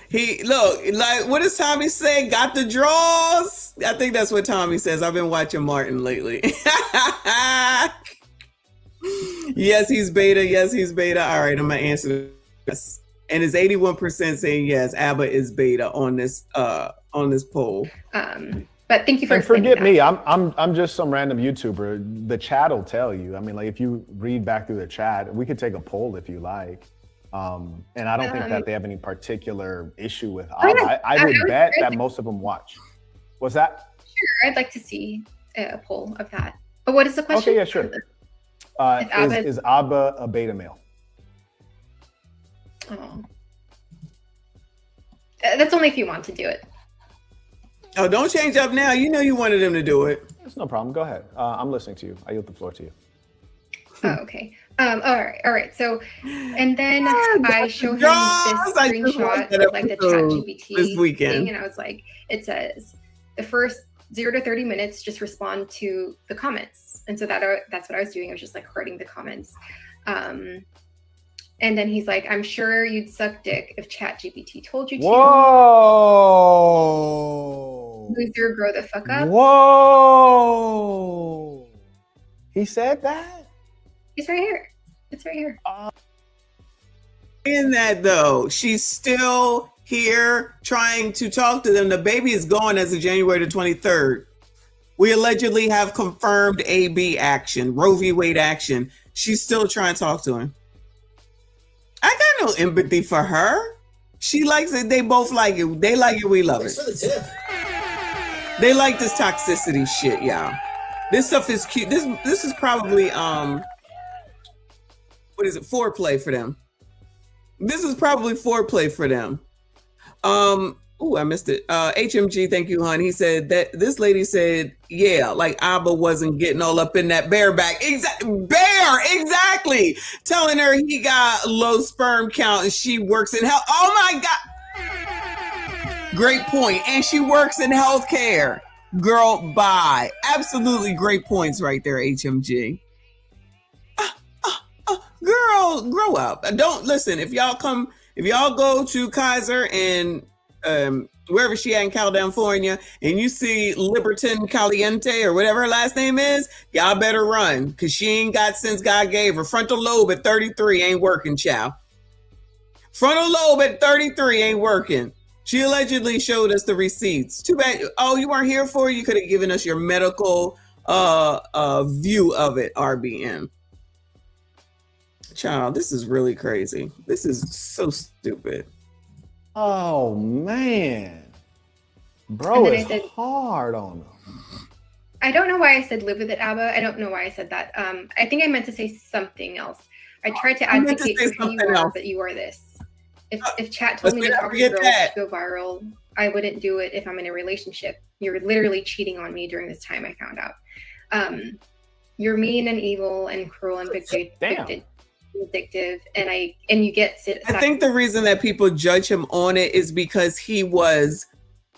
He look like, what does Tommy say? Got the draws. I think that's what Tommy says. I've been watching Martin lately. Yes, he's beta. Yes, he's beta. All right, I'm gonna answer this. And it's 81% saying yes, ABBA is beta on this poll. But thank you for and forget that. me. I'm just some random YouTuber. The chat will tell you. I mean, like if you read back through the chat, we could take a poll if you like. And I don't think that they have any particular issue with ABBA. I would bet that most of them watch. What's that? Sure, I'd like to see a poll of that. But what is the question? Okay, yeah, sure. Is ABBA a beta male? Oh. That's only if you want to do it. Oh, don't change up now. You know you wanted him to do it. It's no problem. Go ahead. I'm listening to you. I yield the floor to you. Oh, okay. All right. So, and then I show him this screenshot of like the ChatGPT thing, and I was like, it says the first 0 to 30 minutes, just respond to the comments, and so that's what I was doing. I was just like hurting the comments. And then he's like, I'm sure you'd suck dick if ChatGPT told you to. Whoa! Loser, grow the fuck up. Whoa! He said that? It's right here. It's right here. In that though, she's still here trying to talk to them. The baby is gone as of January the 23rd. We allegedly have confirmed AB action, Roe v. Wade action. She's still trying to talk to him. I got no empathy for her. She likes it. They both like it. They like it. We love it. They like this toxicity shit, y'all. This stuff is cute. This is probably what is it? Foreplay for them. This is probably foreplay for them. I missed it. HMG, thank you, hon. He said that this lady said, yeah, like ABBA wasn't getting all up in that bareback. Exactly. Telling her he got low sperm count and she works in health. Oh my God. Great point. And she works in healthcare. Girl, bye. Absolutely great points right there, HMG. Girl, grow up. Don't listen. If y'all go to Kaiser and wherever she at in California, and you see Liberton Caliente or whatever her last name is, y'all better run, because she ain't got sense God gave her. Frontal lobe at 33 ain't working, child. Frontal lobe at 33 ain't working. She allegedly showed us the receipts. Too bad. Oh, you weren't here for it? You could have given us your medical view of it, RBN. Child, this is really crazy. This is so stupid. Oh man, bro, it's hard on them. I don't know why I said live with it, ABBA. I don't know why I said that. I think I meant to say something else. I tried to advocate for who you are, but you are this. If chat told me to talk to girls to go viral, I wouldn't do it if I'm in a relationship. You're literally cheating on me during this time, I found out. You're mean and evil and cruel and addictive, and you get I think the reason that people judge him on it is because he was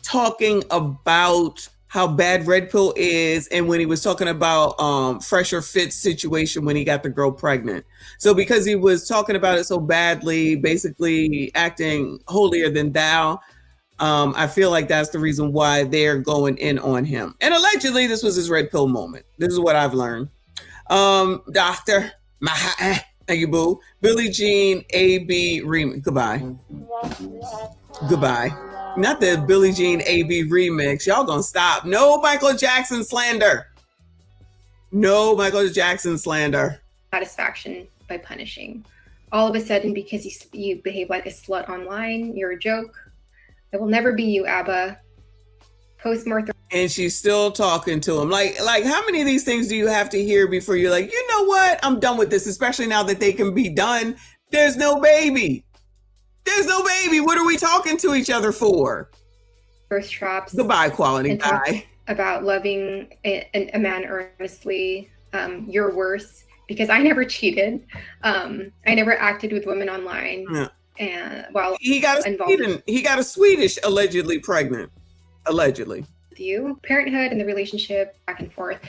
talking about how bad red pill is, and when he was talking about Fresher Fit's situation when he got the girl pregnant. So because he was talking about it so badly, basically acting holier than thou, I feel like that's the reason why they're going in on him. And allegedly this was his red pill moment. This is what I've learned. Doctor thank you, boo. Billie Jean AB remix. Goodbye. Not the Billie Jean AB remix. Y'all gonna stop. No Michael Jackson slander. No Michael Jackson slander. Satisfaction by punishing. All of a sudden, because you behave like a slut online, you're a joke. It will never be you, ABBA. Post-mortem. And she's still talking to him. Like how many of these things do you have to hear before you're like, you know what? I'm done with this, especially now that they can be done. There's no baby. There's no baby. What are we talking to each other for? First traps. Goodbye, quality guy. About loving a man earnestly. You're worse, because I never cheated. I never acted with women online. Yeah. And while he got a Swedish allegedly pregnant. Allegedly. You, parenthood and the relationship back and forth.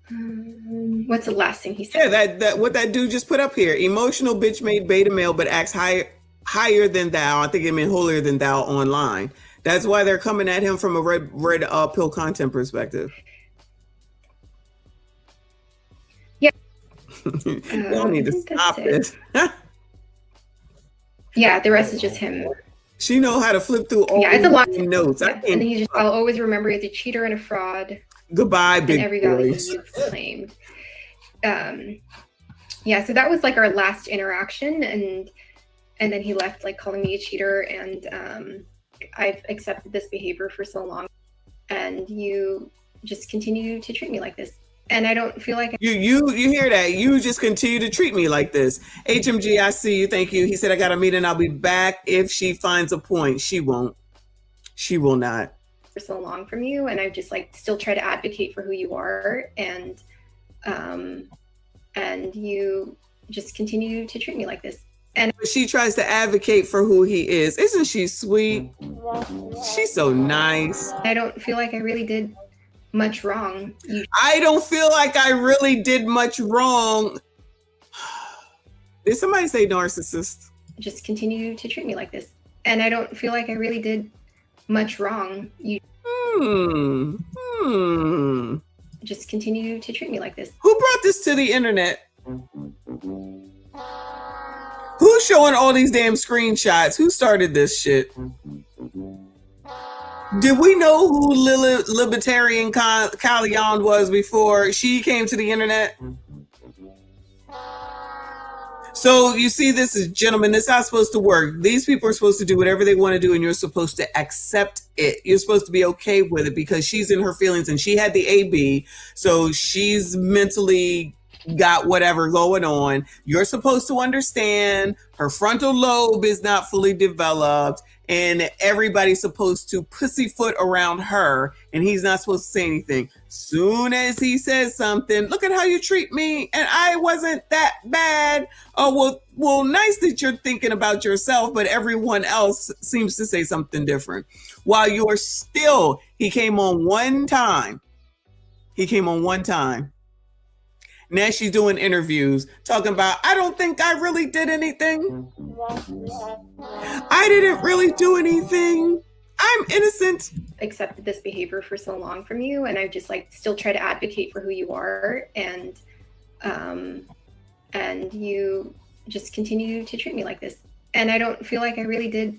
What's the last thing he said? Yeah, that what that dude just put up here. Emotional bitch made beta male, but acts higher than thou. I think it meant holier than thou online. That's why they're coming at him from a red pill content perspective. Yeah. Y'all need to stop this. Yeah, the rest is just him. She know how to flip through all it's a lot. notes. Yeah. And he's just, I'll always remember you as a cheater and a fraud. Goodbye, big and every value boys. you've claimed. Yeah, so that was like our last interaction, and then he left like calling me a cheater, and I've accepted this behavior for so long, and you just continue to treat me like this. And I don't feel like you hear that? You just continue to treat me like this. HMG, I see you. Thank you. He said I got a meeting. I'll be back if she finds a point. She won't. She will not. For so long from you, and I just like still try to advocate for who you are, and you just continue to treat me like this. And she tries to advocate for who he is. Isn't she sweet? She's so nice. I don't feel like I really did much wrong. I don't feel like I really did much wrong. Did somebody say narcissist? Just continue to treat me like this. And I don't feel like I really did much wrong. You just continue to treat me like this. Who brought this to the internet? Who's showing all these damn screenshots? Who started this shit? Did we know who Libertarian Callion was before she came to the internet? So you see, this is, gentlemen, this is how it's supposed to work. These people are supposed to do whatever they want to do, and you're supposed to accept it. You're supposed to be okay with it because she's in her feelings, and she had the AB, so she's mentally got whatever going on. You're supposed to understand her frontal lobe is not fully developed, and everybody's supposed to pussyfoot around her, and he's not supposed to say anything. Soon as he says something, look at how you treat me, and I wasn't that bad. Oh, well, nice that you're thinking about yourself, but everyone else seems to say something different. While you're still, he came on one time. Now she's doing interviews talking about, I don't think I really did anything. I didn't really do anything. I'm innocent. Accepted this behavior for so long from you, and I just like still try to advocate for who you are, and you just continue to treat me like this. And I don't feel like I really did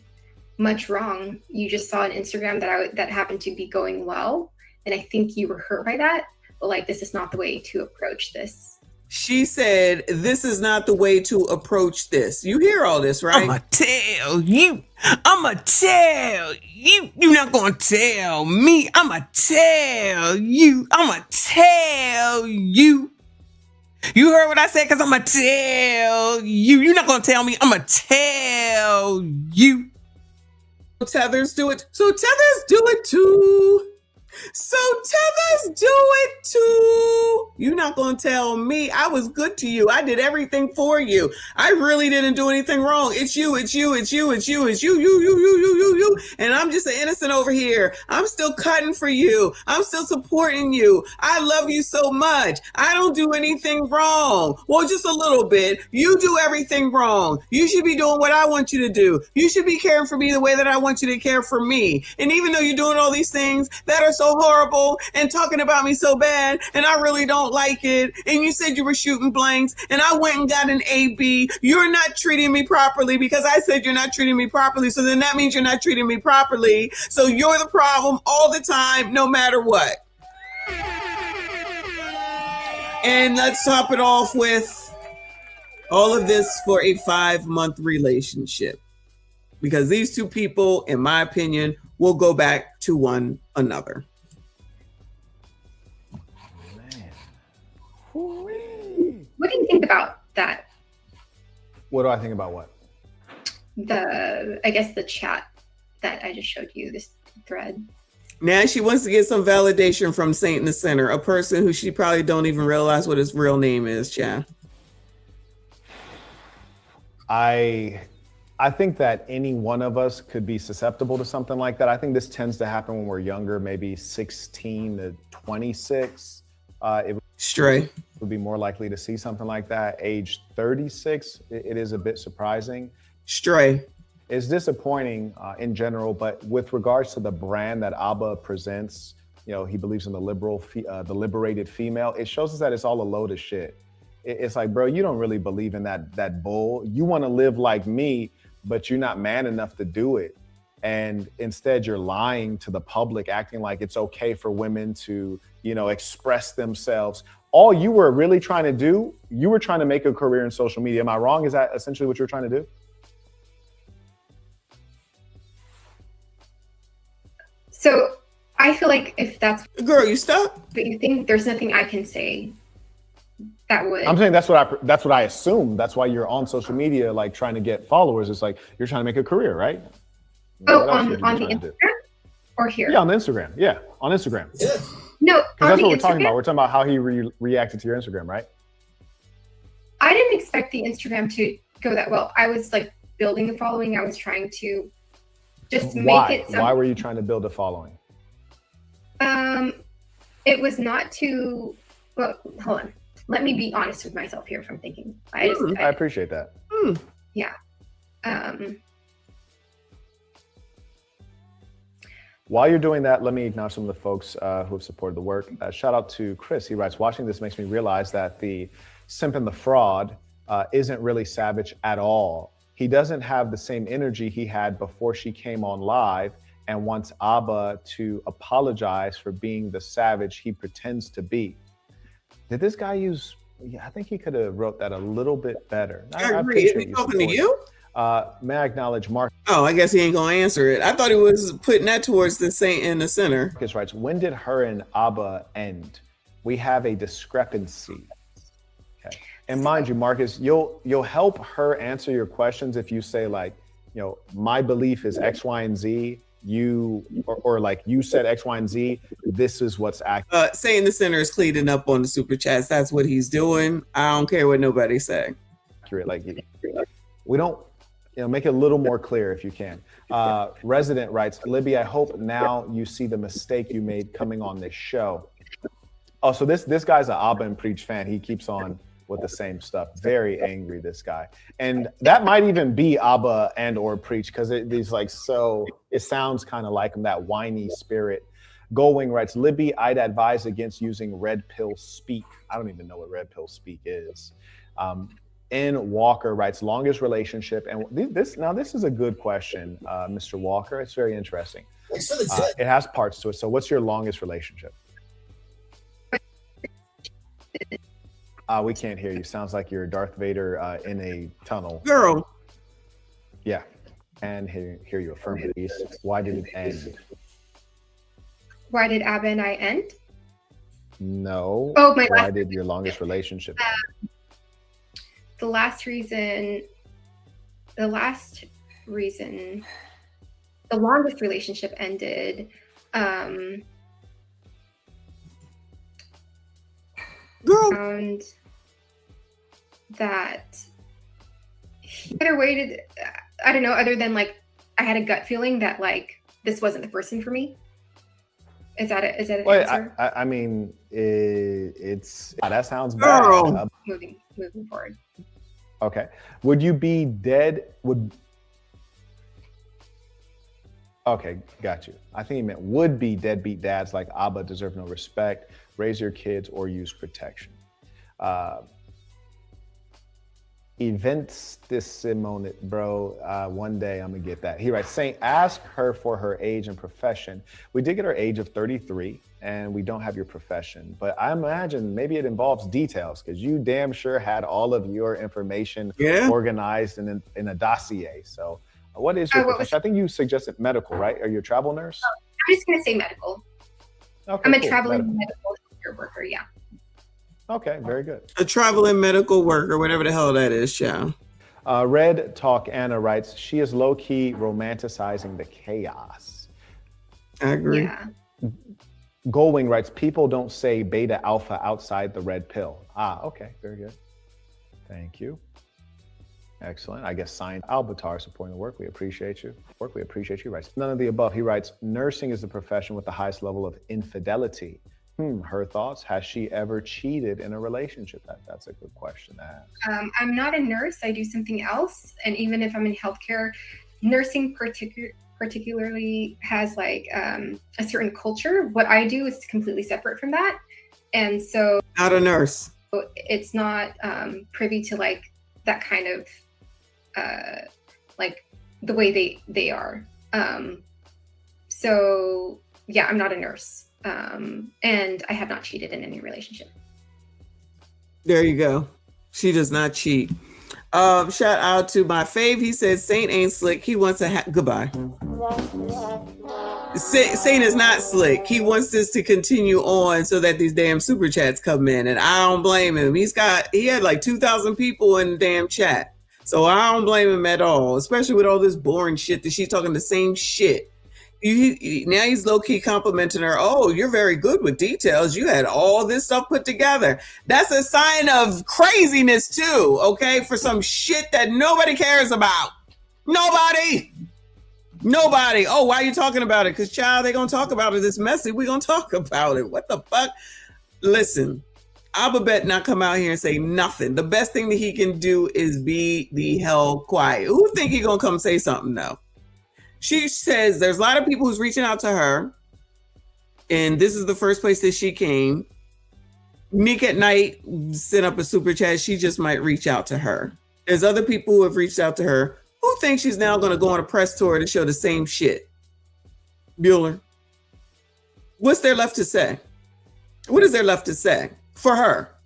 much wrong. You just saw on Instagram that happened to be going well, and I think you were hurt by that. But like, this is not the way to approach this. She said, this is not the way to approach this. You hear all this, right? I'ma tell you. I'ma tell you. You're not gonna tell me. I'ma tell you. I'ma tell you. You heard what I said? Because I'ma tell you. You're not gonna tell me. I'ma tell you. Tethers do it. So Tethers do it too. So Tethers do it too. You're not going to tell me. I was good to you. I did everything for you. I really didn't do anything wrong. It's you. You. And I'm just an innocent over here. I'm still cutting for you. I'm still supporting you. I love you so much. I don't do anything wrong. Well, just a little bit. You do everything wrong. You should be doing what I want you to do. You should be caring for me the way that I want you to care for me. And even though you're doing all these things that are so horrible and talking about me so bad, and I really don't like it, and you said you were shooting blanks, and I went and got an AB, you're not treating me properly because I said you're not treating me properly, so then that means you're not treating me properly, so you're the problem all the time, no matter what. And let's top it off with all of this for a 5-month relationship, because these two people, in my opinion, will go back to one another. What do you think about that? What do I think about what? I guess the chat that I just showed you, this thread. Now she wants to get some validation from Saint in the Center, a person who she probably don't even realize what his real name is, Chad. I think that any one of us could be susceptible to something like that. I think this tends to happen when we're younger, maybe 16 to 26. Stray. Would be more likely to see something like that. Age 36, it is a bit surprising. Stray. It's disappointing in general, but with regards to the brand that ABBA presents, you know, he believes in the liberated female. It shows us that it's all a load of shit. It's like, bro, you don't really believe in that bull. You want to live like me, but you're not man enough to do it. And instead you're lying to the public, acting like it's okay for women to, you know, express themselves. All you were really trying to do, you were trying to make a career in social media. Am I wrong? Is that essentially what you're trying to do? So I feel like if that's girl, you stuck. But you think there's nothing I can say that would. I'm saying that's what I assume. That's why you're on social media, like trying to get followers. It's like you're trying to make a career, right? Oh, on the Instagram or here? Yeah, on the Instagram. Yeah, on Instagram. Yeah. No, that's what we're talking about. We're talking about how he reacted to your Instagram, right? I didn't expect the Instagram to go that well. I was like building the following. I was trying to just make it. Why were you trying to build a following? It was not too. Well, hold on. Let me be honest with myself here. If I'm thinking, I appreciate that. Yeah. While you're doing that, let me acknowledge some of the folks who have supported the work. Shout out to Chris. He writes, watching this makes me realize that the simp and the fraud isn't really savage at all. He doesn't have the same energy he had before she came on live and wants ABBA to apologize for being the savage he pretends to be. Did this guy use, I think he could have wrote that a little bit better. I agree. Is he talking to you? May I acknowledge Mark? Oh, I guess he ain't gonna answer it. I thought he was putting that towards the saint in the center. Marcus writes, when did her and ABBA end? We have a discrepancy. Okay. And mind you, Marcus, you'll help her answer your questions if you say like, you know, my belief is X, Y, and Z. Or like you said X, Y, and Z. This is what's active. Saying the center is cleaning up on the super chats. That's what he's doing. I don't care what nobody say. Accurate. Like we don't. You know, make it a little more clear if you can. Resident writes, Libby, I hope now you see the mistake you made coming on this show. Oh, so this guy's an ABBA and Preach fan. He keeps on with the same stuff. Very angry, this guy. And that might even be ABBA and or Preach because it's like so, it sounds kind of like him, that whiny spirit. Goldwing writes, Libby, I'd advise against using red pill speak. I don't even know what red pill speak is. N. Walker writes, longest relationship. And this is a good question, Mr. Walker. It's very interesting. It has parts to it. So what's your longest relationship? We can't hear you. Sounds like you're Darth Vader in a tunnel. Girl. Yeah. And hear you affirmative. Why did it end? Why did ABBA and I end? No. Oh, why did your longest relationship end? The longest relationship ended. Found that he either waited, I don't know, other than like, I had a gut feeling that like, this wasn't the person for me. Is that an answer? I mean, that sounds bad. Moving forward. Okay. Would you be dead? Okay, got you. I think he meant would be deadbeat dads like ABBA deserve no respect, raise your kids, or use protection. Events this Simone, bro. One day I'm gonna get that. He writes, Saint, ask her for her age and profession. We did get her age of 33 and we don't have your profession, but I imagine maybe it involves details because you damn sure had all of your information organized in a dossier. So what is your profession? I think you suggested medical, right? Are you a travel nurse? I'm just gonna say medical. Okay, I'm a traveling medical healthcare worker, yeah. Okay, very good. A traveling medical worker, whatever the hell that is, child. Red Talk Anna writes, she is low-key romanticizing the chaos. I agree. Yeah. Goldwing writes, people don't say beta alpha outside the red pill. Okay, very good. Thank you. Excellent. I guess signed Albatar supporting the work. We appreciate you. He writes, none of the above. He writes, nursing is the profession with the highest level of infidelity. Her thoughts. Has she ever cheated in a relationship? That's a good question to ask. I'm not a nurse. I do something else. And even if I'm in healthcare, nursing particularly has like a certain culture. What I do is completely separate from that. And so not a nurse. It's not privy to like that kind of like the way they are. So yeah, I'm not a nurse. And I have not cheated in any relationship. There you go. She does not cheat. Shout out to my fave. He says Saint ain't slick. He wants to goodbye. Saint is not slick. He wants this to continue on so that these damn super chats come in, and I don't blame him. He had like 2,000 people in the damn chat, so I don't blame him at all. Especially with all this boring shit that she's talking the same shit. Now he's low-key complimenting her. Oh, you're very good with details. You had all this stuff put together. That's a sign of craziness too, okay? For some shit that nobody cares about. Nobody. Oh, why are you talking about it? Because, child, they're going to talk about it. It's messy. We're going to talk about it. What the fuck? Listen, Abba bet not come out here and say nothing. The best thing that he can do is be the hell quiet. Who think he going to come say something, though? She says there's a lot of people who's reaching out to her, and this is the first place that she came. Nick at Night sent up a super chat. She just might reach out to her. There's other people who have reached out to her who think she's now going to go on a press tour to show the same shit. Bueller, what's there left to say? What is there left to say for her?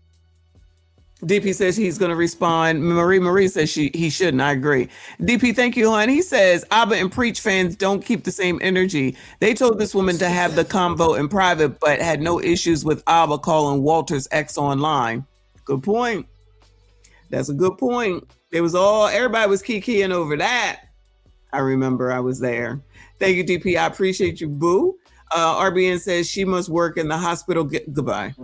DP says he's going to respond. Marie says he shouldn't. I agree. DP, thank you, hon. He says Abba and Preach fans don't keep the same energy. They told this woman to have the convo in private, but had no issues with Abba calling Walter's ex online. Good point. That's a good point. Everybody was kikiing over that. I remember I was there. Thank you, DP. I appreciate you, boo. RBN says she must work in the hospital. Goodbye.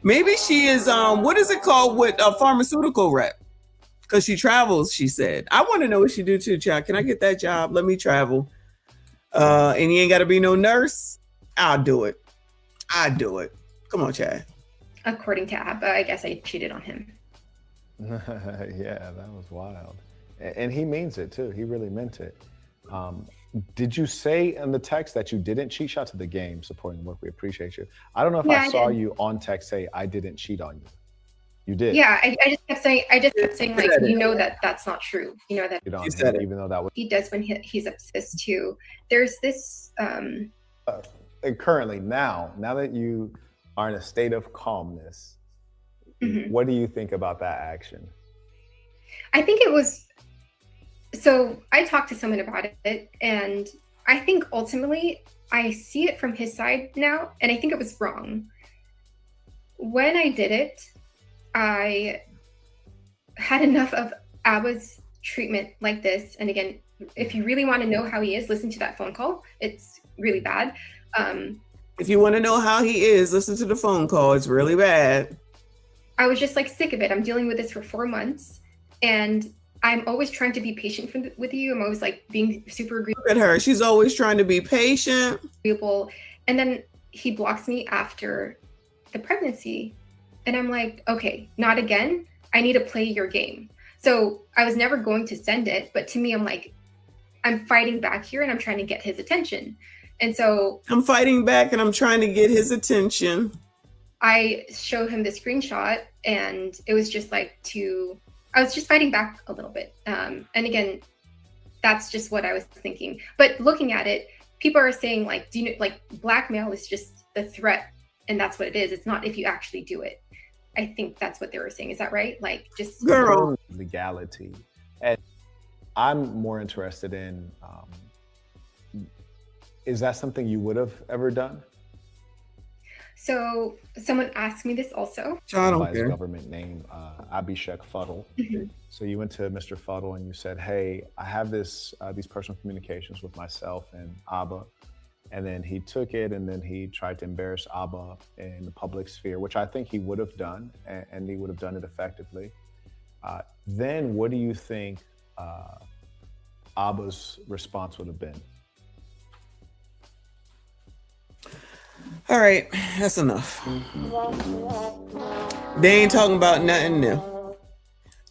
Maybe she is, what is it called with a pharmaceutical rep? Because she travels, she said. I want to know what she do too, child. Can I get that job? Let me travel. And you ain't got to be no nurse. I'll do it. Come on, Chad. According to Abba, I guess I cheated on him. Yeah, that was wild. And he means it too. He really meant it. Did you say in the text that you didn't cheat? Shout out to the game supporting the work. We appreciate you. I don't know if I saw you on text say I didn't cheat on you. You did. Yeah, I just kept saying like, you know, that's not true. You know that you said it, even though that was he does when he's obsessed too. There's this currently now that you are in a state of calmness, what do you think about that action? I think it was. So I talked to someone about it, and I think ultimately I see it from his side now, and I think it was wrong. When I did it, I had enough of Abba's treatment like this. And again, if you really want to know how he is, listen to that phone call. It's really bad. If you want to know how he is, listen to the phone call. It's really bad. I was just like sick of it. I'm dealing with this for 4 months, and I'm always trying to be patient with you. I'm always like being super agreeable. Look at her. She's always trying to be patient. And then he blocks me after the pregnancy. And I'm like, okay, not again. I need to play your game. So I was never going to send it. But to me, I'm like, I'm fighting back here and I'm trying to get his attention. And so I'm fighting back and I'm trying to get his attention. I showed him the screenshot, and it was just like I was just fighting back a little bit. And again, that's just what I was thinking. But looking at it, people are saying like, do you know, like blackmail is just the threat, and that's what it is. It's not if you actually do it. I think that's what they were saying. Is that right? Like just legality. And I'm more interested in, is that something you would have ever done? So someone asked me this also. I don't care. His government name, Abhishek Fuddle. So you went to Mr. Fuddle and you said, hey, I have these personal communications with myself and Abba. And then he took it and then he tried to embarrass Abba in the public sphere, which I think he would have done, and he would have done it effectively. Then what do you think Abba's response would have been? All right, that's enough. They ain't talking about nothing new.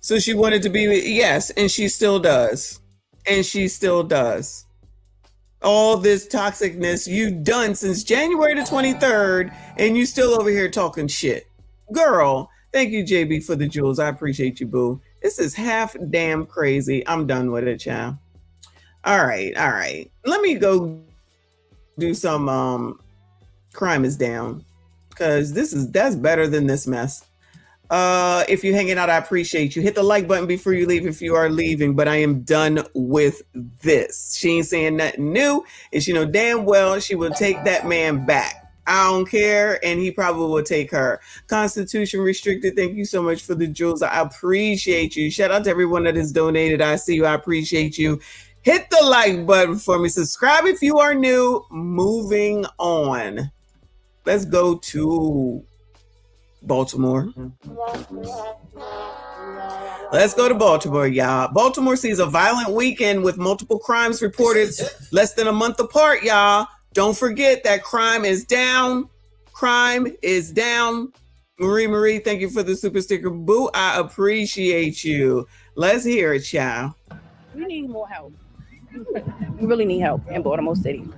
So she wanted to be, yes, and she still does. And she still does. All this toxicness you've done since January the 23rd, and you still over here talking shit. Girl, thank you, JB, for the jewels. I appreciate you, boo. This is half damn crazy. I'm done with it, child. All right. Let me go do some crime is down, because that's better than this mess. If you're hanging out, I appreciate you. Hit the like button before you leave if you are leaving, but I am done with this. She ain't saying nothing new, and she know damn well she will take that man back. I don't care, and he probably will take her. Constitution Restricted, thank you so much for the jewels. I appreciate you. Shout out to everyone that has donated. I see you. I appreciate you. Hit the like button for me. Subscribe if you are new. Moving on. Let's go to Baltimore. Let's go to Baltimore, y'all. Baltimore sees a violent weekend with multiple crimes reported less than a month apart, y'all. Don't forget that crime is down. Crime is down. Marie, thank you for the super sticker. Boo, I appreciate you. Let's hear it, y'all. We need more help. We really need help in Baltimore City.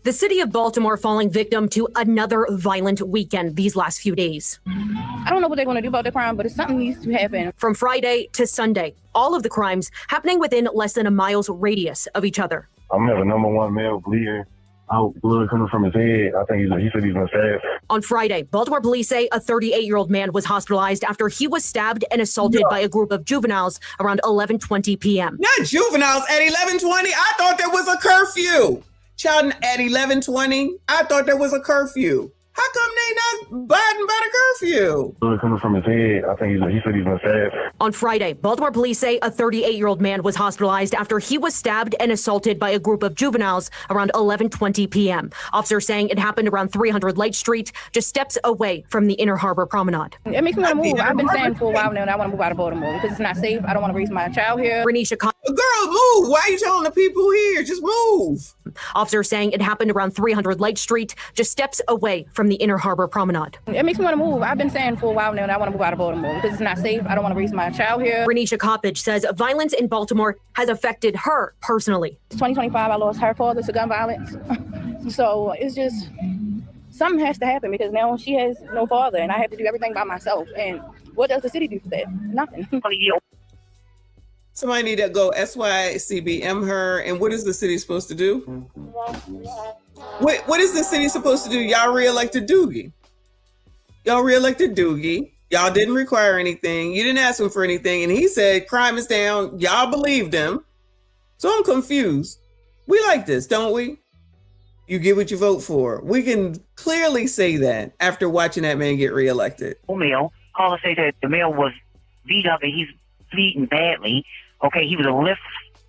The city of Baltimore falling victim to another violent weekend these last few days. I don't know what they're going to do about the crime, but something needs to happen. From Friday to Sunday, all of the crimes happening within less than a mile's radius of each other. I'm having number one male bleeding out, blood coming from his head. I think he said he's been stabbed. On Friday, Baltimore police say a 38-year-old man was hospitalized after he was stabbed and assaulted by a group of juveniles around 11:20 p.m. Not juveniles at 11:20. I thought there was a curfew. Child, at 11:20, I thought there was a curfew. How come they not abiding by the curfew? Blood coming from his head. I think he said he's been stabbed. On Friday, Baltimore police say a 38-year-old man was hospitalized after he was stabbed and assaulted by a group of juveniles around 11:20 p.m. Officers saying it happened around 300 Light Street, just steps away from the Inner Harbor Promenade. It makes me want to move. I've been saying for a while now that I want to move out of Baltimore because it's not safe. I don't want to raise my child here. Girl, move. Why are you telling the people here? Just move. Officers saying it happened around 300 Light Street, just steps away from the Inner Harbor Promenade. It makes me want to move. I've been saying for a while now that I want to move out of Baltimore because it's not safe. I don't want to raise my child here. Renisha Coppage says violence in Baltimore has affected her personally. 2025, I lost her father to gun violence. So it's just, something has to happen because now she has no father and I have to do everything by myself. And what does the city do for that? Nothing. Somebody need to go SYCBM her. And what is the city supposed to do? What is the city supposed to do? Y'all reelected Doogie. Y'all didn't require anything. You didn't ask him for anything. And he said crime is down. Y'all believed him. So I'm confused. We like this, don't we? You get what you vote for. We can clearly say that after watching that man get reelected. Male, caller say that the male was beat up and he's bleeding badly. Okay, he was a Lyft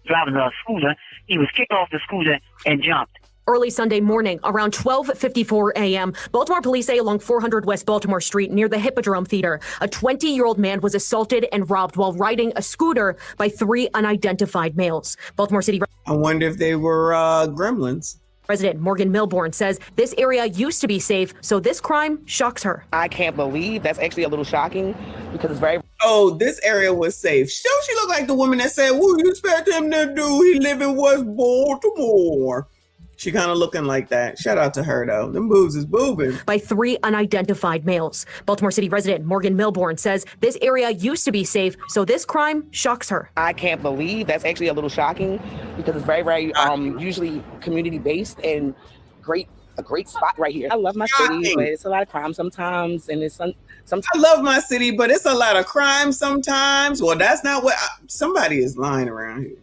driving a scooter. He was kicked off the scooter and jumped. Early Sunday morning, around 12:54 a.m., Baltimore police say along 400 West Baltimore Street near the Hippodrome Theater, a 20-year-old man was assaulted and robbed while riding a scooter by 3 unidentified males. Baltimore City. I wonder if they were gremlins. Resident Morgan Milbourne says this area used to be safe, so this crime shocks her. I can't believe that's actually a little shocking because it's very... Oh, this area was safe. Don't she look like the woman that said, what do you expect him to do? He live in West Baltimore. She kind of looking like that. Shout out to her, though. Them boobs is boobing. By 3 unidentified males. Baltimore City resident Morgan Milbourne says this area used to be safe, so this crime shocks her. I can't believe that's actually a little shocking because it's very, usually community-based and a great spot right here. I love my city, but it's a lot of crime sometimes, and it's sometimes. I love my city, but it's a lot of crime sometimes. Well, that's not what... somebody is lying around here.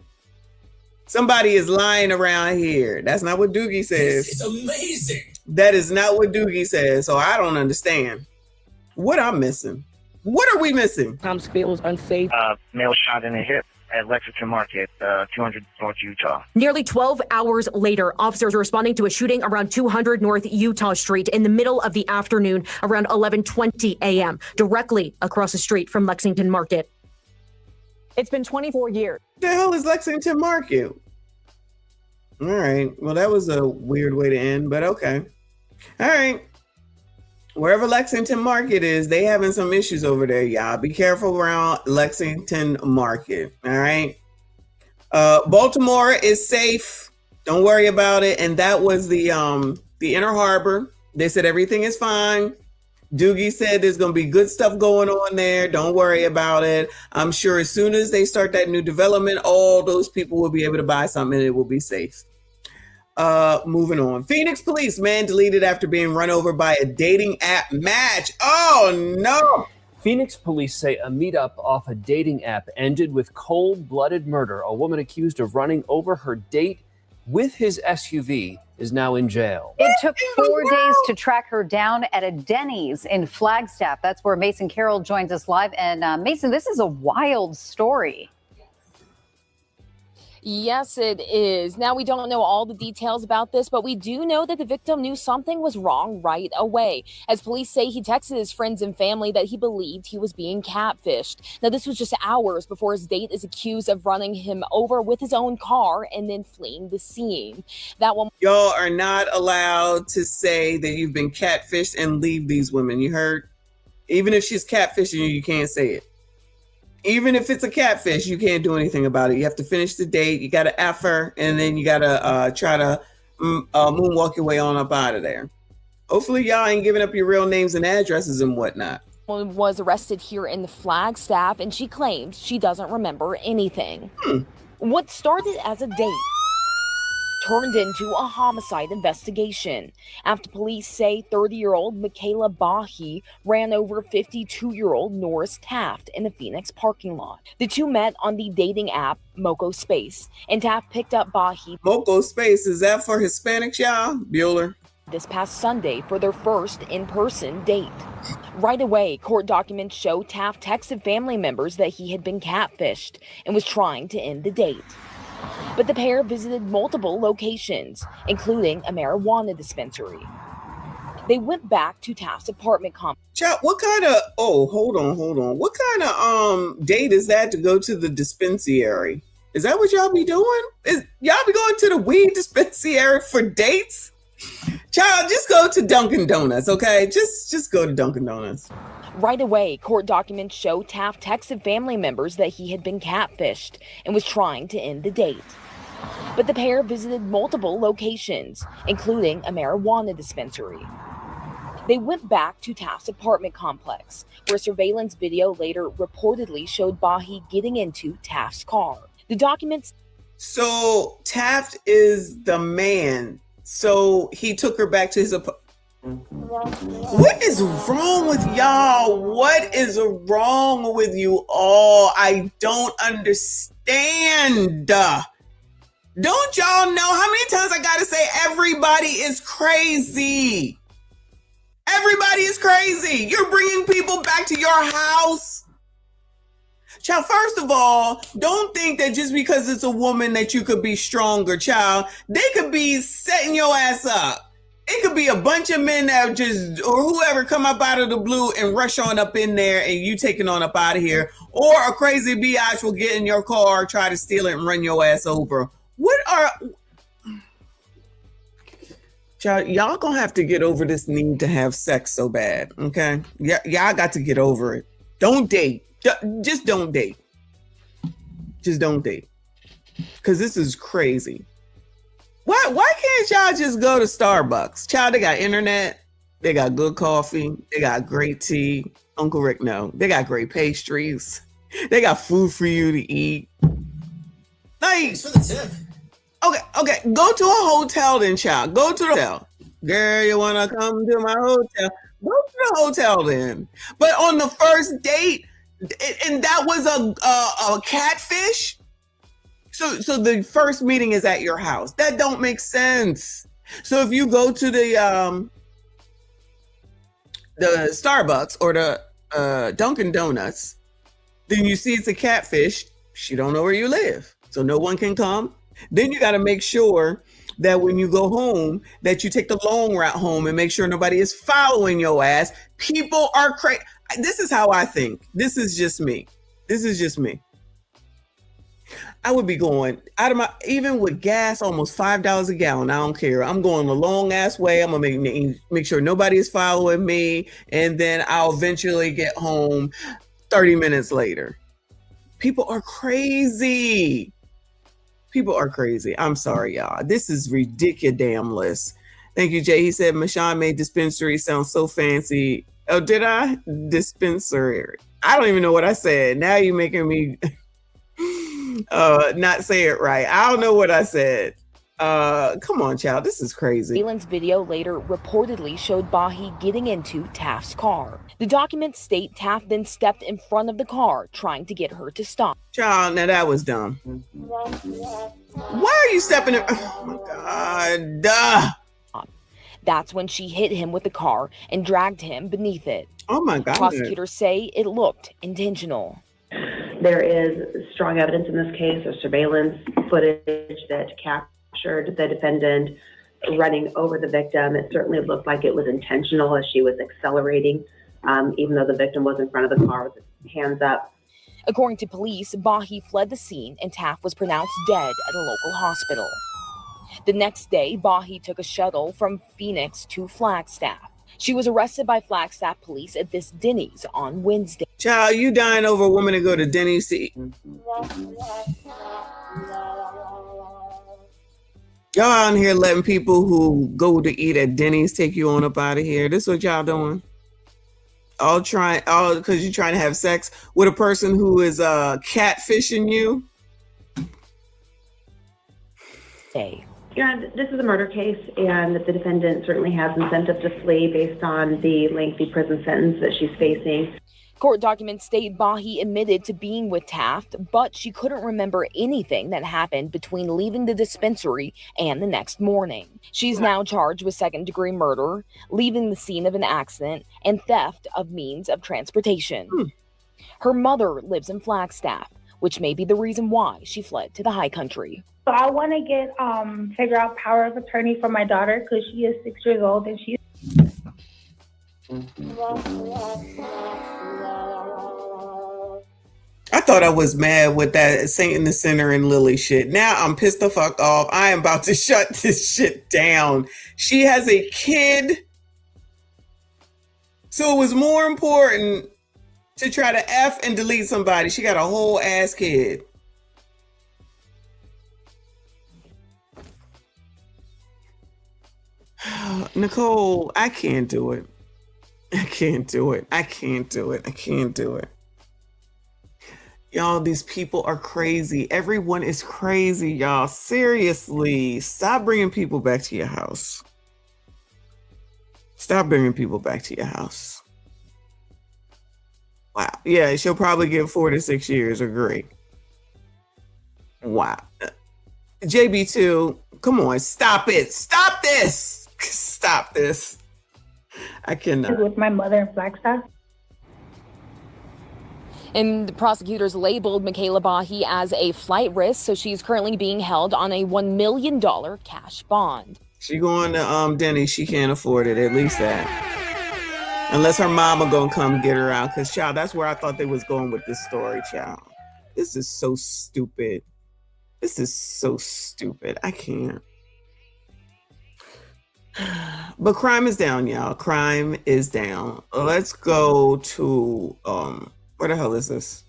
Somebody is lying around here. That's not what Doogie says. It's amazing. That is not what Doogie says. So I don't understand. What I'm missing? What are we missing? Sometimes feels unsafe. Male shot in the hip at Lexington Market, 200 North Utah. Nearly 12 hours later, officers are responding to a shooting around 200 North Utah Street in the middle of the afternoon around 11:20 a.m., directly across the street from Lexington Market. It's been 24 years. The hell is Lexington Market? All right. Well, that was a weird way to end, but okay. All right. Wherever Lexington Market is, they having some issues over there, y'all. Be careful around Lexington Market. All right. Baltimore is safe. Don't worry about it. And that was the Inner Harbor. They said everything is fine. Doogie said there's going to be good stuff going on there. Don't worry about it. I'm sure as soon as they start that new development, all those people will be able to buy something and it will be safe. Moving on. Phoenix police, man deleted after being run over by a dating app match. Oh, no. Phoenix police say a meetup off a dating app ended with cold-blooded murder. A woman accused of running over her date with his SUV is now in jail. It took 4 days to track her down at a Denny's in Flagstaff. That's where Mason Carroll joins us live. And Mason, this is a wild story. Yes, it is. Now, we don't know all the details about this, but we do know that the victim knew something was wrong right away. As police say, he texted his friends and family that he believed he was being catfished. Now, this was just hours before his date is accused of running him over with his own car and then fleeing the scene. That one. Y'all are not allowed to say that you've been catfished and leave these women. You heard? Even if she's catfishing you, you can't say it. Even if it's a catfish, you can't do anything about it. You have to finish the date. You got to F her, and then you got to try to moonwalk your way on up out of there. Hopefully, y'all ain't giving up your real names and addresses and whatnot. Was arrested here in the Flagstaff, and she claims she doesn't remember anything. What started as a date turned into a homicide investigation after police say 30-year-old Michaela Bahi ran over 52-year-old Norris Taft in the Phoenix parking lot. The two met on the dating app Moco Space, and Taft picked up Bahi. Moco Space, is that for Hispanics, y'all? Bueller. This past Sunday for their first in-person date. Right away, court documents show Taft texted family members that he had been catfished and was trying to end the date. But the pair visited multiple locations, including a marijuana dispensary. They went back to Taft's apartment complex. Chat, what kind of, hold on. What kind of date is that to go to the dispensary? Is that what y'all be doing? Y'all be going to the weed dispensary for dates? Child, just go to Dunkin' Donuts, okay? Just go to Dunkin' Donuts. Right away, court documents show Taft texted family members that he had been catfished and was trying to end the date. But the pair visited multiple locations, including a marijuana dispensary. They went back to Taft's apartment complex, where surveillance video later reportedly showed Bahi getting into Taft's car. The documents. So Taft is the man. So he took her back to his apartment. What is wrong with y'all? What is wrong with you all? I don't understand. Don't y'all know how many times I gotta say everybody is crazy? Everybody is crazy. You're bringing people back to your house. Child, first of all, don't think that just because it's a woman that you could be stronger, child. They could be setting your ass up. It could be a bunch of men that just, or whoever come up out of the blue and rush on up in there and you taking on up out of here. Or a crazy biatch will get in your car, try to steal it and run your ass over. Child, y'all gonna have to get over this need to have sex so bad, okay? Y'all got to get over it. Don't date. Just don't date. Just don't date. Because this is crazy. Why can't y'all just go to Starbucks? Child, they got internet. They got good coffee. They got great tea. Uncle Rick, no. They got great pastries. They got food for you to eat. Like, for the tip. Okay. Go to a hotel then, child. Go to the hotel. Girl, you want to come to my hotel? Go to the hotel then. But on the first date, and that was a catfish? So the first meeting is at your house. That don't make sense. So if you go to the Starbucks or the Dunkin' Donuts, then you see it's a catfish. She don't know where you live, so no one can come. Then you got to make sure that when you go home, that you take the long route home and make sure nobody is following your ass. People are crazy. This is how I think. This is just me. I would be going out of my, even with gas, almost $5 a gallon. I don't care. I'm going a long ass way. I'm gonna make sure nobody is following me, and then I'll eventually get home 30 minutes later. People are crazy. People are crazy. I'm sorry, y'all. This is ridiculous. Thank you, Jay. He said Michonne made dispensary sound so fancy. Oh, did I? Dispensary. I don't even know what I said. Now you're making me not say it right. I don't know what I said. Come on, child. This is crazy. Surveillance video later reportedly showed Bahi getting into Taft's car. The documents state Taft then stepped in front of the car, trying to get her to stop. Child, now that was dumb. Why are you stepping in? Oh my God. Duh. That's when she hit him with the car and dragged him beneath it. Oh my God. Prosecutors say it looked intentional. There is strong evidence in this case of surveillance footage that captured the defendant running over the victim. It certainly looked like it was intentional as she was accelerating, even though the victim was in front of the car with his hands up. According to police, Bahi fled the scene and Taft was pronounced dead at a local hospital. The next day, Bahi took a shuttle from Phoenix to Flagstaff. She was arrested by Flagstaff police at this Denny's on Wednesday. Child, you dying over a woman to go to Denny's to eat. Y'all out here letting people who go to eat at Denny's take you on up out of here. This is what y'all doing. All because you're trying to have sex with a person who is catfishing you. Hey. Yeah, this is a murder case, and the defendant certainly has incentive to flee based on the lengthy prison sentence that she's facing. Court documents state Bahi admitted to being with Taft, but she couldn't remember anything that happened between leaving the dispensary and the next morning. She's now charged with second-degree murder, leaving the scene of an accident, and theft of means of transportation. Her mother lives in Flagstaff, which may be the reason why she fled to the high country. So I want to get figure out power of attorney for my daughter because she is 6 years old and she's. I thought I was mad with that Saint in the Center and Lily shit. Now I'm pissed the fuck off. I am about to shut this shit down. She has a kid. So it was more important to try to F and delete somebody. She got a whole ass kid. Nicole, I can't do it. I can't do it. I can't do it. I can't do it. Y'all, these people are crazy. Everyone is crazy, y'all. Seriously, stop bringing people back to your house. Stop bringing people back to your house. Wow. Yeah, she'll probably get 4 to 6 years. Agree. Wow. JB2, come on, stop it. Stop this. Stop this. I cannot. With my mother in Flagstaff. And the prosecutors labeled Michaela Bahi as a flight risk, so she's currently being held on a $1 million cash bond. She going to Denny. She can't afford it, at least that. Unless her mama gonna come get her out. Because, child, that's where I thought they was going with this story, child. This is so stupid. This is so stupid. I can't. But crime is down, y'all. Crime is down. Let's go to where the hell is this?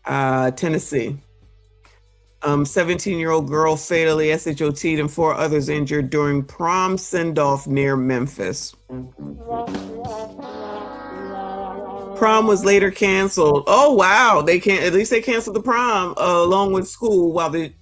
Tennessee. 17-year-old girl fatally SHOT'd and 4 others injured during prom send-off near Memphis. Prom was later canceled. Oh wow, at least they canceled the prom along with school while the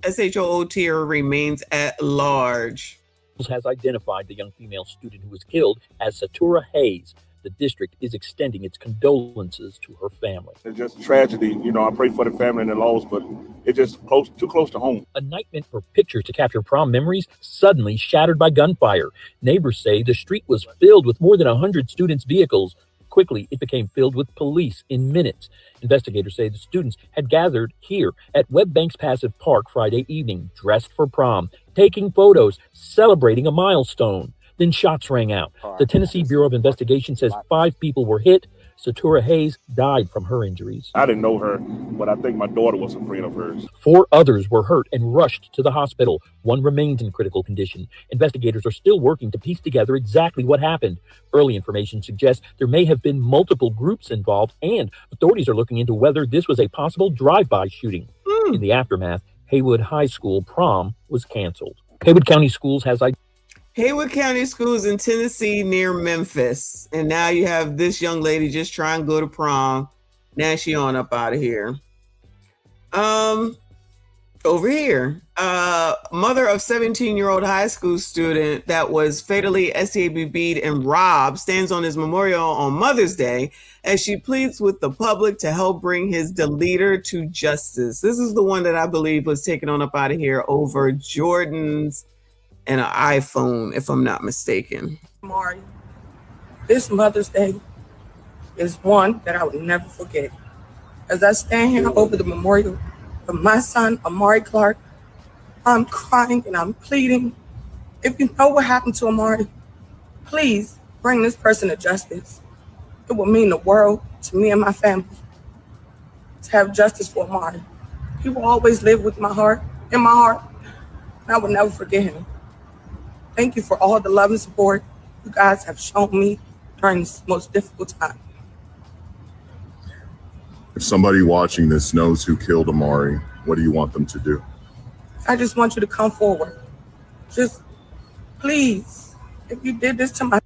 SHOTer remains at large. Has identified the young female student who was killed as Satura Hayes. The district is extending its condolences to her family. It's just a tragedy. You know, I pray for the family and the loss, but it's just too close to home. A night meant for pictures to capture prom memories suddenly shattered by gunfire. Neighbors say the street was filled with more than 100 students' vehicles. Quickly, it became filled with police in minutes. Investigators say the students had gathered here at Webb Banks Passive Park Friday evening, dressed for prom, taking photos, celebrating a milestone. Then shots rang out. The Tennessee Bureau of Investigation says 5 people were hit, Satura Hayes died from her injuries. I didn't know her, but I think my daughter was a friend of hers. 4 others were hurt and rushed to the hospital. 1 remains in critical condition. Investigators are still working to piece together exactly what happened. Early information suggests there may have been multiple groups involved, and authorities are looking into whether this was a possible drive-by shooting. In the aftermath, Haywood High School prom was canceled. Haywood County Schools has Haywood County Schools in Tennessee near Memphis. And now you have this young lady just trying to go to prom. Now she on up out of here. Over here, mother of 17-year-old high school student that was fatally SABB'd and robbed stands on his memorial on Mother's Day as she pleads with the public to help bring his deleter to justice. This is the one that I believe was taken on up out of here over Jordans and an iPhone, if I'm not mistaken. Amari, this Mother's Day is one that I would never forget. As I stand here over the memorial of my son, Amari Clark, I'm crying and I'm pleading. If you know what happened to Amari, please bring this person to justice. It will mean the world to me and my family to have justice for Amari. He will always live with my heart, in my heart, and I will never forget him. Thank you for all the love and support you guys have shown me during this most difficult time. If somebody watching this knows who killed Amari, what do you want them to do? I just want you to come forward. Just please, if you did this to my...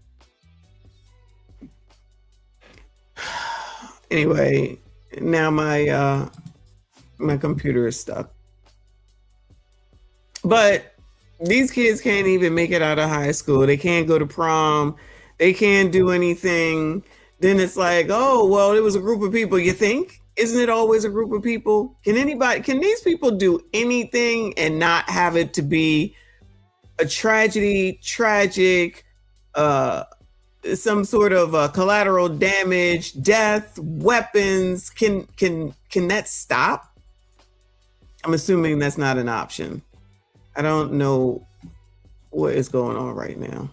Anyway, now my computer is stuck. But these kids can't even make it out of high school. They can't go to prom. They can't do anything. Then it's like, oh, well, it was a group of people. You think? Isn't it always a group of people? Can these people do anything and not have it to be a tragedy, tragic, some sort of collateral damage, death, weapons? Can that stop? I'm assuming that's not an option. I don't know what is going on right now.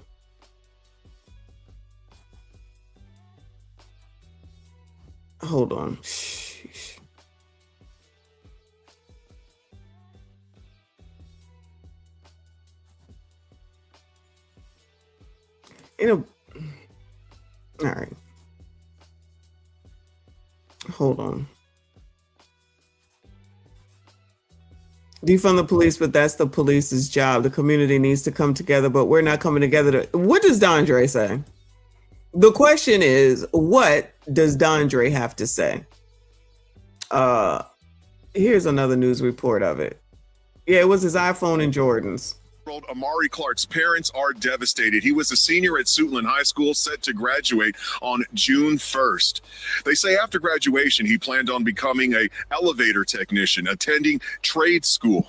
Hold on. Sheesh. All right. Hold on. Defund the police, but that's the police's job. The community needs to come together, but we're not coming together. What does Dondre say? The question is, what does Dondre have to say? Here's another news report of it. Yeah, it was his iPhone and Jordans. Amari Clark's parents are devastated. He was a senior at Suitland High School, set to graduate on June 1st. They say after graduation, he planned on becoming an elevator technician, attending trade school.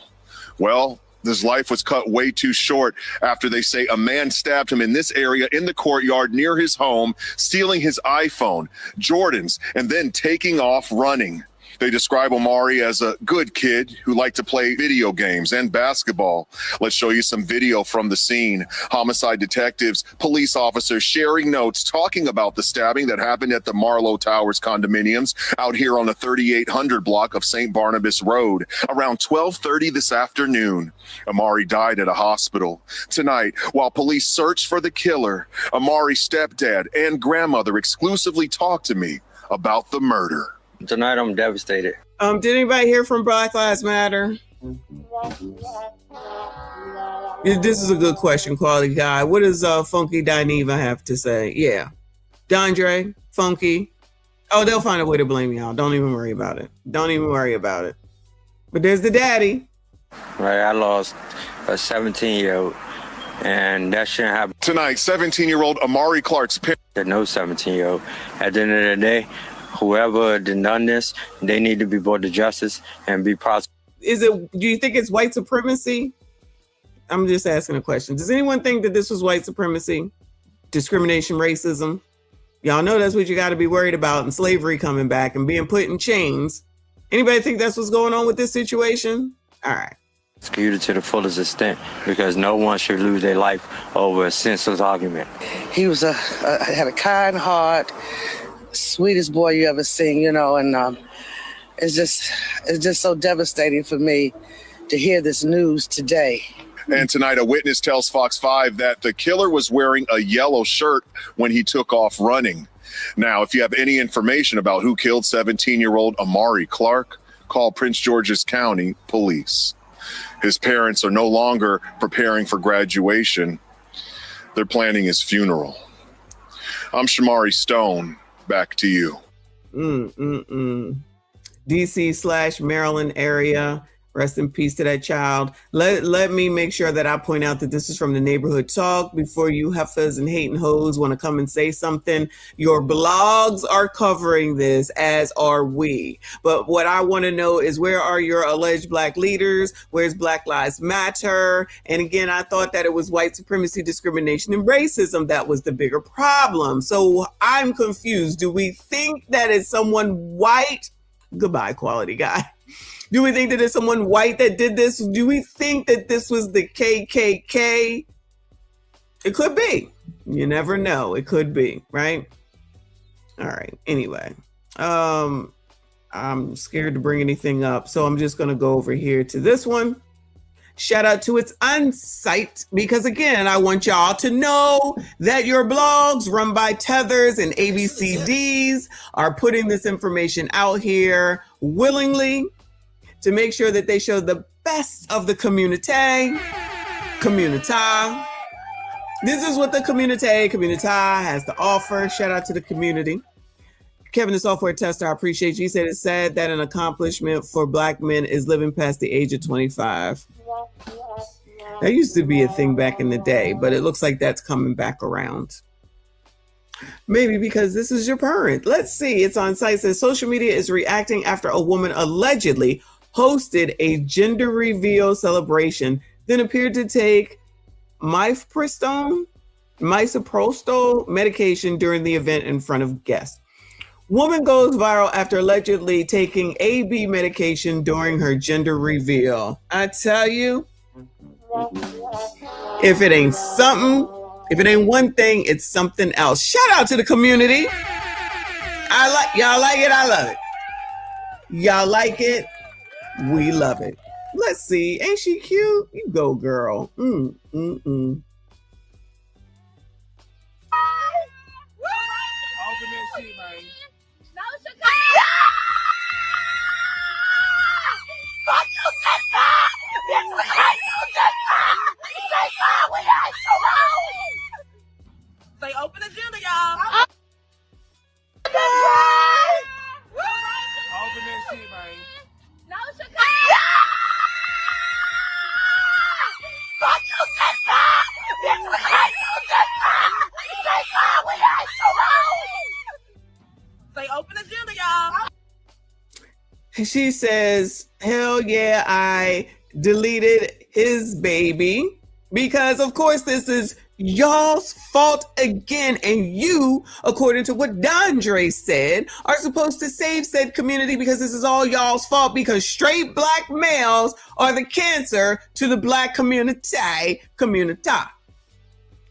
Well, his life was cut way too short after they say a man stabbed him in this area in the courtyard near his home, stealing his iPhone, Jordans, and then taking off running. They describe Amari as a good kid who liked to play video games and basketball. Let's show you some video from the scene. Homicide detectives, police officers sharing notes talking about the stabbing that happened at the Marlowe Towers condominiums out here on the 3800 block of St. Barnabas Road around 12:30 this afternoon. Amari died at a hospital. Tonight, while police search for the killer, Amari's stepdad and grandmother exclusively talked to me about the murder. Tonight, I'm devastated. Did anybody hear from Black Lives Matter? This is a good question, Quality Guy. What does Funky Dineva have to say? Yeah. Dondre, Funky. Oh, they'll find a way to blame y'all. Don't even worry about it. Don't even worry about it. But there's the daddy. Right, I lost a 17-year-old, and that shouldn't happen. Tonight, 17-year-old Amari Clark's parents. No 17-year-old. At the end of the day, whoever done this, they need to be brought to justice and be prosecuted. Do you think it's white supremacy? I'm just asking a question. Does anyone think that this was white supremacy, discrimination, racism? Y'all know that's what you got to be worried about, and slavery coming back and being put in chains. Anybody think that's what's going on with this situation? All right. Executed to the fullest extent, because no one should lose their life over a senseless argument. He was had a kind heart, sweetest boy you ever seen, you know, and it's just so devastating for me to hear this news today. And tonight, a witness tells Fox 5 that the killer was wearing a yellow shirt when he took off running. Now, if you have any information about who killed 17-year-old Amari Clark, call Prince George's County Police. His parents are no longer preparing for graduation. They're planning his funeral. I'm Shamari Stone. Back to you. DC/Maryland area. Rest in peace to that child. Let me make sure that I point out that this is from the Neighborhood Talk before you heifers and hating hoes want to come and say something. Your blogs are covering this, as are we. But what I want to know is, where are your alleged Black leaders? Where's Black Lives Matter? And again, I thought that it was white supremacy, discrimination, and racism that was the bigger problem. So I'm confused. Do we think that it's someone white? Goodbye, quality guy. Do we think that it's someone white that did this? Do we think that this was the KKK? It could be. You never know. It could be, right? All right. Anyway, I'm scared to bring anything up, so I'm just going to go over here to this one. Shout out to It's Unsight, because again, I want y'all to know that your blogs run by Tethers and ABCDs are putting this information out here willingly to make sure that they show the best of the community. This is what the community has to offer. Shout out to the community. Kevin, the software tester, I appreciate you. He said it's sad that an accomplishment for Black men is living past the age of 25. That used to be a thing back in the day, but it looks like that's coming back around. Maybe because this is your parent. Let's see. It's on site. It says social media is reacting after a woman allegedly hosted a gender reveal celebration, then appeared to take misoprostol medication during the event in front of guests. Woman goes viral after allegedly taking AB medication during her gender reveal. I tell you, if it ain't something, if it ain't one thing, it's something else. Shout out to the community. Y'all like it, I love it. Y'all like it, we love it. Let's see. Ain't she cute? You go, girl. Say open agenda, y'all. Open that shit, man. No, Say open agenda, y'all. She says, hell yeah, I deleted his baby because, of course, this is y'all's fault again. And you, according to what Dondre said, are supposed to save said community because this is all y'all's fault because straight Black males are the cancer to the Black community.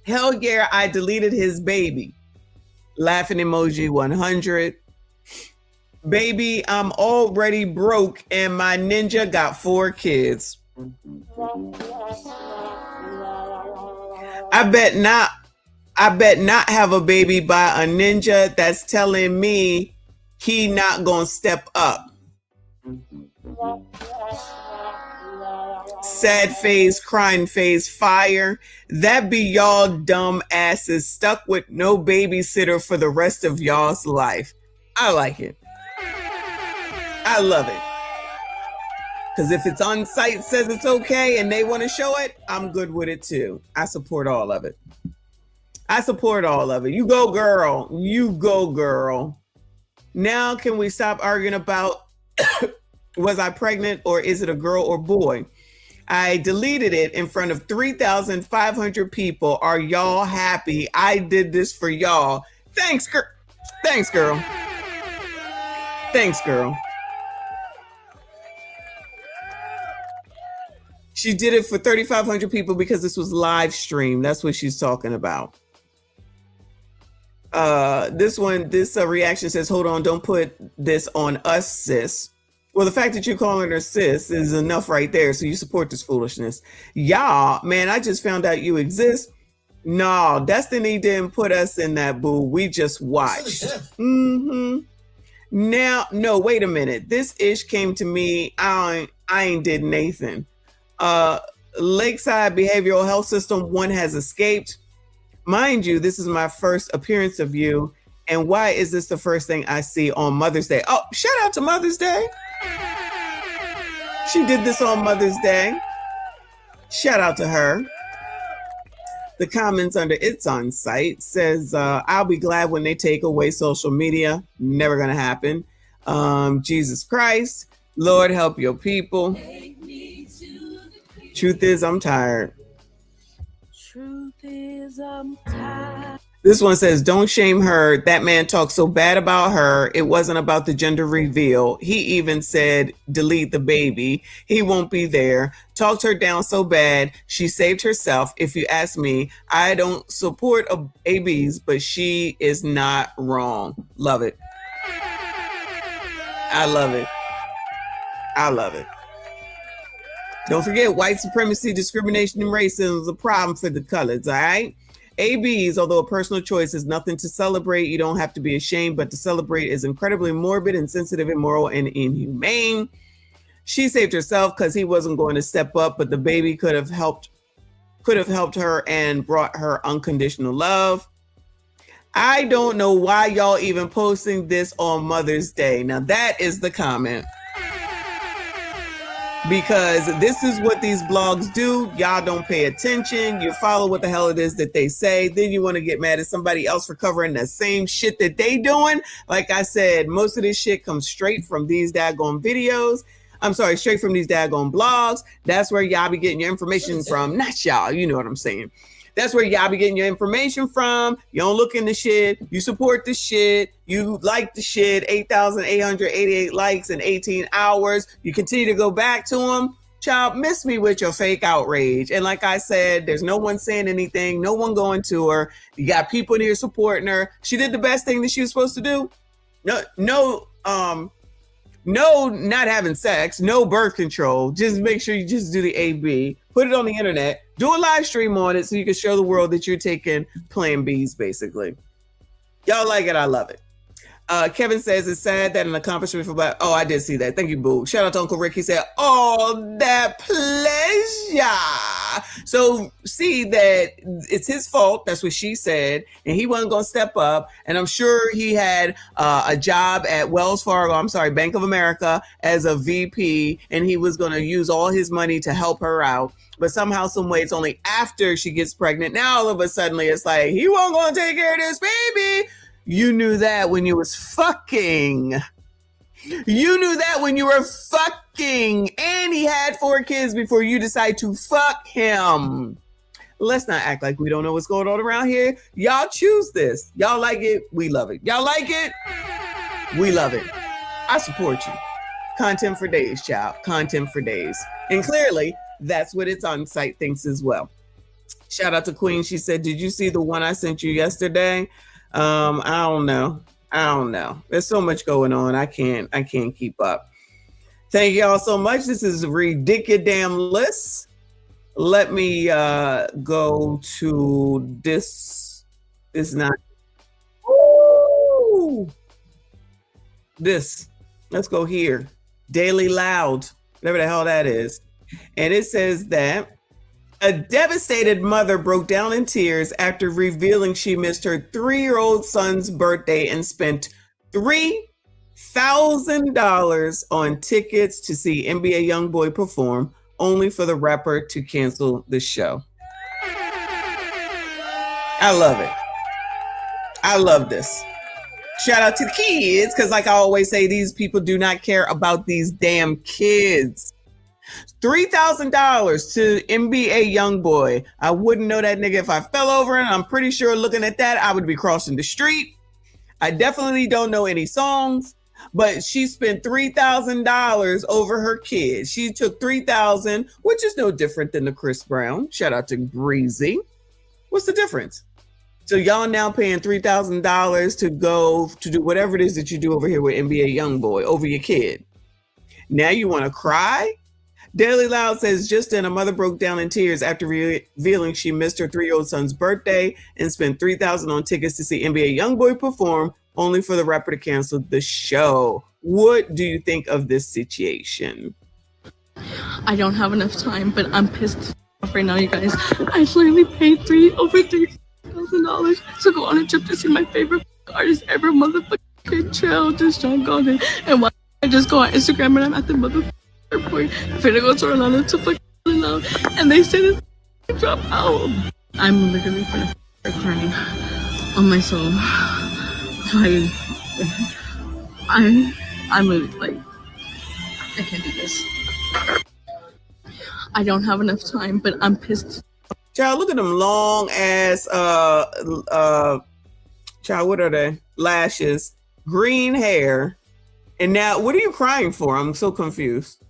Hell yeah, I deleted his baby. Laughing emoji 100. Baby, I'm already broke and my ninja got 4 kids. I bet not have a baby by a ninja that's telling me he not gonna step up. Sad face, crying face, fire. That be y'all dumb asses stuck with no babysitter for the rest of y'all's life. I like it. I love it. Because if it's on site, says it's okay, and they want to show it, I'm good with it too. I support all of it. You go, girl. You go, girl. Now, can we stop arguing about was I pregnant or is it a girl or boy? I deleted it in front of 3,500 people. Are y'all happy? I did this for y'all. Thanks, girl. Thanks, girl. Thanks, girl. She did it for 3,500 people because this was live stream. That's what she's talking about. This reaction says, hold on, don't put this on us, sis. Well, the fact that you're calling her sis is enough right there. So you support this foolishness. Y'all, man, I just found out you exist. No, Destiny didn't put us in that, boo. We just watched. Now, no, wait a minute. This ish came to me. I ain't did Nathan. Lakeside Behavioral Health System 1 has escaped. Mind you, this is my first appearance of you. And why is this the first thing I see on Mother's Day? Oh, shout out to Mother's Day. She did this on Mother's Day. Shout out to her. The comments under It's On Site says, I'll be glad when they take away social media. Never gonna happen. Jesus Christ, Lord help your people. Truth is, I'm tired. Truth is, I'm tired. This one says, don't shame her. That man talked so bad about her. It wasn't about the gender reveal. He even said, delete the baby. He won't be there. Talked her down so bad. She saved herself. If you ask me, I don't support ABs, but she is not wrong. Love it. I love it. I love it. Don't forget, white supremacy, discrimination, and racism is a problem for the coloreds, all right? ABs, although a personal choice, is nothing to celebrate. You don't have to be ashamed, but to celebrate is incredibly morbid, insensitive, immoral, and inhumane. She saved herself because he wasn't going to step up, but the baby could have helped her and brought her unconditional love. I don't know why y'all even posting this on Mother's Day. Now that is the comment. Because this is what these blogs do. Y'all don't pay attention. You follow what the hell it is that they say. Then you want to get mad at somebody else for covering the same shit that they doing. Like I said, most of this shit comes straight from these daggone videos. I'm sorry, straight from these daggone blogs. That's where y'all be getting your information from. Not y'all, you know what I'm saying. That's where y'all be getting your information from. You don't look into shit. You support the shit. You like the shit. 8,888 likes in 18 hours. You continue to go back to them. Child, miss me with your fake outrage. And like I said, there's no one saying anything. No one going to her. You got people in here supporting her. She did the best thing that she was supposed to do. No, not having sex. No birth control. Just make sure you just do the AB. Put it on the internet. Do a live stream on it so you can show the world that you're taking Plan Bs, basically. Y'all like it. I love it. Kevin says it's sad that an accomplishment for Black. Oh, I did see that. Thank you, boo. Shout out to Uncle Rick. He said, oh, that pleasure. So see that it's his fault. That's what she said. And he wasn't going to step up. And I'm sure he had a job at Bank of America as a VP. And he was going to use all his money to help her out. But somehow, some way, it's only after she gets pregnant. Now, all of a sudden, it's like, he wasn't going to take care of this baby. You knew that when you was fucking. You knew that when you were fucking. And he had 4 kids before you decided to fuck him. Let's not act like we don't know what's going on around here. Y'all choose this. Y'all like it. We love it. Y'all like it. We love it. I support you. Content for days, child. Content for days. And clearly, that's what It's On Site thinks as well. Shout out to Queen. She said, did you see the one I sent you yesterday? I don't know. There's so much going on. I can't keep up. Thank y'all so much. This is ridiculous. Let me go to this. It's not. Ooh. This. Let's go here. Daily Loud. Whatever the hell that is. And it says that a devastated mother broke down in tears after revealing she missed her 3-year-old son's birthday and spent $3,000 on tickets to see NBA YoungBoy perform, only for the rapper to cancel the show. I love it. I love this. Shout out to the kids, because like I always say, these people do not care about these damn kids. $3,000 to NBA YoungBoy. I wouldn't know that nigga if I fell over, and I'm pretty sure looking at that, I would be crossing the street. I definitely don't know any songs, but she spent $3,000 over her kid. She took $3,000, which is no different than the Chris Brown. Shout out to Breezy. What's the difference? So y'all now paying $3,000 to go to do whatever it is that you do over here with NBA YoungBoy over your kid. Now you want to cry? Daily Loud says, just then a mother broke down in tears after revealing she missed her 3-year-old son's birthday and spent $3,000 on tickets to see NBA YoungBoy perform, only for the rapper to cancel the show. What do you think of this situation? I don't have enough time, but I'm pissed off right now, you guys. I literally paid over $3,000 to go on a trip to see my favorite artist ever, motherfucking Chill, just John Golden. And why I just go on Instagram and I'm at the motherfucking airport, finna go to Orlando to fucking out, and they say this drop out. I'm literally finna crying on my soul. Like, I'm really like, I can't do this. I don't have enough time, but I'm pissed. Child, look at them long ass child, what are they? Lashes, green hair. And now what are you crying for? I'm so confused.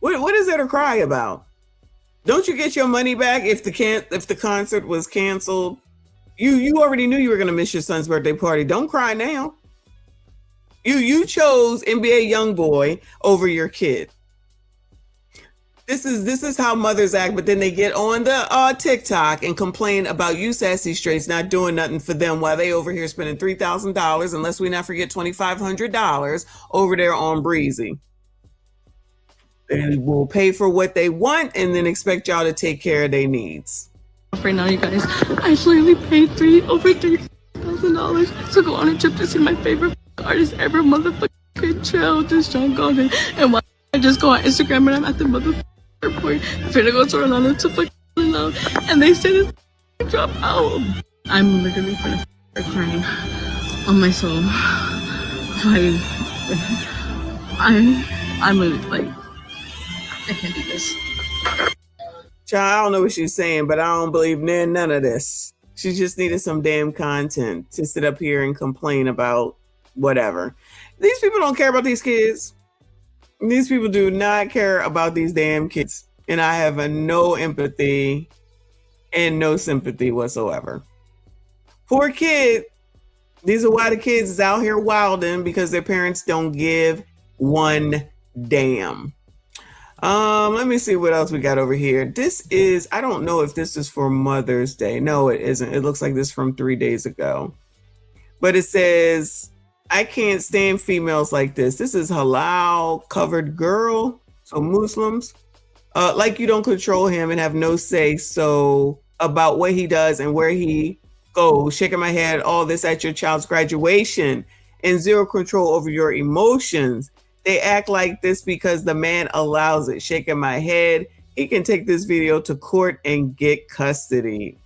What is there to cry about? Don't you get your money back if the concert was canceled? You already knew you were gonna miss your son's birthday party. Don't cry now. You chose NBA YoungBoy over your kid. This is how mothers act, but then they get on the TikTok and complain about you sassy straights not doing nothing for them while they over here spending $3,000, unless we not forget $2,500 over there on Breezy. They will pay for what they want and then expect y'all to take care of their needs. Right now, you guys, I literally paid over $3,000 to go on a trip to see my favorite artist ever, motherfucking Chill, just John Golden. And why I just go on Instagram and I'm at the motherfucking airport, finna go to Orlando to fucking out, and they say this drop out. I'm literally finna crying on my soul. Like, I'm really like, I can't do this. Child, I don't know what she's saying, but I don't believe none of this. She just needed some damn content to sit up here and complain about whatever. These people don't care about these kids. These people do not care about these damn kids. And I have no empathy and no sympathy whatsoever. Poor kid. These are why the kids is out here wilding, because their parents don't give one damn. Let me see what else we got over here. This is, I don't know if this is for Mother's Day. No, it isn't. It looks like this from 3 days ago. But it says, I can't stand females like this. This is halal covered girl. So Muslims, like you don't control him and have no say so about what he does and where he goes. Shaking my head, all this at your child's graduation, and zero control over your emotions. They act like this because the man allows it. Shaking my head. He can take this video to court and get custody.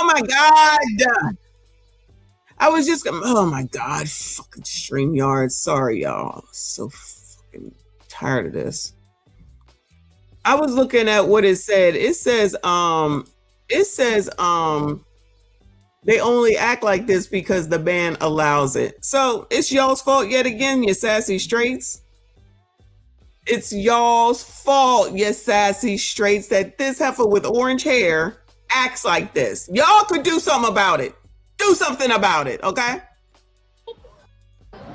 Oh my God. I was just, oh my God, fucking StreamYard. Sorry, y'all. So fucking tired of this. I was looking at what it said. It says, they only act like this because the band allows it. So it's y'all's fault yet again, you sassy straights. It's y'all's fault, you sassy straights, that this heifer with orange hair acts like this. Y'all could do something about it. Do something about it, okay?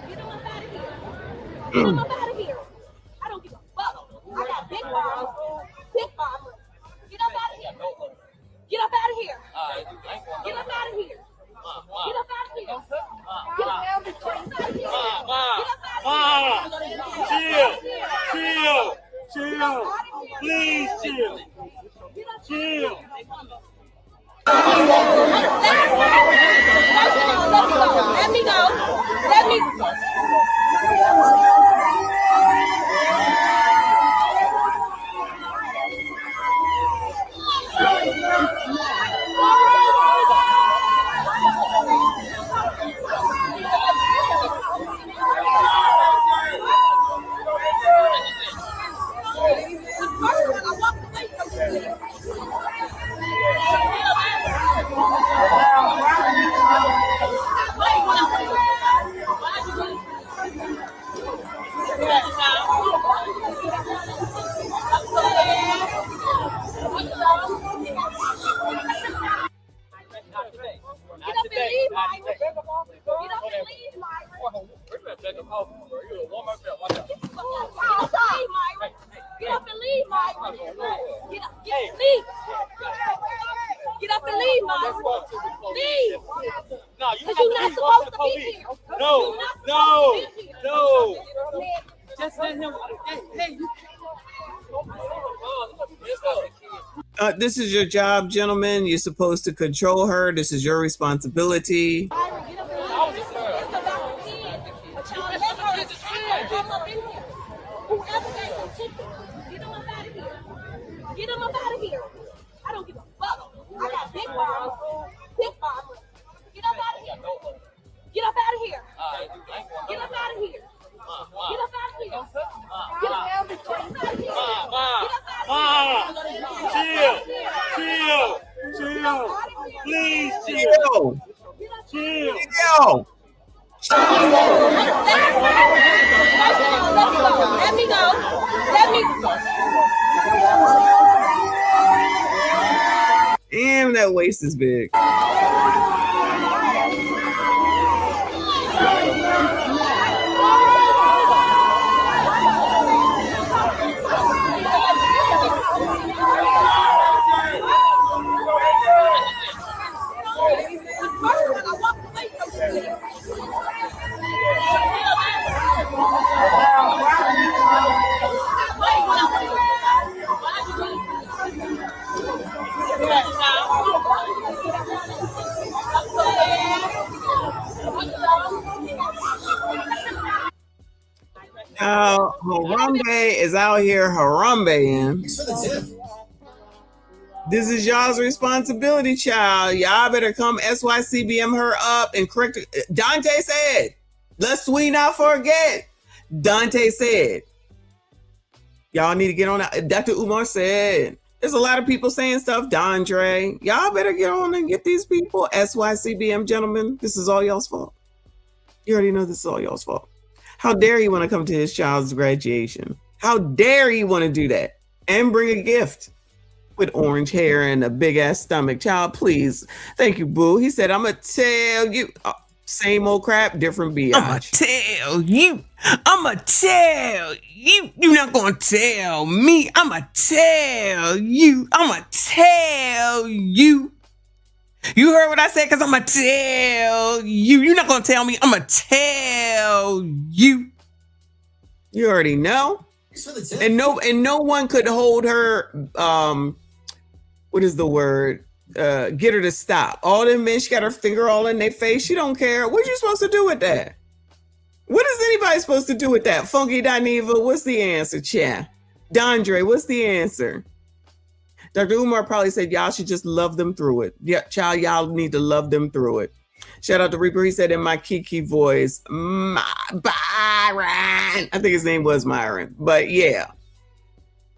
Get up out of here. Get up out of here. I don't give a fuck. I got big balls. Big balls. Get up out of here. Get up out of here. Get up out of here. Get up out of here. Get up out of here. Chill. Please chill. Chill. Let me go. Let me go. Myra. Get up and leave, Myra. Get up and leave, Myra. Get up, leave. Get up and leave, Myra. Leave. No, because you're not supposed to be here. No. Just let him. Hey. This is your job, gentlemen. You're supposed to control her. This is your responsibility. Get him up out of here. I don't give a fuck. I got big bombs. Get up out of here. Get up out of here. Get up out of here. Get up out of here. Get up out of here. Chill. Please chill. Let me go. Damn, that waist is big. Harambe is out here harambeing. This is y'all's responsibility, child. Y'all better come SYCBM her up and correct it. Dante said, lest we not forget. Dante said, y'all need to get on that. Dr. Umar said, there's a lot of people saying stuff. Dondre, y'all better get on and get these people. SYCBM, gentlemen, this is all y'all's fault. You already know this is all y'all's fault. How dare he want to come to his child's graduation? How dare he want to do that and bring a gift with orange hair and a big ass stomach? Child, please. Thank you, boo. He said, I'm going to tell you. Same old crap, different biatch. I'm going to tell you. I'm going to tell you. You're not going to tell me. I'm going to tell you. I'm going to tell you. You heard what I said? Because I'm going to tell you. You're not going to tell me. I'm going to tell you. You already know. And no one could hold her, what is the word? Get her to stop. All them men, she got her finger all in their face. She don't care. What are you supposed to do with that? What is anybody supposed to do with that? Funky Dineva, what's the answer, chat? Dondre, what's the answer? Dr. Umar probably said y'all should just love them through it. Yeah, child, y'all need to love them through it. Shout out to Reaper. He said in my Kiki voice, Byron. I think his name was Myron. But yeah.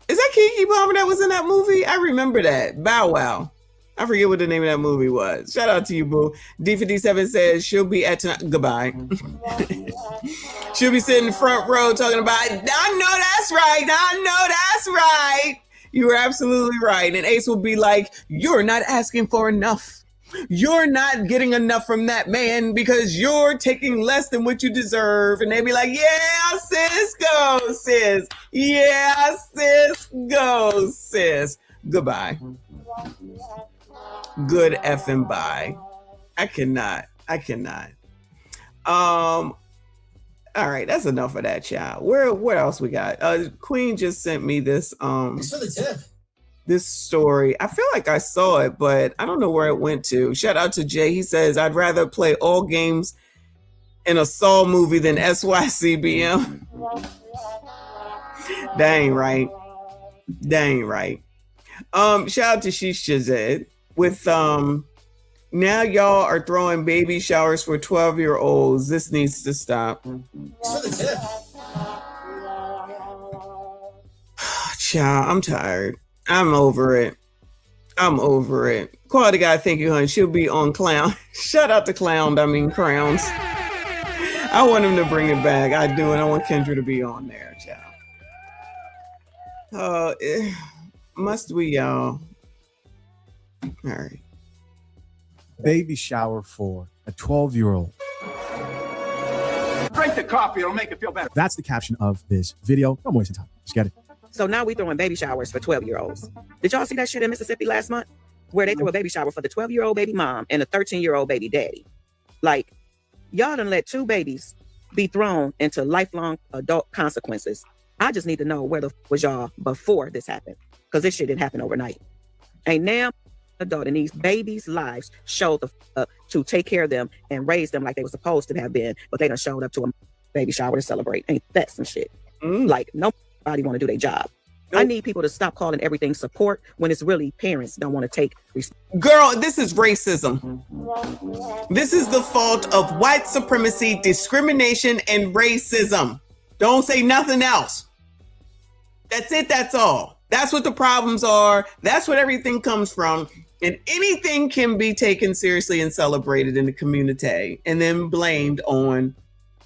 Is that Kiki Palmer that was in that movie? I remember that. Bow Wow. I forget what the name of that movie was. Shout out to you, boo. D57 says she'll be at tonight. Goodbye. She'll be sitting front row talking about, I know that's right. I know that's right. You were absolutely right. And Ace will be like, you're not asking for enough. You're not getting enough from that man because you're taking less than what you deserve. And they'd be like, yeah, sis, go, sis. Yeah, sis, go, sis. Goodbye. Good effing bye. I cannot. All right, that's enough of that, child. What else we got? Queen just sent me this Thanks for the tip. This story. I feel like I saw it, but I don't know where it went to. Shout out to Jay. He says, I'd rather play all games in a Saw movie than SYCBM. Dang right. Shout out to Sheesh Jazed with now y'all are throwing baby showers for 12-year-olds. This needs to stop. Thanks for the tip. Child, I'm tired. I'm over it. Quality guy, thank you, honey. She'll be on Clown. Shout out to Clown, I mean Crowns. I want him to bring it back. I do, and I want Kendra to be on there, child. Must we, y'all? All right. Baby shower for a 12-year-old. Drink the coffee, it'll make it feel better. That's the caption of this video. Don't waste time. Just get it. So now we throwing baby showers for 12-year-olds. Did y'all see that shit in Mississippi last month? Where they threw a baby shower for the 12-year-old baby mom and the 13-year-old baby daddy. Like, y'all done let two babies be thrown into lifelong adult consequences. I just need to know where the was y'all before this happened. Because this shit didn't happen overnight. Ain't now adult in these babies' lives showed to take care of them and raise them like they were supposed to have been, but they done showed up to a baby shower to celebrate. Ain't that some shit? Like, nobody want to do their job. I need people to stop calling everything support when it's really parents don't want to take Girl, this is racism. This is the fault of white supremacy, discrimination, and racism. Don't say nothing else. That's it. That's all. That's what the problems are. That's what everything comes from. And anything can be taken seriously and celebrated in the community and then blamed on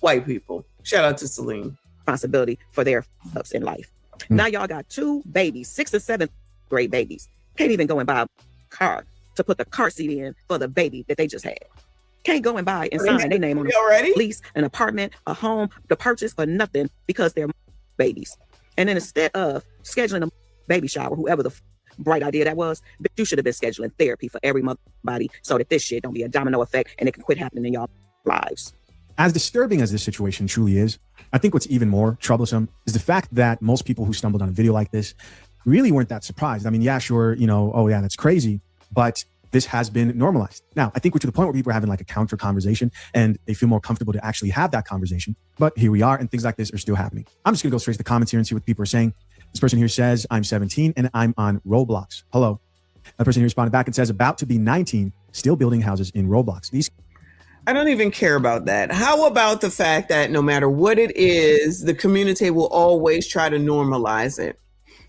white people. Shout out to Celine. Responsibility for their ups in life. Now y'all got two babies, 6th and 7th grade babies. Can't even go and buy a car to put the car seat in for the baby that they just had. Can't go and buy and sign their name on a lease, an apartment, a home, the purchase for nothing because they're babies. And then instead of scheduling a baby shower, whoever the bright idea that was, you should have been scheduling therapy for every body so that this shit don't be a domino effect and it can quit happening in y'all lives. As disturbing as this situation truly is, I think what's even more troublesome is the fact that most people who stumbled on a video like this really weren't that surprised. I mean, yeah, sure, you know, oh yeah, that's crazy, but this has been normalized. Now, I think we're to the point where people are having like a counter conversation and they feel more comfortable to actually have that conversation. But here we are, and things like this are still happening. I'm just gonna go straight to the comments here and see what people are saying. This person here says, I'm 17 and I'm on Roblox. Hello. That person here responded back and says, about to be 19, still building houses in Roblox. I don't even care about that. How about the fact that no matter what it is, the community will always try to normalize it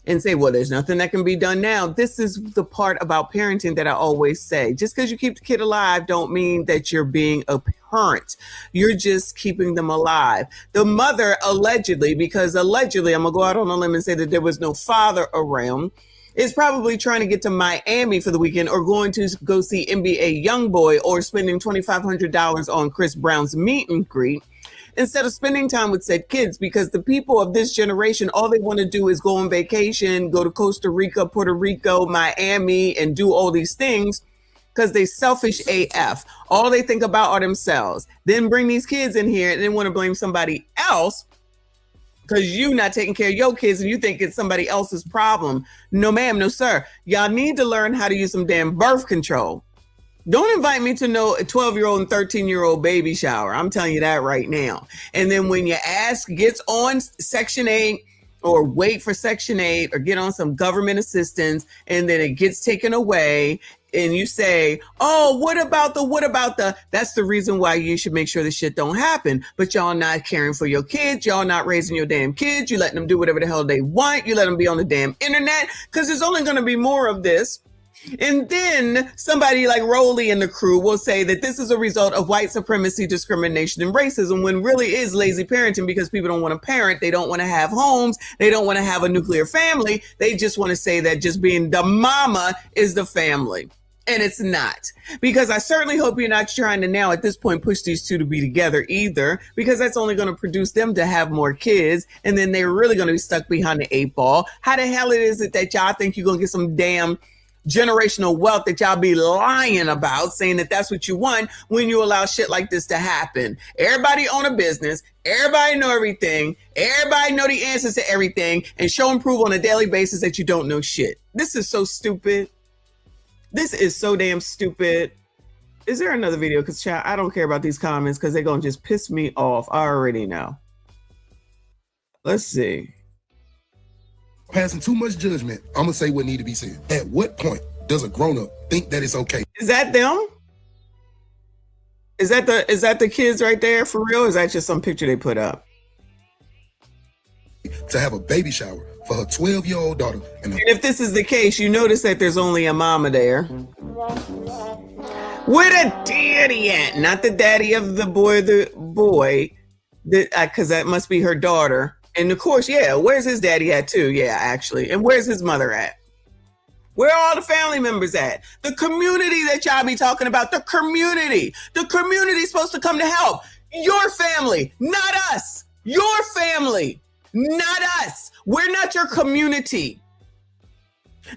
and say, well, there's nothing that can be done now. This is the part about parenting that I always say. Just because you keep the kid alive don't mean that you're being a parent. You're just keeping them alive. The mother allegedly, because allegedly, I'm going to go out on a limb and say that there was no father around, is probably trying to get to Miami for the weekend or going to go see NBA YoungBoy or spending $2,500 on Chris Brown's meet and greet instead of spending time with said kids, because the people of this generation, all they want to do is go on vacation, go to Costa Rica, Puerto Rico, Miami, and do all these things because they selfish AF. All they think about are themselves. Then bring these kids in here and then want to blame somebody else because you not taking care of your kids and you think it's somebody else's problem. No, ma'am, no, sir. Y'all need to learn how to use some damn birth control. Don't invite me to no 12-year-old and 13-year-old baby shower. I'm telling you that right now. And then when your ass gets on Section 8 or wait for Section 8 or get on some government assistance and then it gets taken away and you say, oh, what about the, that's the reason why you should make sure this shit don't happen. But y'all not caring for your kids. Y'all not raising your damn kids. You letting them do whatever the hell they want. You let them be on the damn internet because there's only going to be more of this. And then somebody like Rowley and the crew will say that this is a result of white supremacy, discrimination, and racism, when really is lazy parenting because people don't want to parent. They don't want to have homes. They don't want to have a nuclear family. They just want to say that just being the mama is the family. And it's not, because I certainly hope you're not trying to now at this point push these two to be together either, because that's only going to produce them to have more kids. And then they're really going to be stuck behind the 8 ball. How the hell is it that y'all think you're going to get some damn generational wealth that y'all be lying about, saying that that's what you want when you allow shit like this to happen? Everybody own a business. Everybody know everything. Everybody know the answers to everything and show and prove on a daily basis that you don't know shit. This is so stupid. This is so damn stupid. Is there another video? Because child, I don't care about these comments because they're going to just piss me off. I already know. Let's see. Passing too much judgment, I'm going to say what need to be said. At what point does a grown-up think that it's okay? Is that them? Is that the kids right there for real? Or is that just some picture they put up? To have a baby shower for her 12-year-old daughter. And if this is the case, you notice that there's only a mama there. Where the daddy at? Not the daddy of the boy, because that must be her daughter. And of course, yeah, where's his daddy at too? Yeah, actually. And where's his mother at? Where are all the family members at? The community that y'all be talking about, the community. The community is supposed to come to help. Your family, not us. Your family, not us. We're not your community.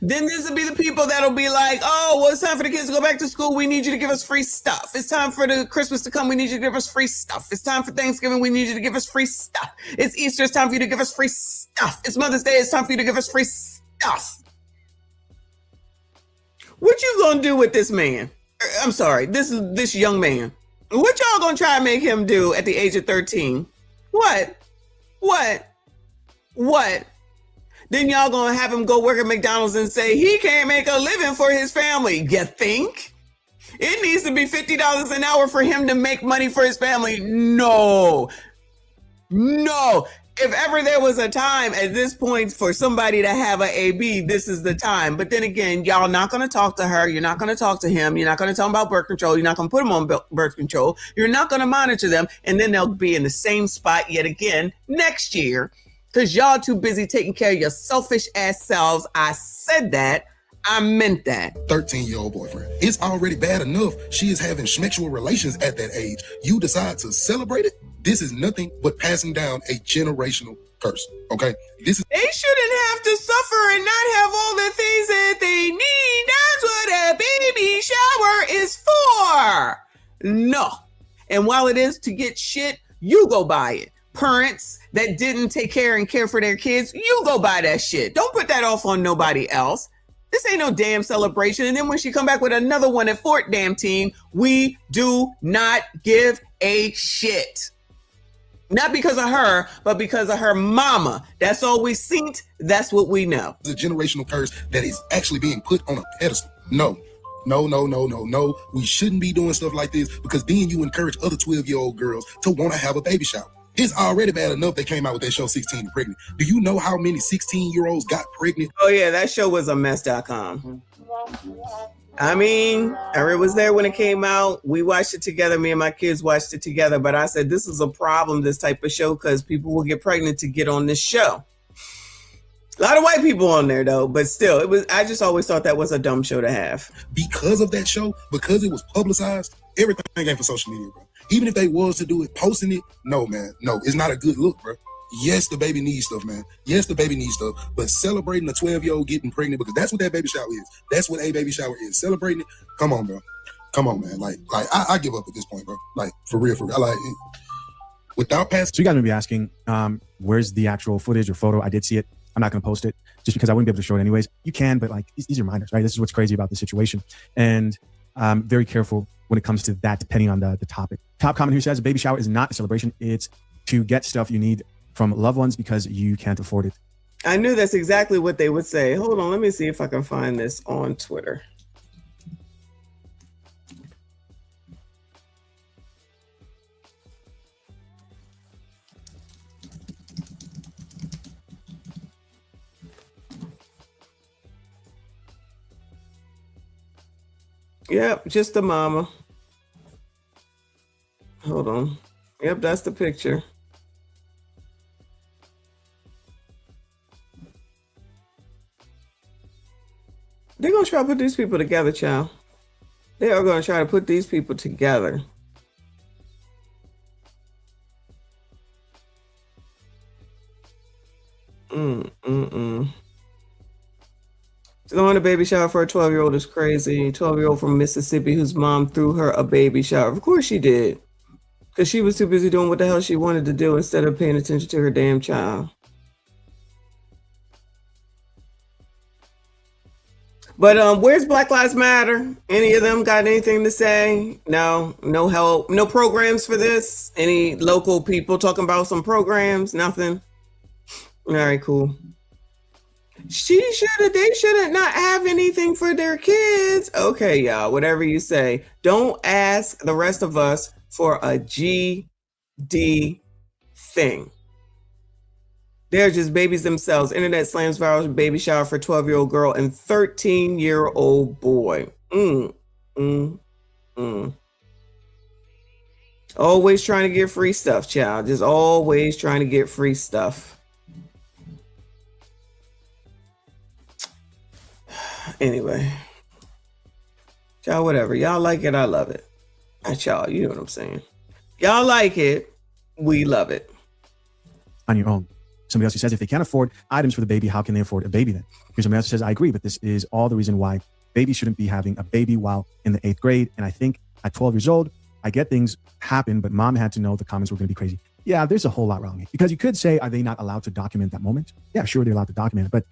Then this will be the people that'll be like, oh, well, it's time for the kids to go back to school. We need you to give us free stuff. It's time for the Christmas to come. We need you to give us free stuff. It's time for Thanksgiving. We need you to give us free stuff. It's Easter. It's time for you to give us free stuff. It's Mother's Day. It's time for you to give us free stuff. What you gonna do with this man? I'm sorry, this young man. What y'all gonna try and make him do at the age of 13? What? Then y'all gonna have him go work at McDonald's and say he can't make a living for his family. You think? It needs to be $50 an hour for him to make money for his family. No. If ever there was a time at this point for somebody to have an AB, this is the time. But then again, y'all not going to talk to her. You're not going to talk to him. You're not going to tell them about birth control. You're not going to put them on birth control. You're not going to monitor them. And then they'll be in the same spot yet again next year because y'all too busy taking care of your selfish ass selves. I said that. I meant that. 13-year-old boyfriend. It's already bad enough she is having sexual relations at that age. You decide to celebrate it? This is nothing but passing down a generational curse, okay? They shouldn't have to suffer and not have all the things that they need. That's what a baby shower is for. No. And while it is to get shit, you go buy it. Parents that didn't take care and care for their kids, you go buy that shit. Don't put that off on nobody else. This ain't no damn celebration. And then when she come back with another one at 14, we do not give a shit. Not because of her, but because of her mama. That's all we seen. That's what we know. It's a generational curse that is actually being put on a pedestal. No. We shouldn't be doing stuff like this because then you encourage other 12-year-old girls to want to have a baby shower. It's already bad enough they came out with that show 16 and Pregnant. Do you know how many 16-year-olds got pregnant? Oh, yeah, that show was a mess.com. I mean, I was there when it came out. We watched it together. Me and my kids watched it together. But I said, this is a problem, this type of show, because people will get pregnant to get on this show. A lot of white people on there, though. But still, I just always thought that was a dumb show to have. Because of that show, because it was publicized, everything ain't for social media, bro. Even if they was to do it, posting it, no, man. No, it's not a good look, bro. Yes, the baby needs stuff, man. Yes, the baby needs stuff. But celebrating a 12-year-old getting pregnant, because that's what that baby shower is. That's what a baby shower is. Celebrating it. Come on, bro. Come on, man. Like I give up at this point, bro. Like, for real. I like it. Without passing. So you guys may be asking, where's the actual footage or photo? I did see it. I'm not going to post it just because I wouldn't be able to show it anyways. You can, but like, these are minors, right? This is what's crazy about the situation. And very careful when it comes to that, depending on the topic. Top comment here says, a baby shower is not a celebration. It's to get stuff you need from loved ones because you can't afford it. I knew that's exactly what they would say. Hold on, let me see if I can find this on Twitter. Yep, just the mama. Hold on. Yep, that's the picture. They're going to try to put these people together, child. They are going to try to put these people together. Throwing a baby shower for a 12-year-old is crazy. 12-year-old from Mississippi whose mom threw her a baby shower. Of course she did. Because she was too busy doing what the hell she wanted to do instead of paying attention to her damn child. But where's Black Lives Matter? Any of them got anything to say? No help, no programs for this? Any local people talking about some programs? Nothing? All right, cool. They shouldn't not have anything for their kids. Okay, y'all, whatever you say. Don't ask the rest of us for a GD thing. They're just babies themselves. Internet slams viral baby shower for 12-year-old girl and 13-year-old boy. Always trying to get free stuff, child. Just always trying to get free stuff. Anyway, y'all, whatever. Y'all like it, I love it. Not y'all, you know what I'm saying. Y'all like it, we love it. On your own. Somebody else who says, if they can't afford items for the baby, how can they afford a baby then? Here's somebody else who says, I agree, but this is all the reason why babies shouldn't be having a baby while in the 8th grade. And I think at 12 years old, I get things happen, but mom had to know the comments were going to be crazy. Yeah, there's a whole lot wrong. Because you could say, are they not allowed to document that moment? Yeah, sure, they're allowed to document it. But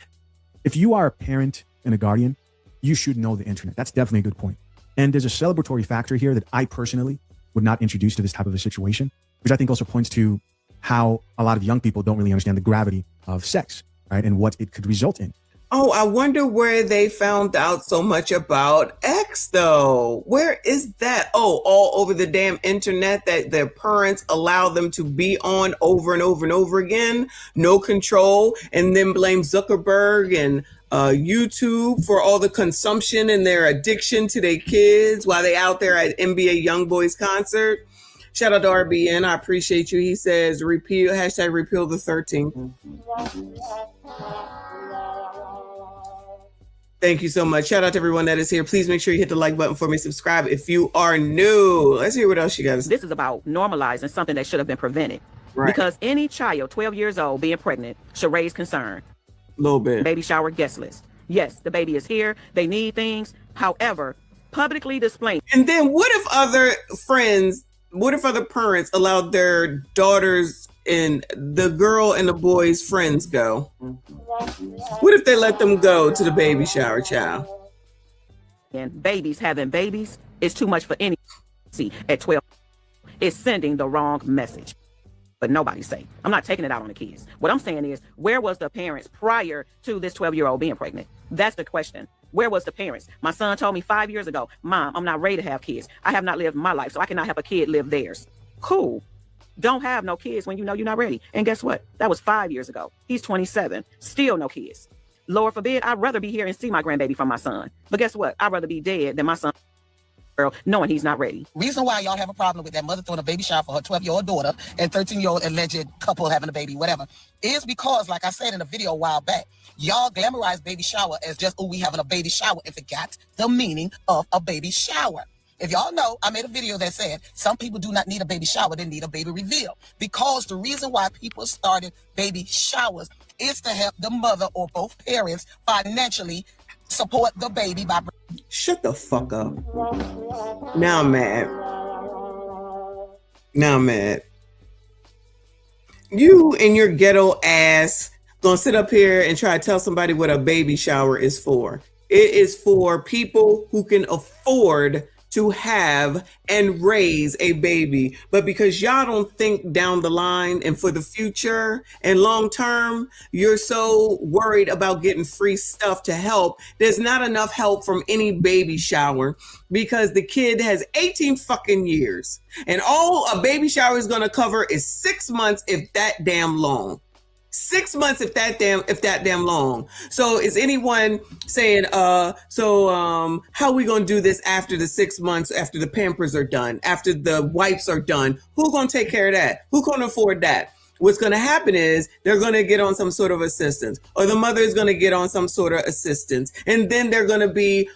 if you are a parent and a guardian, you should know the internet. That's definitely a good point. And there's a celebratory factor here that I personally would not introduce to this type of a situation, which I think also points to how a lot of young people don't really understand the gravity of sex, right? And what it could result in. Oh, I wonder where they found out so much about X, though. Where is that? Oh, all over the damn internet that their parents allow them to be on over and over and over again. No control. And then blame Zuckerberg and YouTube for all the consumption and their addiction to their kids while they out there at NBA YoungBoys concert. Shout out to RBN. I appreciate you. He says, repeal, hashtag repeal the 13th. Thank you so much. Shout out to everyone that is here. Please make sure you hit the like button for me. Subscribe if you are new. Let's hear what else you guys. This is about normalizing something that should have been prevented. Right. Because any child 12 years old being pregnant should raise concern. A little bit. Baby shower guest list. Yes, the baby is here. They need things. However, publicly displaying. And then what if other parents allowed their daughters and the girl and the boy's friends go? What if they let them go to the baby shower, child? And babies having babies is too much for any at 12. It's sending the wrong message. But nobody say. I'm not taking it out on the kids. What I'm saying is, where was the parents prior to this 12-year-old being pregnant? That's the question. Where was the parents? My son told me 5 years ago, Mom, I'm not ready to have kids. I have not lived my life, so I cannot help a kid live theirs. Cool. Don't have no kids when you know you're not ready. And guess what? That was 5 years ago. He's 27. Still no kids. Lord forbid, I'd rather be here and see my grandbaby from my son. But guess what? I'd rather be dead than my son knowing he's not ready. Reason why y'all have a problem with that mother throwing a baby shower for her 12-year-old daughter and 13-year-old alleged couple having a baby, whatever, is because, like I said in a video a while back, y'all glamorize baby shower as just, oh, we having a baby shower, and forgot the meaning of a baby shower. If y'all know, I made a video that said some people do not need a baby shower, they need a baby reveal. Because the reason why people started baby showers is to help the mother or both parents financially support the baby by... Shut the fuck up. Now I'm mad. Now I'm mad. You and your ghetto ass gonna sit up here and try to tell somebody what a baby shower is for. It is for people who can afford to have and raise a baby. But because y'all don't think down the line and for the future and long term, you're so worried about getting free stuff to help. There's not enough help from any baby shower because the kid has 18 fucking years. And all a baby shower is gonna cover is 6 months, if that damn long. 6 months, if that damn long. So is anyone saying, how are we gonna do this after the 6 months, after the Pampers are done, after the wipes are done? Who's gonna take care of that? Who can afford that? What's gonna happen is they're gonna get on some sort of assistance, or the mother is gonna get on some sort of assistance, and then they're gonna be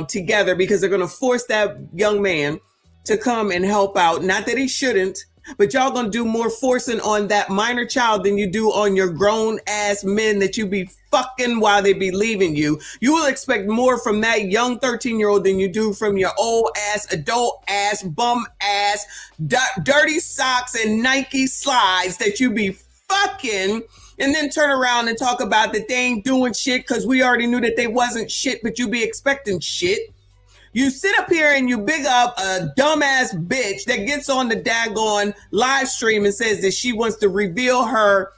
together because they're gonna force that young man to come and help out. Not that he shouldn't, but y'all gonna do more forcing on that minor child than you do on your grown ass men that you be fucking while they be leaving you. You will expect more from that young 13-year-old than you do from your old ass, adult ass, bum ass, dirty socks and Nike slides that you be fucking, and then turn around and talk about that they ain't doing shit because we already knew that they wasn't shit, but you be expecting shit. You sit up here and you big up a dumbass bitch that gets on the daggone live stream and says that she wants to reveal her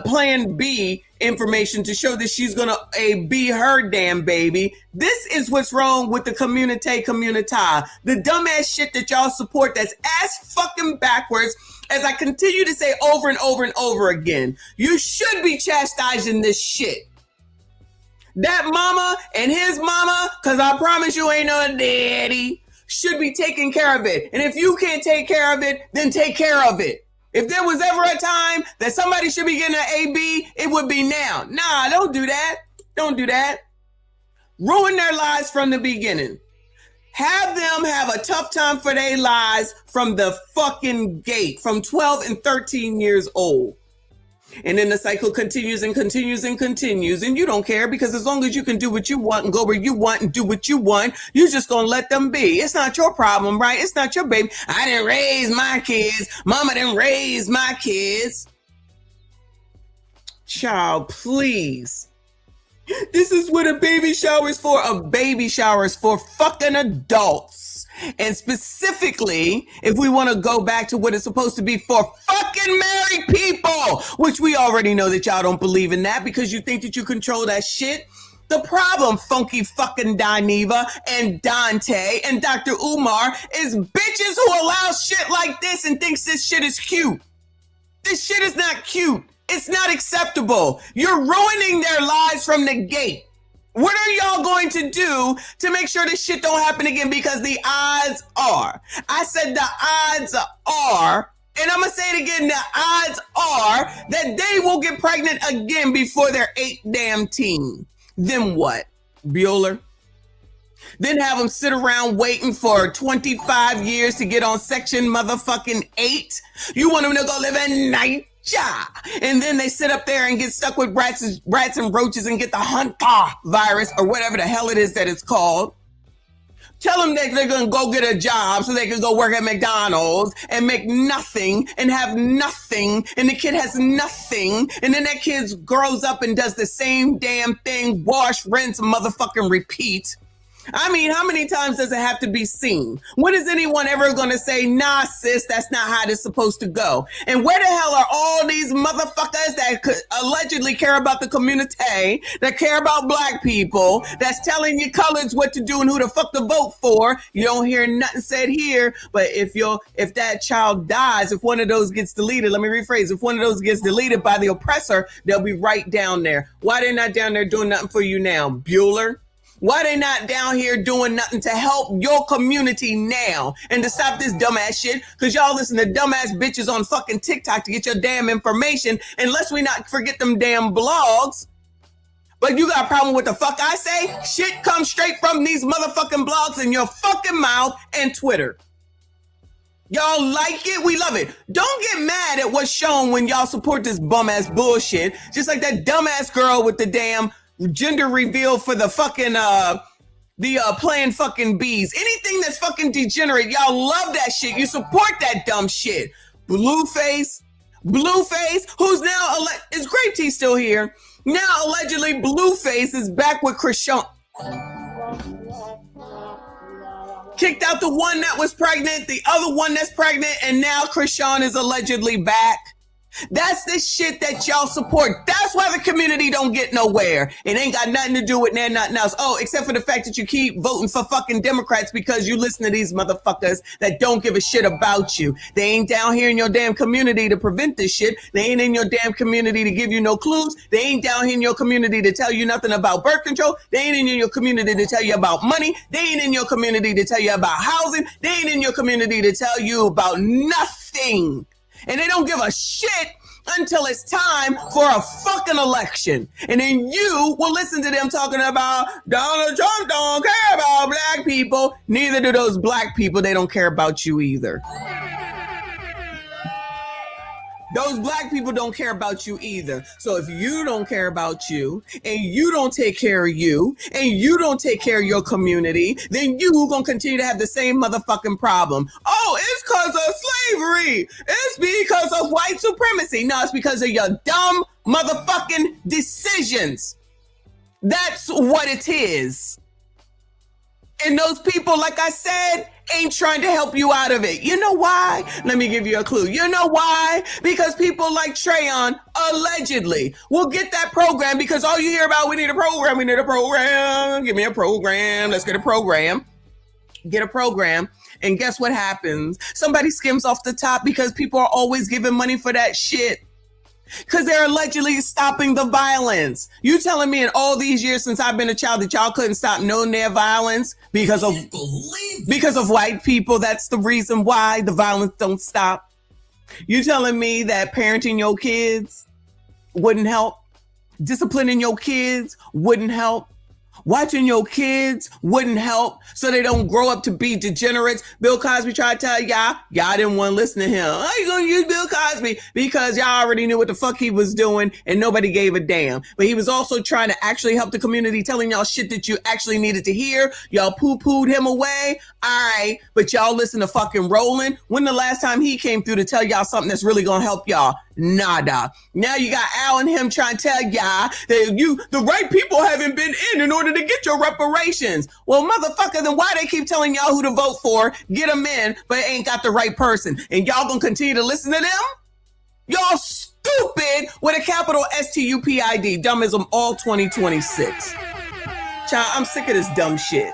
plan B information to show that she's gonna be her damn baby. This is what's wrong with the community. The dumbass shit that y'all support that's ass fucking backwards. As I continue to say over and over and over again, you should be chastising this shit. That mama and his mama, because I promise you ain't no daddy, should be taking care of it. And if you can't take care of it, then take care of it. If there was ever a time that somebody should be getting an AB, it would be now. Nah, don't do that. Don't do that. Ruin their lives from the beginning. Have them have a tough time for their lives from the fucking gate, from 12 and 13 years old. And then the cycle continues and continues and continues. And you don't care because as long as you can do what you want and go where you want and do what you want, you're just going to let them be. It's not your problem, right? It's not your baby. I didn't raise my kids. Mama didn't raise my kids. Child, please. This is what a baby shower is for. A baby shower is for fucking adults. And specifically, if we want to go back to what it's supposed to be for fucking married people, which we already know that y'all don't believe in that because you think that you control that shit. The problem, funky fucking Dineva and Dante and Dr. Umar, is bitches who allow shit like this and thinks this shit is cute. This shit is not cute. It's not acceptable. You're ruining their lives from the gate. What are y'all going to do to make sure this shit don't happen again? Because the odds are, I said the odds are, and I'm going to say it again, the odds are that they will get pregnant again before they're 8 damn teen. Then what? Bueller? Then have them sit around waiting for 25 years to get on section motherfucking 8? You want them to go live at night? Yeah. And then they sit up there and get stuck with rats and roaches and get the Hantavirus or whatever the hell it is that it's called. Tell them that they're going to go get a job so they can go work at McDonald's and make nothing and have nothing. And the kid has nothing. And then that kid grows up and does the same damn thing. Wash, rinse, motherfucking repeat. I mean, how many times does it have to be seen? When is anyone ever going to say, nah, sis, that's not how it's supposed to go? And where the hell are all these motherfuckers that could allegedly care about the community, that care about black people, that's telling you coloreds what to do and who the fuck to vote for? You don't hear nothing said here. But if that child dies, if one of those gets deleted, let me rephrase, if one of those gets deleted by the oppressor, they'll be right down there. Why they not down there doing nothing for you now, Bueller? Why they not down here doing nothing to help your community now and to stop this dumbass shit? Because y'all listen to dumbass bitches on fucking TikTok to get your damn information. Unless we not forget them damn blogs. But you got a problem with the fuck I say? Shit comes straight from these motherfucking blogs in your fucking mouth and Twitter. Y'all like it? We love it. Don't get mad at what's shown when y'all support this bum ass bullshit. Just like that dumbass girl with the damn gender reveal for the fucking playing fucking bees. Anything that's fucking degenerate, y'all love that shit. You support that dumb shit. Blueface, who's now is Grape Tea still here? Now allegedly Blueface is back with Krishan. Kicked out the one that was pregnant, the other one that's pregnant, and now Krishan is allegedly back. That's the shit that y'all support. That's why the community don't get nowhere. It ain't got nothing to do with nothing else. Oh, except for the fact that you keep voting for fucking Democrats because you listen to these motherfuckers that don't give a shit about you. They ain't down here in your damn community to prevent this shit. They ain't in your damn community to give you no clues. They ain't down here in your community to tell you nothing about birth control. They ain't in your community to tell you about money. They ain't in your community to tell you about housing. They ain't in your community to tell you about nothing. And they don't give a shit until it's time for a fucking election. And then you will listen to them talking about Donald Trump don't care about black people. Neither do those black people. They don't care about you either. Those black people don't care about you either. So if you don't care about you and you don't take care of you and you don't take care of your community, then you gonna continue to have the same motherfucking problem. Oh, it's because of slavery. It's because of white supremacy. No, it's because of your dumb motherfucking decisions. That's what it is. And those people, like I said, ain't trying to help you out of it. You know why? Let me give you a clue. You know why? Because people like Trayon allegedly will get that program because all you hear about, we need a program, we need a program. Give me a program. Let's get a program. Get a program. And guess what happens? Somebody skims off the top because people are always giving money for that shit. Because they're allegedly stopping the violence. You telling me in all these years since I've been a child that y'all couldn't stop no near violence because of white people? That's the reason why the violence don't stop. You telling me that parenting your kids wouldn't help? Disciplining your kids wouldn't help? Watching your kids wouldn't help so they don't grow up to be degenerates. Bill Cosby tried to tell y'all didn't want to listen to him. How you gonna use Bill Cosby? Because y'all already knew what the fuck he was doing and nobody gave a damn. But he was also trying to actually help the community, telling y'all shit that you actually needed to hear. Y'all poo-pooed him away. All right, but y'all listen to fucking Roland. When the last time he came through to tell y'all something that's really gonna help y'all? Nada. Now you got Al and him trying to tell y'all that the right people haven't been in order to get your reparations. Well, motherfucker, then why they keep telling y'all who to vote for, get them in, but ain't got the right person? And y'all gonna continue to listen to them? Y'all stupid with a capital STUPID. Dummism all 2026. Child, I'm sick of this dumb shit.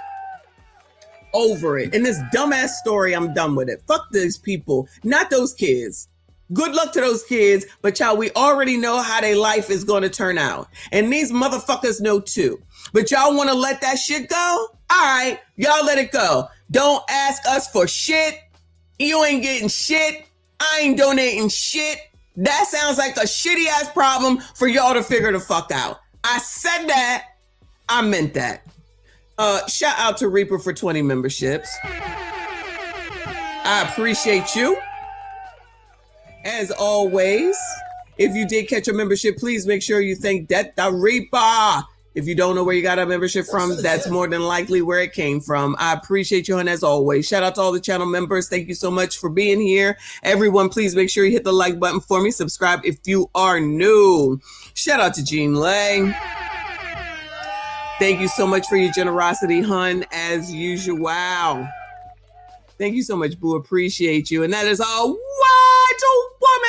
Over it. And this dumbass story, I'm done with it. Fuck these people, not those kids. Good luck to those kids, but y'all, we already know how their life is going to turn out. And these motherfuckers know too. But y'all want to let that shit go? All right, y'all let it go. Don't ask us for shit. You ain't getting shit. I ain't donating shit. That sounds like a shitty ass problem for y'all to figure the fuck out. I said that. I meant that. Shout out to Reaper for 20 memberships. I appreciate you. As always, if you did catch a membership, please make sure you thank the Reaper. If you don't know where you got a membership from, that's more than likely where it came from. I appreciate you, and as always, shout out to all the channel members. Thank you so much for being here. Everyone, please make sure you hit the like button for me. Subscribe if you are new. Shout out to Jean Lay. Thank you so much for your generosity, hun, as usual. Thank you so much, Boo. Appreciate you. And that is all. What a woman!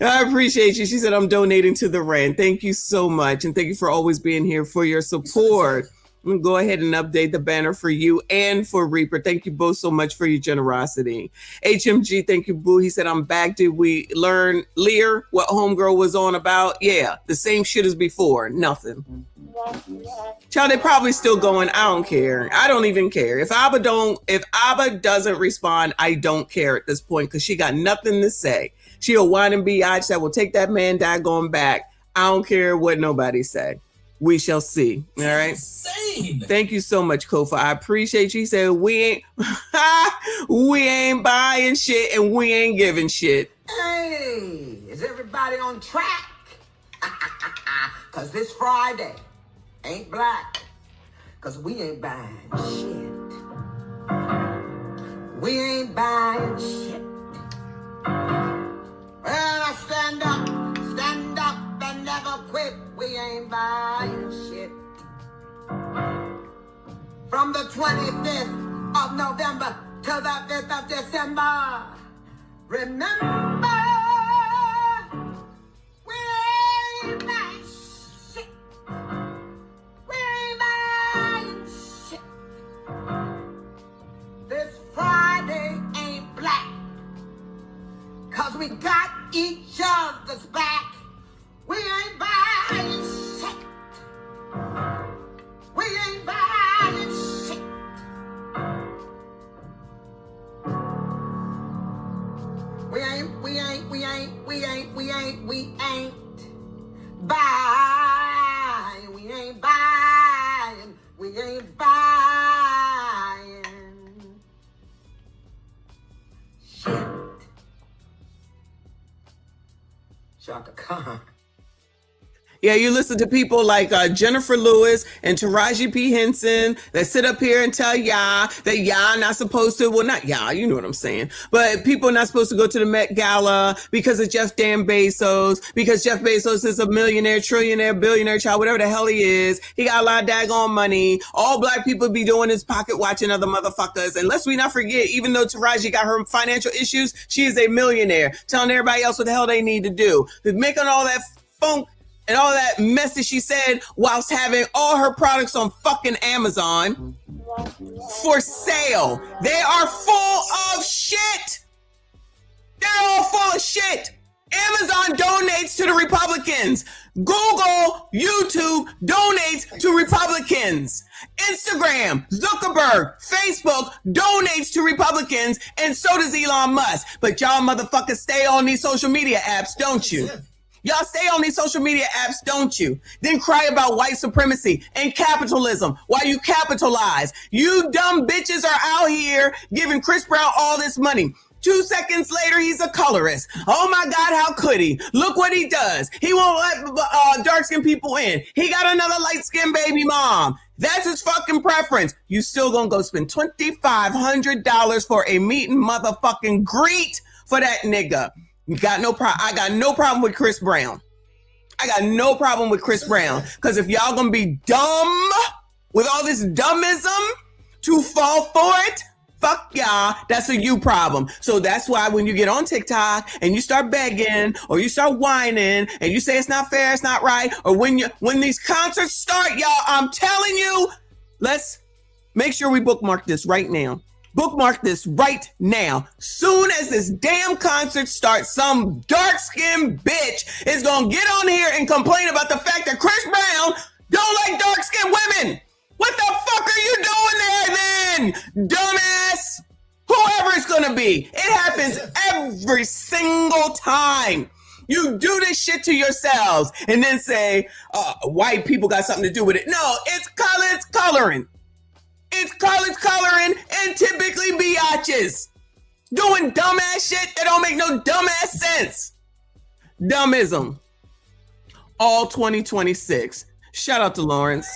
I appreciate you. She said, I'm donating to the rant. Thank you so much. And thank you for always being here, for your support. I'm going to go ahead and update the banner for you and for Reaper. Thank you both so much for your generosity. HMG, thank you, Boo. He said, I'm back. Did we learn, Lear, what Homegirl was on about? Yeah, the same shit as before. Nothing. Child, they probably still going. I don't care. I don't even care. If Abba doesn't respond, I don't care at this point because she got nothing to say. She a whine and biatch that will take that man daggone back. I don't care what nobody say. We shall see. All right. Insane. Thank you so much, Kofa. I appreciate you. He said we ain't buying shit and we ain't giving shit. Hey, is everybody on track? Cause this Friday ain't black. Cause we ain't buying shit. We ain't buying shit. Well, I stand up and never quit. We ain't buying shit. From the 25th of November to the 5th of December. Remember, we ain't buying shit. We ain't buying shit. This Friday ain't black. Cause we got each other's back. We ain't buying shit. We ain't buying shit. We ain't buying. We ain't buying. We ain't buying shit. Shaka Khan. Yeah, you listen to people like Jennifer Lewis and Taraji P. Henson that sit up here and tell y'all that y'all not supposed to, well, not y'all, you know what I'm saying, but people are not supposed to go to the Met Gala because of Jeff damn Bezos, because Jeff Bezos is a millionaire, trillionaire, billionaire child, whatever the hell he is. He got a lot of daggone money. All black people be doing is pocket watching other motherfuckers. And let's we not forget, even though Taraji got her financial issues, she is a millionaire, telling everybody else what the hell they need to do. Making all that funk and all that mess that she said whilst having all her products on fucking Amazon for sale. They are full of shit. They're all full of shit. Amazon donates to the Republicans. Google, YouTube donates to Republicans. Instagram, Zuckerberg, Facebook donates to Republicans, and so does Elon Musk. But y'all motherfuckers stay on these social media apps, don't you? Y'all stay on these social media apps, don't you? Then cry about white supremacy and capitalism while you capitalize. You dumb bitches are out here giving Chris Brown all this money. 2 seconds later, he's a colorist. Oh my God, how could he? Look what he does. He won't let dark-skinned people in. He got another light-skinned baby mom. That's his fucking preference. You still gonna go spend $2,500 for a meet and motherfucking greet for that nigga. I got no problem with Chris Brown. I got no problem with Chris Brown. Because if y'all gonna be dumb with all this dummism to fall for it, fuck y'all, that's a you problem. So that's why when you get on TikTok and you start begging or you start whining and you say it's not fair, it's not right, or when these concerts start, y'all, I'm telling you, let's make sure we bookmark this right now. Bookmark this right now. Soon as this damn concert starts, some dark-skinned bitch is gonna get on here and complain about the fact that Chris Brown don't like dark-skinned women. What the fuck are you doing there then, dumbass? Whoever it's gonna be. It happens every single time. You do this shit to yourselves and then say, white people got something to do with it. No, it's coloring. It's coloring and typically biatches doing dumbass shit that don't make no dumbass sense. Dummism. All 2026. Shout out to Lawrence.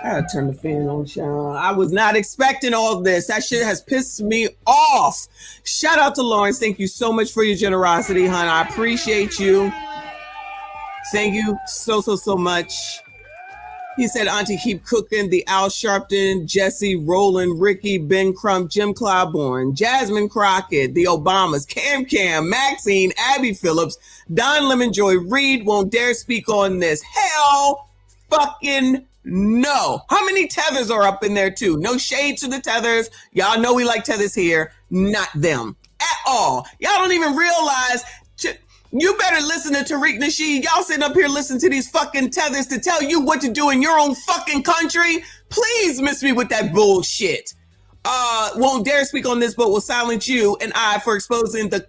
I gotta turn the fan on, y'all. I was not expecting all this. That shit has pissed me off. Shout out to Lawrence. Thank you so much for your generosity, hon. I appreciate you. Thank you so much. He said, Auntie, keep cooking. The Al Sharpton, Jesse, Roland, Ricky, Ben Crump, Jim Claiborne, Jasmine Crockett, the Obamas, Cam, Maxine, Abby Phillips, Don Lemonjoy, Reed won't dare speak on this. Hell fucking no. How many tethers are up in there too? No shade to the tethers. Y'all know we like tethers here. Not them at all. Y'all don't even realize. You better listen to Tariq Nasheed. Y'all sitting up here listening to these fucking tethers to tell you what to do in your own fucking country. Please miss me with that bullshit. Won't dare speak on this, but will silence you and I for exposing the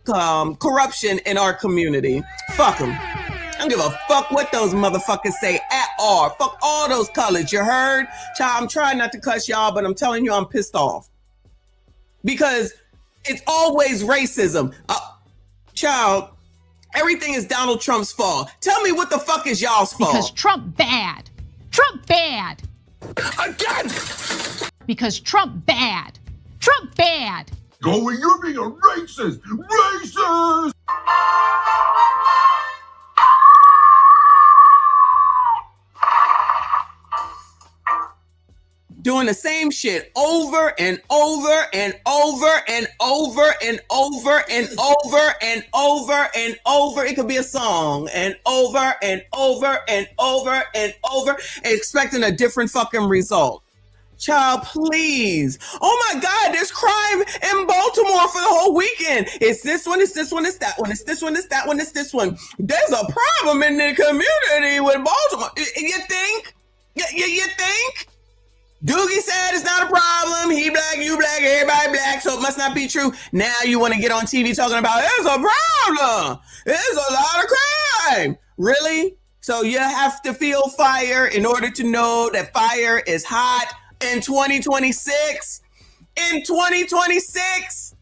corruption in our community. Fuck them. I don't give a fuck what those motherfuckers say at all. Fuck all those colors, you heard? Child, I'm trying not to cuss y'all, but I'm telling you I'm pissed off. Because it's always racism. Child, everything is Donald Trump's fault. Tell me what the fuck is y'all's fault? Because Trump bad. Trump bad. Again! Because Trump bad. Trump bad. Going, you're being a racist! Racist! Doing the same shit over and over and over and over and over and over and over and over. It could be a song and over and over and over and over, expecting a different fucking result. Child, please. Oh my God, there's crime in Baltimore for the whole weekend. It's this one, it's this one, it's that one, it's this one, it's that one, it's this one. There's a problem in the community with Baltimore. You think? You think? Doogie said it's not a problem. He black, you black, everybody black, so it must not be true. Now you want to get on TV talking about there's a problem. There's a lot of crime. Really? So you have to feel fire in order to know that fire is hot in 2026? In 2026?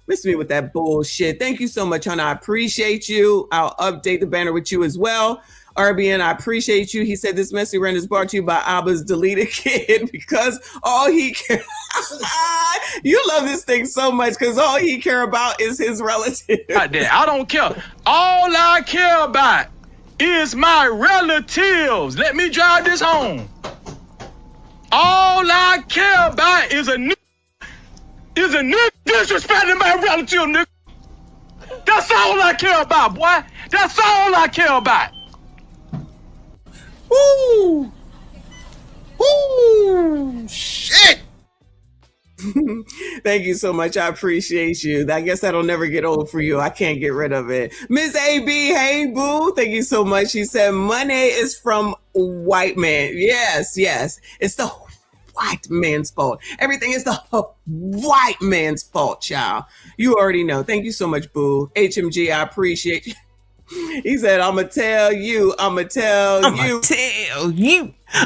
Miss me with that bullshit. Thank you so much, honey. I appreciate you. I'll update the banner with you as well. RBN, I appreciate you. He said this messy rant is brought to you by Abba's deleted kid because all he cares. You love this thing so much because all he care about is his relative. I don't care. All I care about is my relatives. Let me drive this home. All I care about is a nigga disrespecting my relative, nigga. That's all I care about, boy. That's all I care about. Woo! Woo! Shit! Thank you so much. I appreciate you. I guess that'll never get old for you. I can't get rid of it. Miss AB, hey boo. Thank you so much. She said money is from white man. Yes. It's the white man's fault. Everything is the white man's fault, child. You already know. Thank you so much, boo. HMG, I appreciate you. He said, I'ma tell you. I'ma tell you.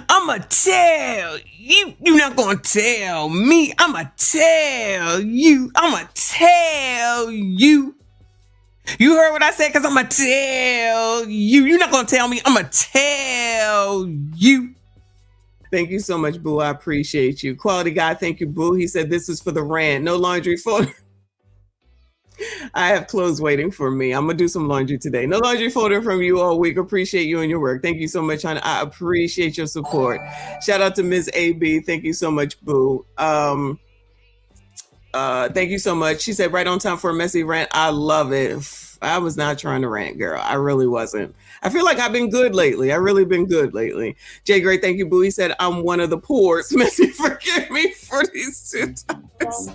I'ma tell you. You're not gonna tell me. I'ma tell you. I'ma tell you. You heard what I said? Because I'ma tell you. You're not gonna tell me. I'ma tell you. Thank you so much, boo. I appreciate you. Quality guy, thank you, boo. He said, this is for the rant. No laundry folder. I have clothes waiting for me. I'm going to do some laundry today. No laundry folder from you all week. Appreciate you and your work. Thank you so much, honey. I appreciate your support. Shout out to Ms. AB. Thank you so much, boo. Thank you so much. She said, right on time for a messy rant. I love it. I was not trying to rant, girl. I really wasn't. I feel like I've been good lately. I really been good lately. Jay Gray, thank you, boo. He said, I'm one of the poors. Missy, forgive me for these 2 times.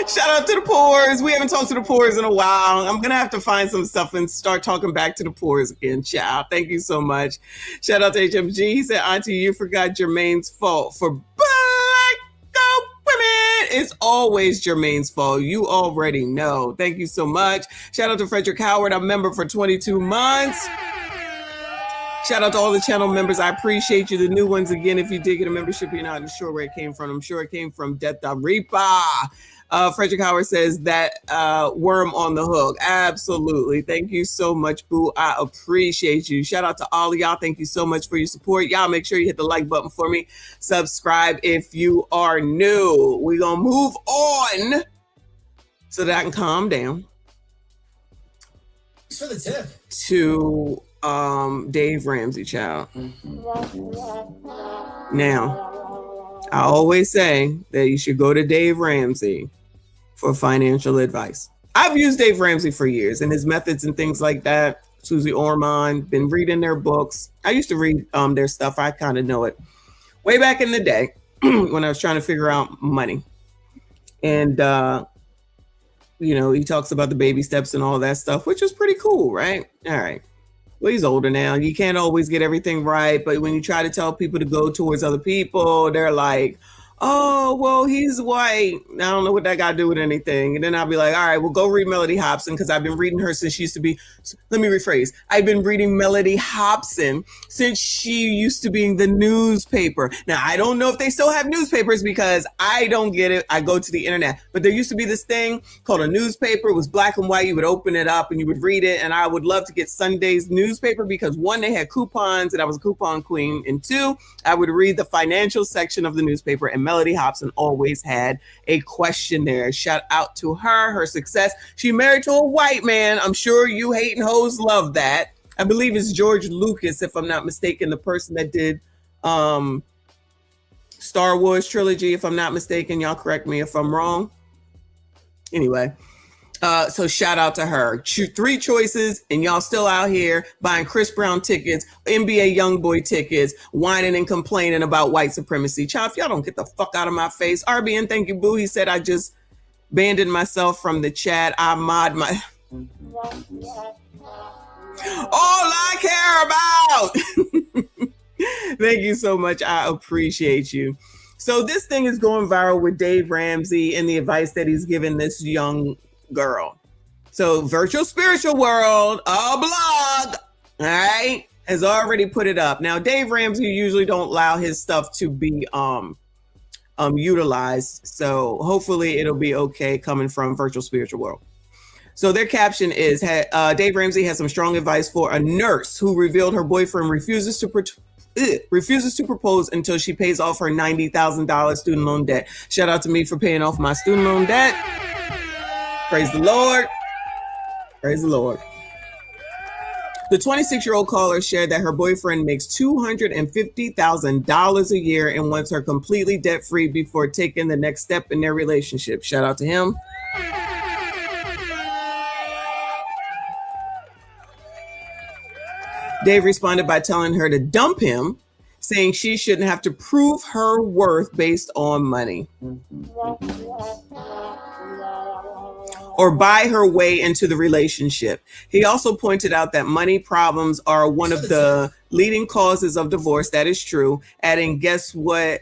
Shout out to the poors. We haven't talked to the poors in a while. I'm going to have to find some stuff and start talking back to the poors again, child. Thank you so much. Shout out to HMG. He said, Auntie, you forgot Jermaine's fault for black women. It's always Jermaine's fault. You already know. Thank you so much. Shout out to Frederick Howard. I'm a member for 22 months. Shout out to all the channel members. I appreciate you. The new ones, again, if you did get a membership, you're not sure where it came from. I'm sure it came from Death the Reaper. Frederick Howard says that worm on the hook. Absolutely. Thank you so much, boo. I appreciate you. Shout out to all of y'all. Thank you so much for your support. Y'all make sure you hit the like button for me. Subscribe if you are new. We're going to move on so that I can calm down. Thanks for the tip. To Dave Ramsey, child. Now, I always say that you should go to Dave Ramsey for financial advice. I've used Dave Ramsey for years and his methods and things like that. Susie Orman, been reading their books. I used to read their stuff. I kind of know it. Way back in the day when I was trying to figure out money. And, you know, he talks about the baby steps and all that stuff, which is pretty cool, right? All right. Well, he's older now. You can't always get everything right. But when you try to tell people to go towards other people, they're like, oh, well, he's white. I don't know what that got to do with anything. And then I'll be like, all right, well, go read Melody Hobson, because I've been reading her since she used to be, let me rephrase. I've been reading Melody Hobson since she used to be in the newspaper. Now, I don't know if they still have newspapers because I don't get it. I go to the internet. But there used to be this thing called a newspaper. It was black and white. You would open it up and you would read it. And I would love to get Sunday's newspaper because 1, they had coupons and I was a coupon queen. And 2, I would read the financial section of the newspaper, and Melody Hobson always had a question there. Shout out to her success. She married to a white man. I'm sure you hating hoes love that. I believe it's George Lucas, if I'm not mistaken, the person that did Star Wars trilogy, if I'm not mistaken. Y'all correct me if I'm wrong. Anyway. So shout out to her. 3 choices, and y'all still out here buying Chris Brown tickets, NBA YoungBoy tickets, whining and complaining about white supremacy. Child, if y'all don't get the fuck out of my face. RBN, thank you, boo. He said, I just banned myself from the chat. I mod my... all I care about. Thank you so much. I appreciate you. So this thing is going viral with Dave Ramsey and the advice that he's given this young girl. So Virtual Spiritual World, a blog, all right, has already put it up. Now, Dave Ramsey usually don't allow his stuff to be utilized. So hopefully it'll be okay coming from Virtual Spiritual World. So their caption is, Dave Ramsey has some strong advice for a nurse who revealed her boyfriend refuses to propose until she pays off her $90,000 student loan debt. Shout out to me for paying off my student loan debt. Praise the Lord. Praise the Lord. The 26-year-old caller shared that her boyfriend makes $250,000 a year and wants her completely debt-free before taking the next step in their relationship. Shout out to him. Dave responded by telling her to dump him, saying she shouldn't have to prove her worth based on money or buy her way into the relationship. He also pointed out that money problems are one of the leading causes of divorce. That is true. Adding, guess what?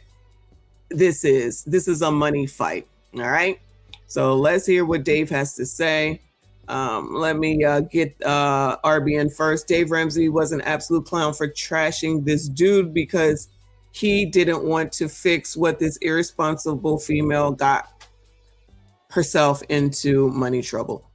this is. This is a money fight. All right. So let's hear what Dave has to say. Let me get RBN first. Dave Ramsey was an absolute clown for trashing this dude because he didn't want to fix what this irresponsible female got herself into money trouble.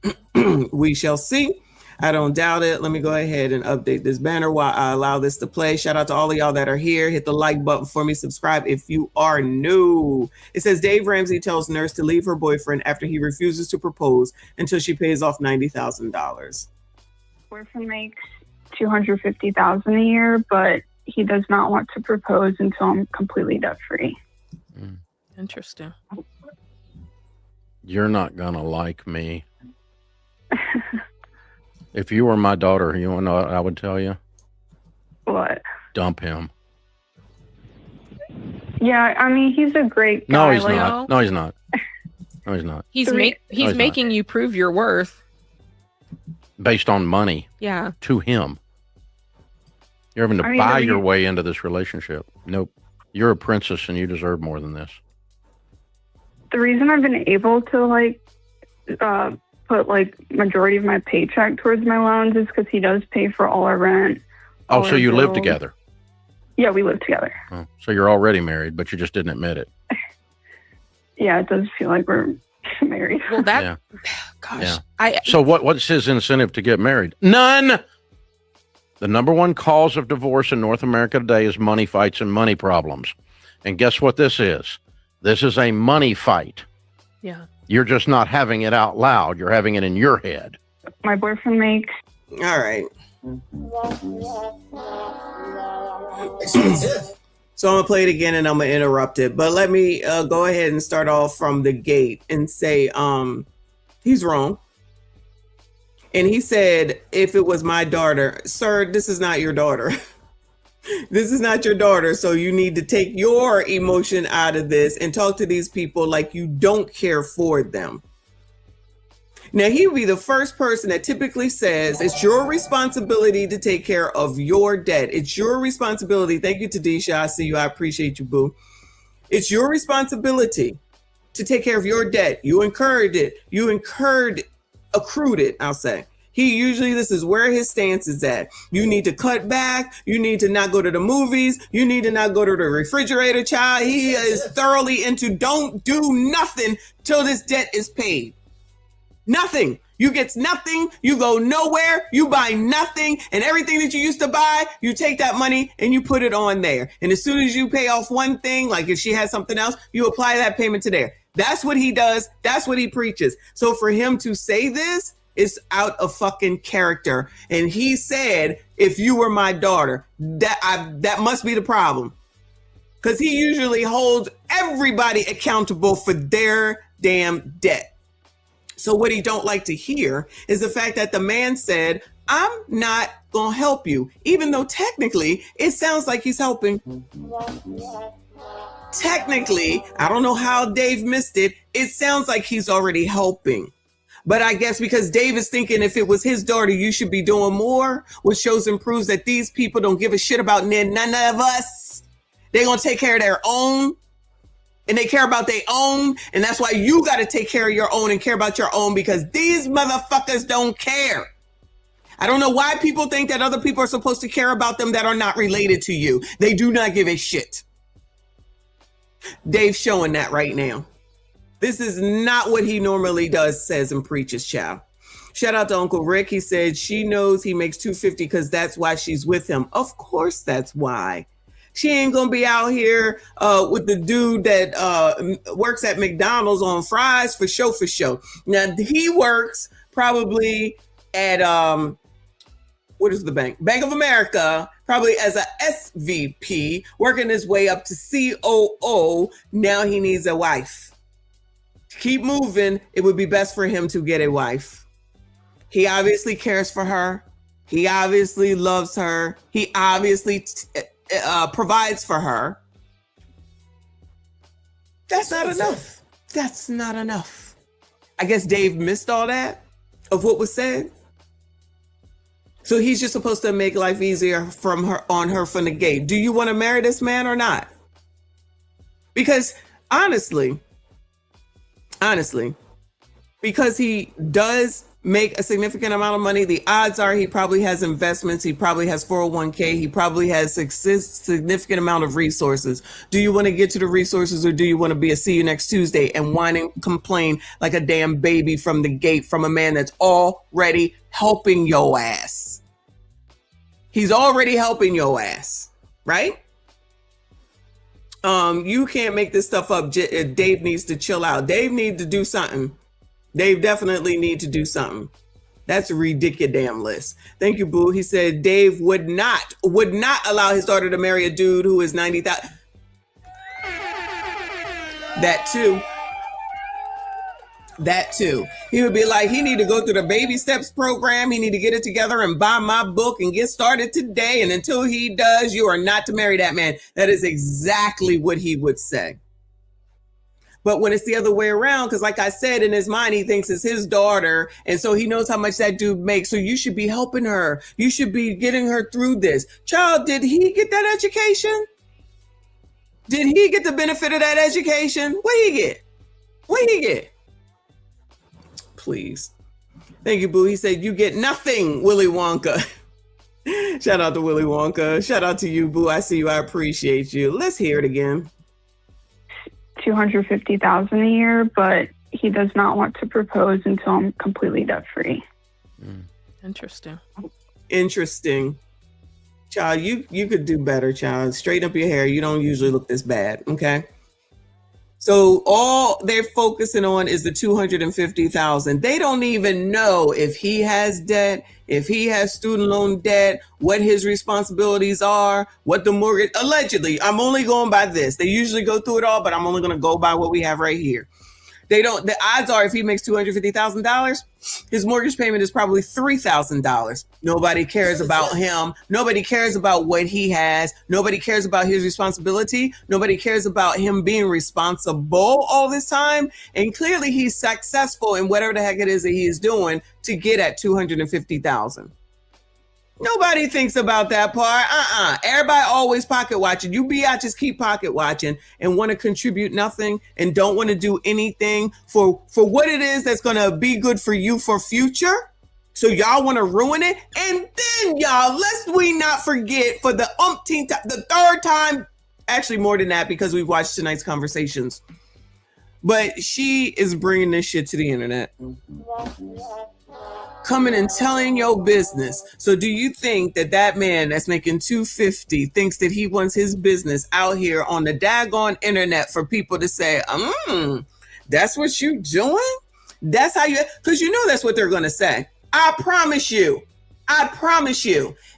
We shall see. I don't doubt it. Let me go ahead and update this banner while I allow this to play. Shout out to all of y'all that are here. Hit the like button for me. Subscribe if you are new. It says Dave Ramsey tells nurse to leave her boyfriend after he refuses to propose until she pays off $90,000. Boyfriend makes $250,000 a year, but he does not want to propose until I'm completely debt free. Interesting. You're not gonna like me. If you were my daughter, you want to know what I would tell you? What? Dump him. Yeah, I mean, he's a great guy. No, he's not. No, he's not. No, he's not. He's making you prove your worth. Based on money. Yeah. To him. You're having to buy your way into this relationship. Nope. You're a princess and you deserve more than this. The reason I've been able to put majority of my paycheck towards my loans is because he does pay for all our rent. Oh, so you live together? Yeah, we live together. Oh, so you're already married, but you just didn't admit it. Yeah, it does feel like we're married. Well, that, Yeah. gosh, Yeah. So what's his incentive to get married? None. The number one cause of divorce in North America today is money fights and money problems. And guess what this is? This is a money fight. Yeah. You're just not having it out loud. You're having it in your head. My boyfriend makes. All right. So I'm going to play it again and I'm going to interrupt it. But let me go ahead and start off from the gate and say he's wrong. And he said, if it was my daughter, sir, this is not your daughter. This is not your daughter. So you need to take your emotion out of this and talk to these people like you don't care for them. Now, he would be the first person that typically says it's your responsibility to take care of your debt. It's your responsibility. Thank you, Tadisha. I see you. I appreciate you, boo. It's your responsibility to take care of your debt. You incurred it. Accrued it, I'll say. This is where his stance is at. You need to cut back. You need to not go to the movies. You need to not go to the refrigerator, child. He is thoroughly into don't do nothing till this debt is paid. Nothing. You get nothing. You go nowhere. You buy nothing. And everything that you used to buy, you take that money and you put it on there. And as soon as you pay off one thing, like if she has something else, you apply that payment to there. That's what he does. That's what he preaches. So for him to say this is out of fucking character. And he said, if you were my daughter, that must be the problem. Because he usually holds everybody accountable for their damn debt. So what he don't like to hear is the fact that the man said, I'm not going to help you, even though technically it sounds like he's helping. Technically, I don't know how Dave missed it. It sounds like he's already helping. But I guess because Dave is thinking if it was his daughter, you should be doing more, which shows and proves that these people don't give a shit about none of us. They're going to take care of their own. And they care about their own. And that's why you got to take care of your own and care about your own, because these motherfuckers don't care. I don't know why people think that other people are supposed to care about them that are not related to you. They do not give a shit. Dave's showing that right now. This is not what he normally does, says and preaches, child. Shout out to Uncle Rick. He said she knows he makes $250 because that's why she's with him. Of course that's why. She ain't gonna be out here with the dude that works at McDonald's on fries for show. Now he works probably at what is the bank? Bank of America, probably as a SVP, working his way up to COO. Now he needs a wife. Keep moving. It would be best for him to get a wife. He obviously cares for her. He obviously loves her. He obviously provides for her. That's not enough. That's not enough. I guess Dave missed all that of what was said. So he's just supposed to make life easier on her from the gate. Do you want to marry this man or not? Because honestly, because he does make a significant amount of money, the odds are he probably has investments, he probably has 401k, he probably has significant amount of resources. Do you want to get to the resources, or do you want to be a see you next Tuesday and whine and complain like a damn baby from the gate from a man that's already helping your ass? He's already helping your ass, right? You can't make this stuff up. Dave needs to chill out. Dave needs to do something. Dave definitely need to do something. That's ridiculous. Thank you, Boo. He said Dave would not allow his daughter to marry a dude who is 90,000. That too. He would be like, he need to go through the baby steps program. He need to get it together and buy my book and get started today. And until he does, you are not to marry that man. That is exactly what he would say. But when it's the other way around, because like I said, in his mind, he thinks it's his daughter. And so he knows how much that dude makes. So you should be helping her. You should be getting her through this. Child, did he get that education? Did he get the benefit of that education? What did he get? What did he get? Please. Thank you, Boo. He said, you get nothing, Willy Wonka. Shout out to Willy Wonka. Shout out to you, Boo. I see you. I appreciate you. Let's hear it again. $250,000 a year, but he does not want to propose until I'm completely debt free. Interesting. Child, you could do better, child. Straighten up your hair. You don't usually look this bad. Okay. So all they're focusing on is the $250,000. They don't even know if he has debt, if he has student loan debt, what his responsibilities are, what the mortgage, allegedly. I'm only going by this. They usually go through it all, but I'm only going to go by what we have right here. The odds are if he makes $250,000, his mortgage payment is probably $3,000. Nobody cares about him. Nobody cares about what he has. Nobody cares about his responsibility. Nobody cares about him being responsible all this time. And clearly he's successful in whatever the heck it is that he is doing to get at $250,000. Nobody thinks about that part. Everybody always pocket watching. You just keep pocket watching and want to contribute nothing and don't want to do anything for what it is that's going to be good for you for future. So y'all want to ruin it. And then y'all, lest we not forget for the umpteenth time, the third time, actually more than that, because we've watched tonight's conversations, but she is bringing this shit to the internet. Coming and telling your business. So do you think that man that's making $250 thinks that he wants his business out here on the daggone internet for people to say, that's what you doing? That's how you, because you know that's what they're going to say. I promise you.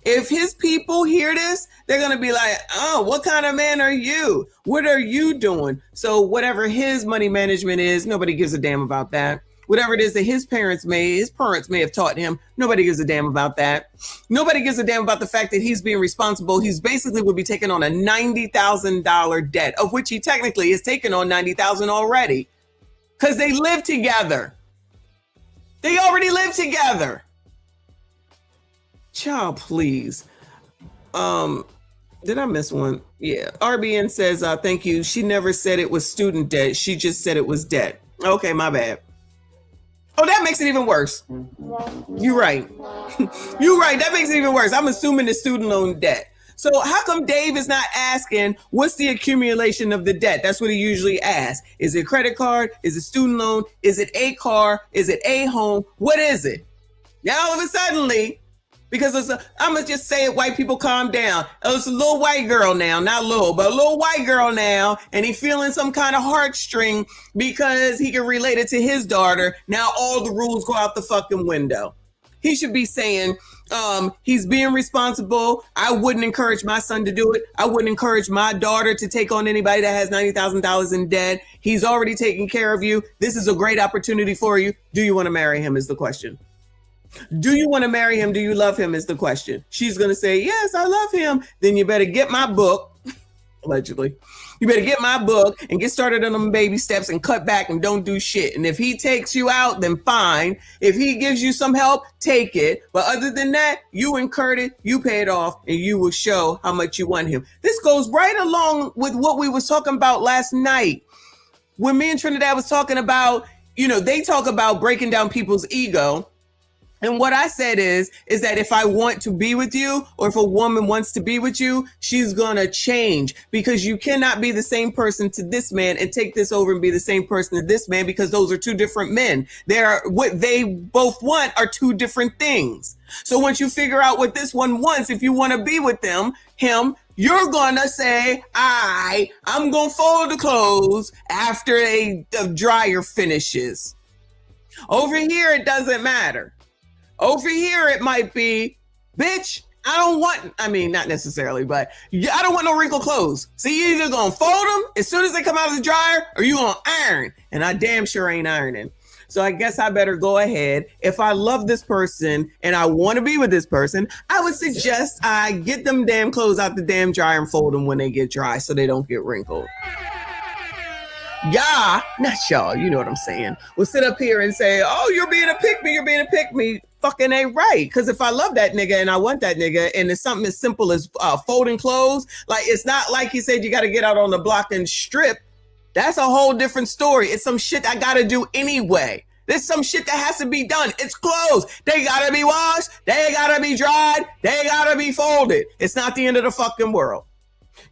If his people hear this, they're going to be like, oh, what kind of man are you? What are you doing? So whatever his money management is, nobody gives a damn about that. Whatever it is that his parents may have taught him, nobody gives a damn about that. Nobody gives a damn about the fact that he's being responsible. He's basically would be taking on a $90,000 debt, of which he technically is taking on $90,000 already, because they live together. They already live together. Child, please. Did I miss one? Yeah. RBN says, thank you. She never said it was student debt. She just said it was debt. Okay, my bad. Oh, that makes it even worse. You're right. You're right. That makes it even worse. I'm assuming the student loan debt. So how come Dave is not asking what's the accumulation of the debt? That's what he usually asks. Is it credit card? Is it student loan? Is it a car? Is it a home? What is it? Now all of a suddenly, because I'm going to just say it, white people calm down. It's a little white girl now, not little, but a little white girl now, and he feeling some kind of heartstring because he can relate it to his daughter. Now all the rules go out the fucking window. He should be saying, he's being responsible. I wouldn't encourage my son to do it. I wouldn't encourage my daughter to take on anybody that has $90,000 in debt. He's already taking care of you. This is a great opportunity for you. Do you want to marry him is the question. Do you want to marry him? Do you love him is the question. She's going to say, yes, I love him. Then you better get my book, allegedly. You better get my book and get started on them baby steps and cut back and don't do shit. And if he takes you out, then fine. If he gives you some help, take it. But other than that, you incurred it, you pay it off, and you will show how much you want him. This goes right along with what we was talking about last night. when me and Trinidad was talking about, they talk about breaking down people's ego. And what I said is that if I want to be with you, or if a woman wants to be with you, she's going to change, because you cannot be the same person to this man and take this over and be the same person to this man, because those are two different men. What they both want are two different things. So once you figure out what this one wants, if you want to be with him, you're going to say, I'm going to fold the clothes after the dryer finishes. Over here, it doesn't matter. Over here, it might be, bitch, not necessarily, but I don't want no wrinkled clothes. So you either gonna fold them as soon as they come out of the dryer, or you gonna iron. And I damn sure ain't ironing. So I guess I better go ahead. If I love this person and I want to be with this person, I would suggest I get them damn clothes out the damn dryer and fold them when they get dry so they don't get wrinkled. Yeah, not y'all, you know what I'm saying. We'll sit up here and say, oh, you're being a pick-me. Fucking ain't right. Because if I love that nigga and I want that nigga, and it's something as simple as folding clothes, like, it's not like he said you got to get out on the block and strip. That's a whole different story. It's some shit I got to do anyway. There's some shit that has to be done. It's clothes. They got to be washed. They got to be dried. They got to be folded. It's not the end of the fucking world.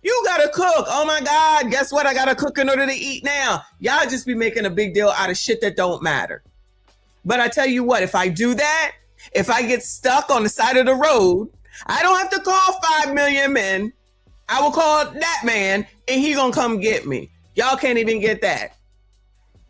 You gotta cook. Oh my God. Guess what? I gotta cook in order to eat now. Y'all just be making a big deal out of shit that don't matter. But I tell you what, if I do that, if I get stuck on the side of the road, I don't have to call 5 million men. I will call that man and he gonna come get me. Y'all can't even get that.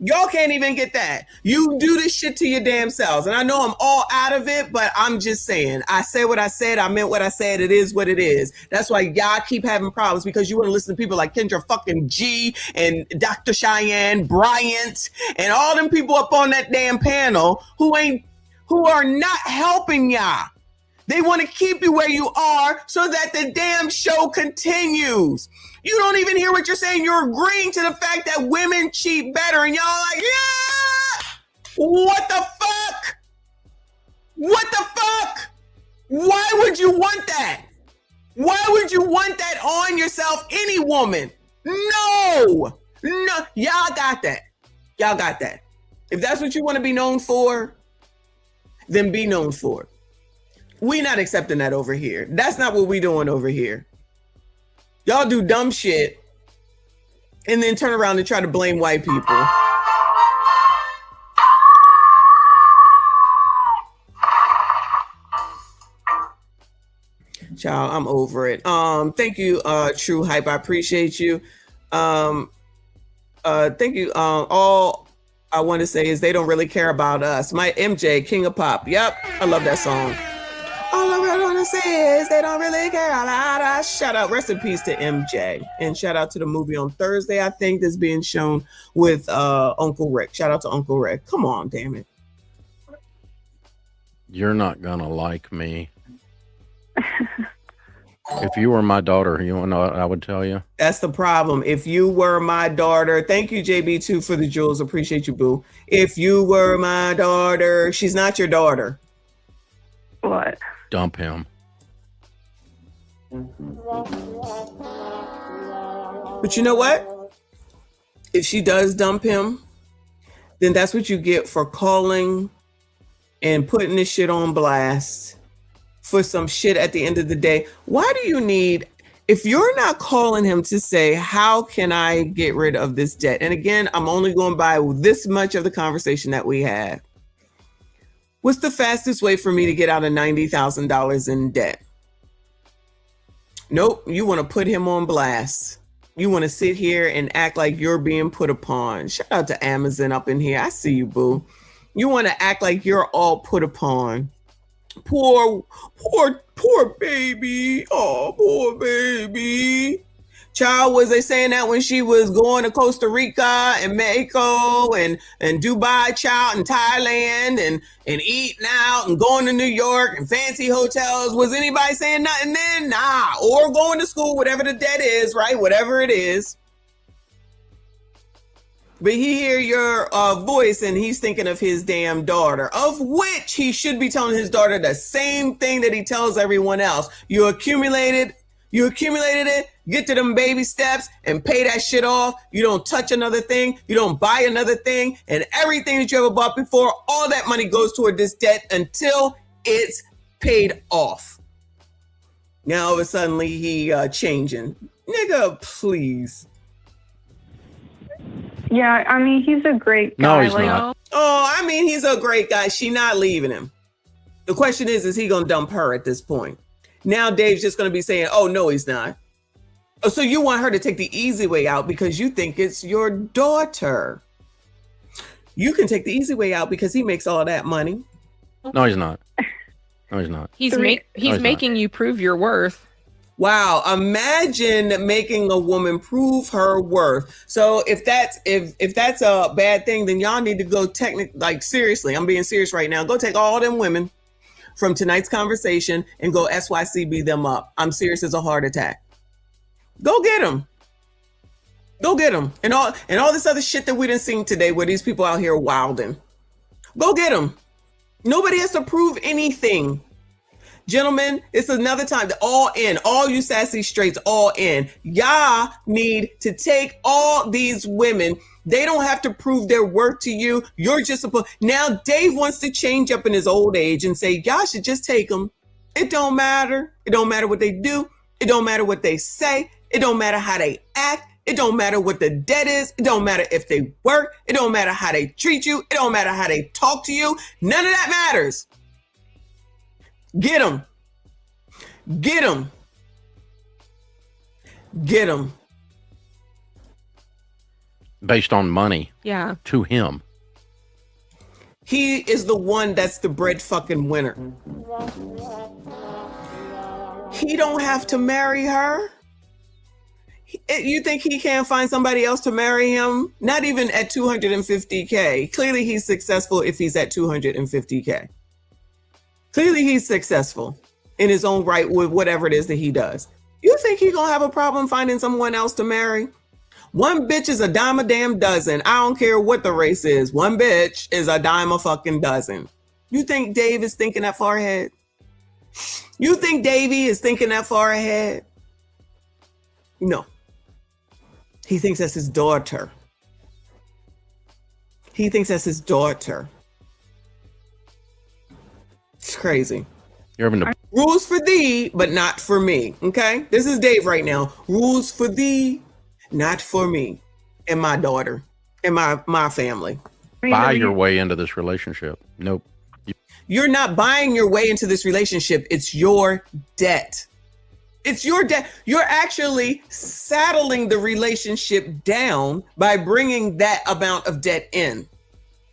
Y'all can't even get that. You do this shit to your damn selves. And I know I'm all out of it, but I'm just saying. I said what I said. I meant what I said. It is what it is. That's why y'all keep having problems, because you want to listen to people like Kendra fucking G and Dr. Cheyenne Bryant and all them people up on that damn panel who are not helping y'all. They want to keep you where you are so that the damn show continues. You don't even hear what you're saying. You're agreeing to the fact that women cheat better, and y'all like, yeah! What the fuck? What the fuck? Why would you want that? Why would you want that on yourself, any woman? No. Y'all got that. Y'all got that. If that's what you want to be known for, then be known for it. We not accepting that over here. That's not what we doing over here. Y'all do dumb shit and then turn around and try to blame white people. Child, I'm over it. Thank you, True Hype. I appreciate you. Thank you. All I want to say is they don't really care about us. My MJ, King of Pop. Yep, I love that song. All I really want to say is they don't really care about us. Shout out, rest in peace to MJ. And shout out to the movie on Thursday, I think, that's being shown with Uncle Rick. Shout out to Uncle Rick. Come on, damn it. You're not going to like me. If you were my daughter, you want to know what I would tell you? That's the problem. If you were my daughter, thank you, JB2, for the jewels. Appreciate you, boo. If you were my daughter, she's not your daughter. What? Dump him. But you know what? If she does dump him, then that's what you get for calling and putting this shit on blast for some shit at the end of the day. Why do you need, if you're not calling him to say, how can I get rid of this debt? And again, I'm only going by this much of the conversation that we had. What's the fastest way for me to get out of $90,000 in debt? Nope. You want to put him on blast. You want to sit here and act like you're being put upon. Shout out to Amazon up in here. I see you, boo. You want to act like you're all put upon. Poor baby. Oh, poor baby. Child, was they saying that when she was going to Costa Rica and Mexico and Dubai, child, and Thailand and eating out and going to New York and fancy hotels? Was anybody saying nothing then? Nah. Or going to school, whatever the debt is, right? Whatever it is. But he hear your voice and he's thinking of his damn daughter, of which he should be telling his daughter the same thing that he tells everyone else. You accumulated You accumulated it, get to them baby steps and pay that shit off. You don't touch another thing. You don't buy another thing. And everything that you ever bought before, all that money goes toward this debt until it's paid off. Now, all of a sudden, he changing. Nigga, please. Yeah, I mean, he's a great guy. No, he's not. Oh, I mean, he's a great guy. She not leaving him. The question is he going to dump her at this point? Now Dave's just going to be saying, oh, no, he's not. Oh, so you want her to take the easy way out because you think it's your daughter. You can take the easy way out because he makes all that money. No, he's not. No, he's not. He's making you prove your worth. Wow, imagine making a woman prove her worth. So if that's a bad thing, then y'all need to go seriously. I'm being serious right now. Go take all them women from tonight's conversation and go SYCB them up. I'm serious as a heart attack. Go get them. Go get them. And all this other shit that we done seen today where these people out here wilding. Go get them. Nobody has to prove anything. Gentlemen, it's another time. All in. All you sassy straights, all in. Y'all need to take all these women. They don't have to prove their worth to you. You're just supposed. Now, Dave wants to change up in his old age and say, y'all should just take them. It don't matter. It don't matter what they do. It don't matter what they say. It don't matter how they act. It don't matter what the debt is. It don't matter if they work. It don't matter how they treat you. It don't matter how they talk to you. None of that matters. Get them. Get them. Get them. Based on money. Yeah. To him. He is the one that's the bread fucking winner. He don't have to marry her. You think he can't find somebody else to marry him? Not even at 250K. Clearly he's successful if he's at 250K. Clearly he's successful in his own right with whatever it is that he does. You think he gonna have a problem finding someone else to marry? One bitch is a dime a damn dozen. I don't care what the race is. One bitch is a dime a fucking dozen. You think Dave is thinking that far ahead? You think Davey is thinking that far ahead? No. He thinks that's his daughter. He thinks that's his daughter. It's crazy. You're having to... Rules for thee, but not for me. Okay? This is Dave right now. Rules for thee, not for me and my daughter and my family. Buy your way into this relationship. Nope. You're not buying your way into this relationship. It's your debt. It's your debt. You're actually saddling the relationship down by bringing that amount of debt in.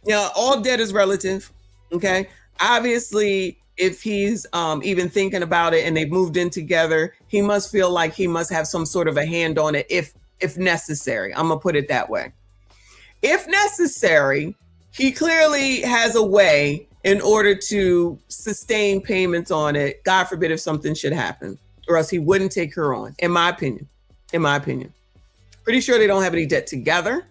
Now, all debt is relative. Okay. Obviously, if he's even thinking about it and they've moved in together, he must feel like he must have some sort of a hand on it if necessary. I'm going to put it that way. If necessary, he clearly has a way in order to sustain payments on it. God forbid if something should happen, or else he wouldn't take her on, in my opinion. Pretty sure they don't have any debt together,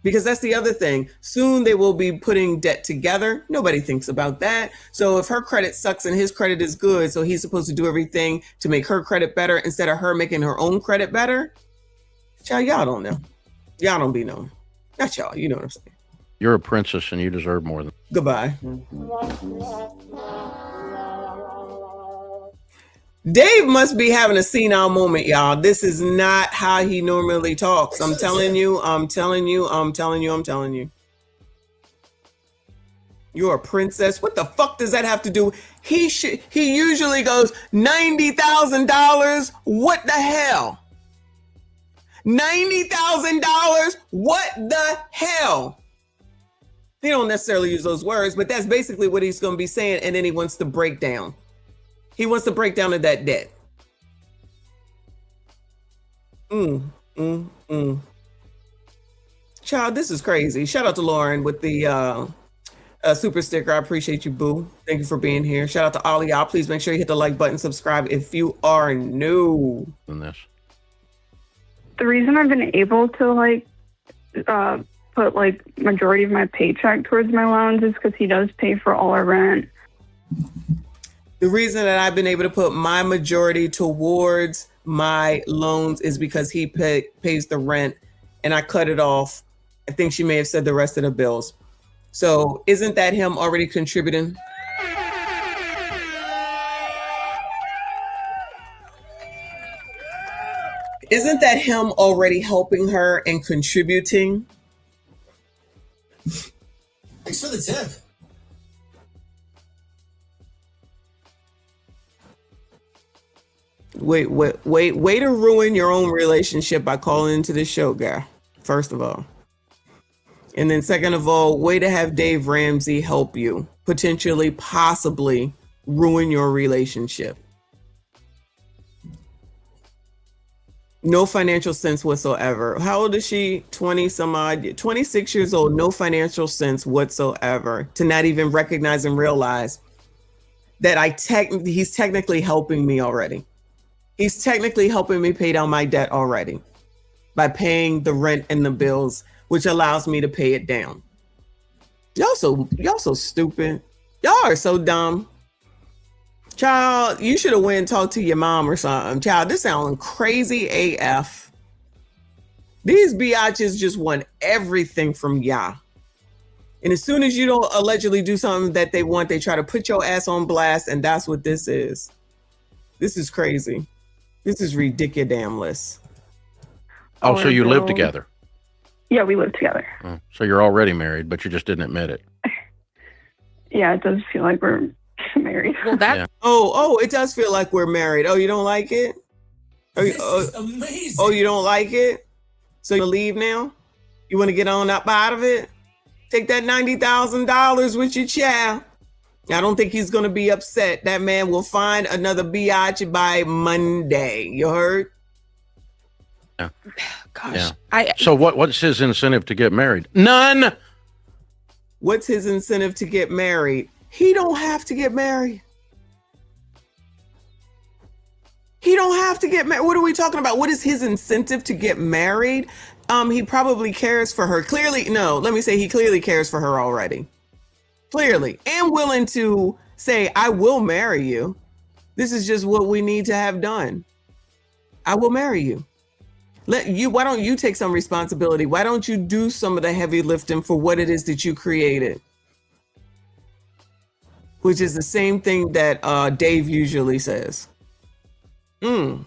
because that's the other thing. Soon they will be putting debt together. Nobody thinks about that. So if her credit sucks and his credit is good, so he's supposed to do everything to make her credit better instead of her making her own credit better. Y'all don't know. Y'all don't be knowing. Not y'all, you know what I'm saying. You're a princess and you deserve more than... Goodbye. Dave must be having a senile moment, y'all. This is not how he normally talks. I'm telling you. You're a princess. What the fuck does that have to do? He usually goes $90,000. What the hell? $90,000? What the hell? He don't necessarily use those words, but that's basically what he's going to be saying. And then he wants to break down. He wants to break down to that debt. Child, this is crazy. Shout out to Lauren with the super sticker. I appreciate you, boo. Thank you for being here. Shout out to all of y'all. Please make sure you hit the like button, subscribe if you are new. This. The reason I've been able to put majority of my paycheck towards my loans is because he does pay for all our rent. The reason that I've been able to put my majority towards my loans is because he pays the rent and I cut it off. I think she may have said the rest of the bills. So isn't that him already contributing? Isn't that him already helping her and contributing? Thanks for the tip. Way to ruin your own relationship by calling into the show, guy. First of all. And then second of all, way to have Dave Ramsey help you, potentially, possibly ruin your relationship. No financial sense whatsoever. How old is she? 20 some odd, 26 years old. No financial sense whatsoever to not even recognize and realize that he's technically helping me already. He's technically helping me pay down my debt already by paying the rent and the bills, which allows me to pay it down. Y'all so stupid. Y'all are so dumb. Child, you should have went and talked to your mom or something. Child, this sounds crazy AF. These biatches just want everything from y'all. And as soon as you don't allegedly do something that they want, they try to put your ass on blast, and that's what this is. This is crazy. This is ridiculous. Oh, so you live together? Yeah, we live together. Oh, so you're already married, but you just didn't admit it. Yeah, it does feel like we're married. Well, that. Yeah. Oh, it does feel like we're married. Oh, you don't like it? This is amazing. Oh, you don't like it? So you leave now? You want to get on up out of it? Take that $90,000 with your child. I don't think he's going to be upset. That man will find another biatch by Monday. You heard? Yeah. Gosh. Yeah. So what's his incentive to get married? None. What's his incentive to get married? He don't have to get married. He don't have to get married. What are we talking about? What is his incentive to get married? He probably cares for her. Clearly, no, let me say he clearly cares for her already. Clearly. And willing to say, I will marry you. This is just what we need to have done. I will marry you. Why don't you take some responsibility? Why don't you do some of the heavy lifting for what it is that you created? Which is the same thing that Dave usually says. The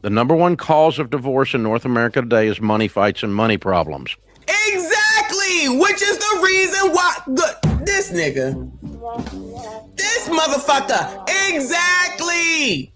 number one cause of divorce in North America today is money fights and money problems. Exactly, which is the reason why this nigga, this motherfucker, exactly.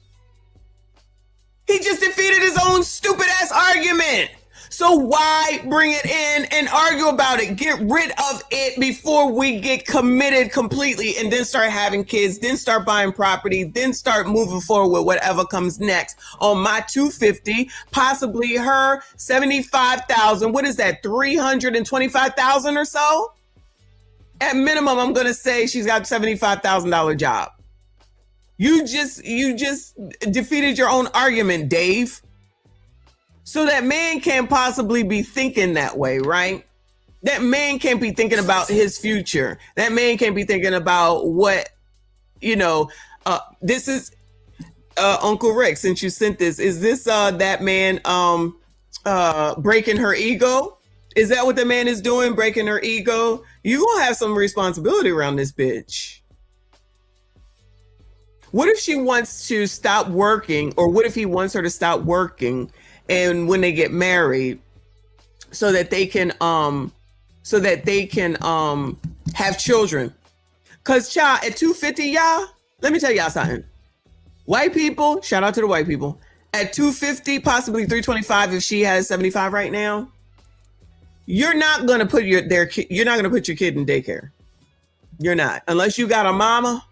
He just defeated his own stupid ass argument. So why bring it in and argue about it? Get rid of it before we get committed completely and then start having kids, then start buying property, then start moving forward with whatever comes next. On my 250, possibly her 75,000. What is that? 325,000 or so? At minimum, I'm going to say she's got a $75,000 job. You just defeated your own argument, Dave. So that man can't possibly be thinking that way, right? That man can't be thinking about his future. That man can't be thinking about what, this is Uncle Rick, since you sent this, is this that man breaking her ego? Is that what the man is doing, breaking her ego? You gonna have some responsibility around this bitch. What if she wants to stop working, or what if he wants her to stop working? And when they get married, so that they can have children. Cause child, at 250, y'all, let me tell y'all something. White people, shout out to the white people, at 250, possibly 325 if she has 75 right now, you're not gonna put your kid in daycare. You're not. Unless you got a mama,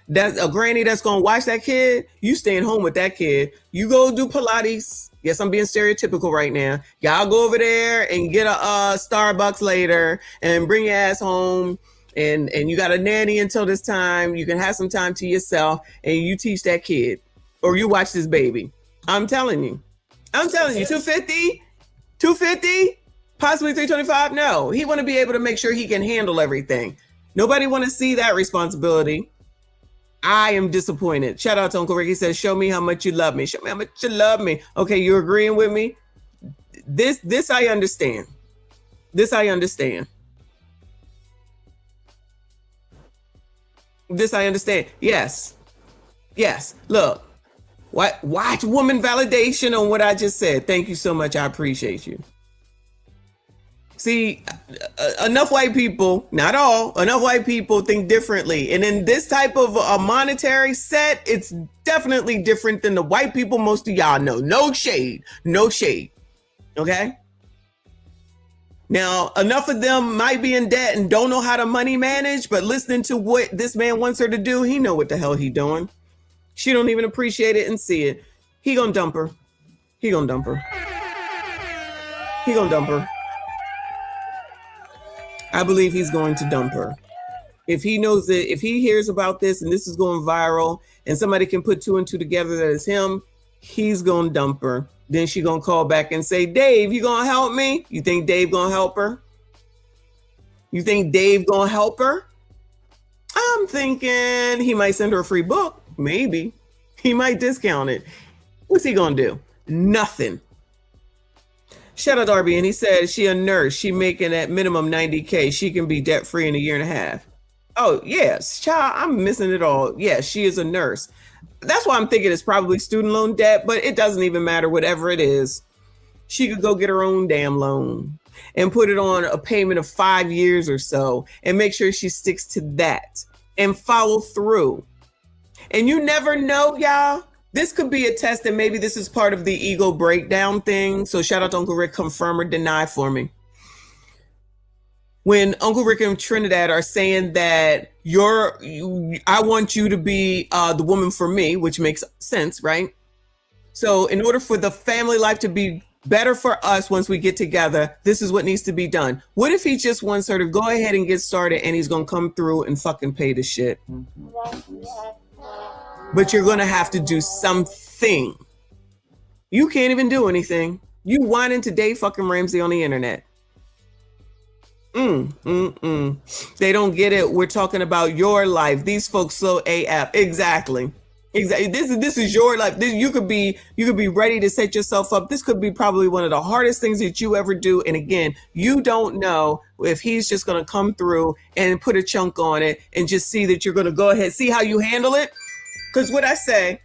that's a granny that's gonna watch that kid, you staying home with that kid. You go do Pilates. Yes, I'm being stereotypical right now. Y'all go over there and get a Starbucks later and bring your ass home. And you got a nanny until this time. You can have some time to yourself and you teach that kid or you watch this baby. I'm telling you, 250, possibly 325. No, he want to be able to make sure he can handle everything. Nobody want to see that responsibility. I am disappointed. Shout out to Uncle Rick. He says, show me how much you love me. Show me how much you love me. Okay, you're agreeing with me? This I understand. This I understand. This I understand. Yes. Yes. Look. Watch woman validation on what I just said. Thank you so much. I appreciate you. See, enough white people, not all, enough white people think differently. And in this type of a monetary set, it's definitely different than the white people most of y'all know. No shade. No shade. Okay? Now, enough of them might be in debt and don't know how to money manage, but listening to what this man wants her to do, he know what the hell he doing. She don't even appreciate it and see it. He gonna dump her. He gonna dump her. He gonna dump her. I believe he's going to dump her. If he knows that, if he hears about this and this is going viral and somebody can put 2 and 2 together that is him, he's gonna dump her. Then she gonna call back and say, Dave, you gonna help me? You think Dave gonna help her? You think Dave gonna help her? I'm thinking he might send her a free book. Maybe. He might discount it. What's he gonna do? Nothing. Shout out Darby, and he said she a nurse. She making at minimum 90K. She can be debt free in a year and a half. Oh yes, child, I'm missing it all. Yes, she is a nurse. That's why I'm thinking it's probably student loan debt, but it doesn't even matter. Whatever it is, she could go get her own damn loan and put it on a payment of 5 years or so, and make sure she sticks to that and follow through. And you never know, y'all. This could be a test, and maybe this is part of the ego breakdown thing. So shout out to Uncle Rick, confirm or deny for me. When Uncle Rick and Trinidad are saying that I want you to be the woman for me, which makes sense, right? So in order for the family life to be better for us once we get together, this is what needs to be done. What if he just wants her to go ahead and get started and he's going to come through and fucking pay the shit? But you're going to have to do something. You can't even do anything. You whining to Dave fucking Ramsey on the internet. They don't get it. We're talking about your life. These folks so AF. Exactly. This is your life. You could be ready to set yourself up. This could be probably one of the hardest things that you ever do. And again, you don't know if he's just going to come through and put a chunk on it and just see that you're going to go ahead, see how you handle it. Because what I say,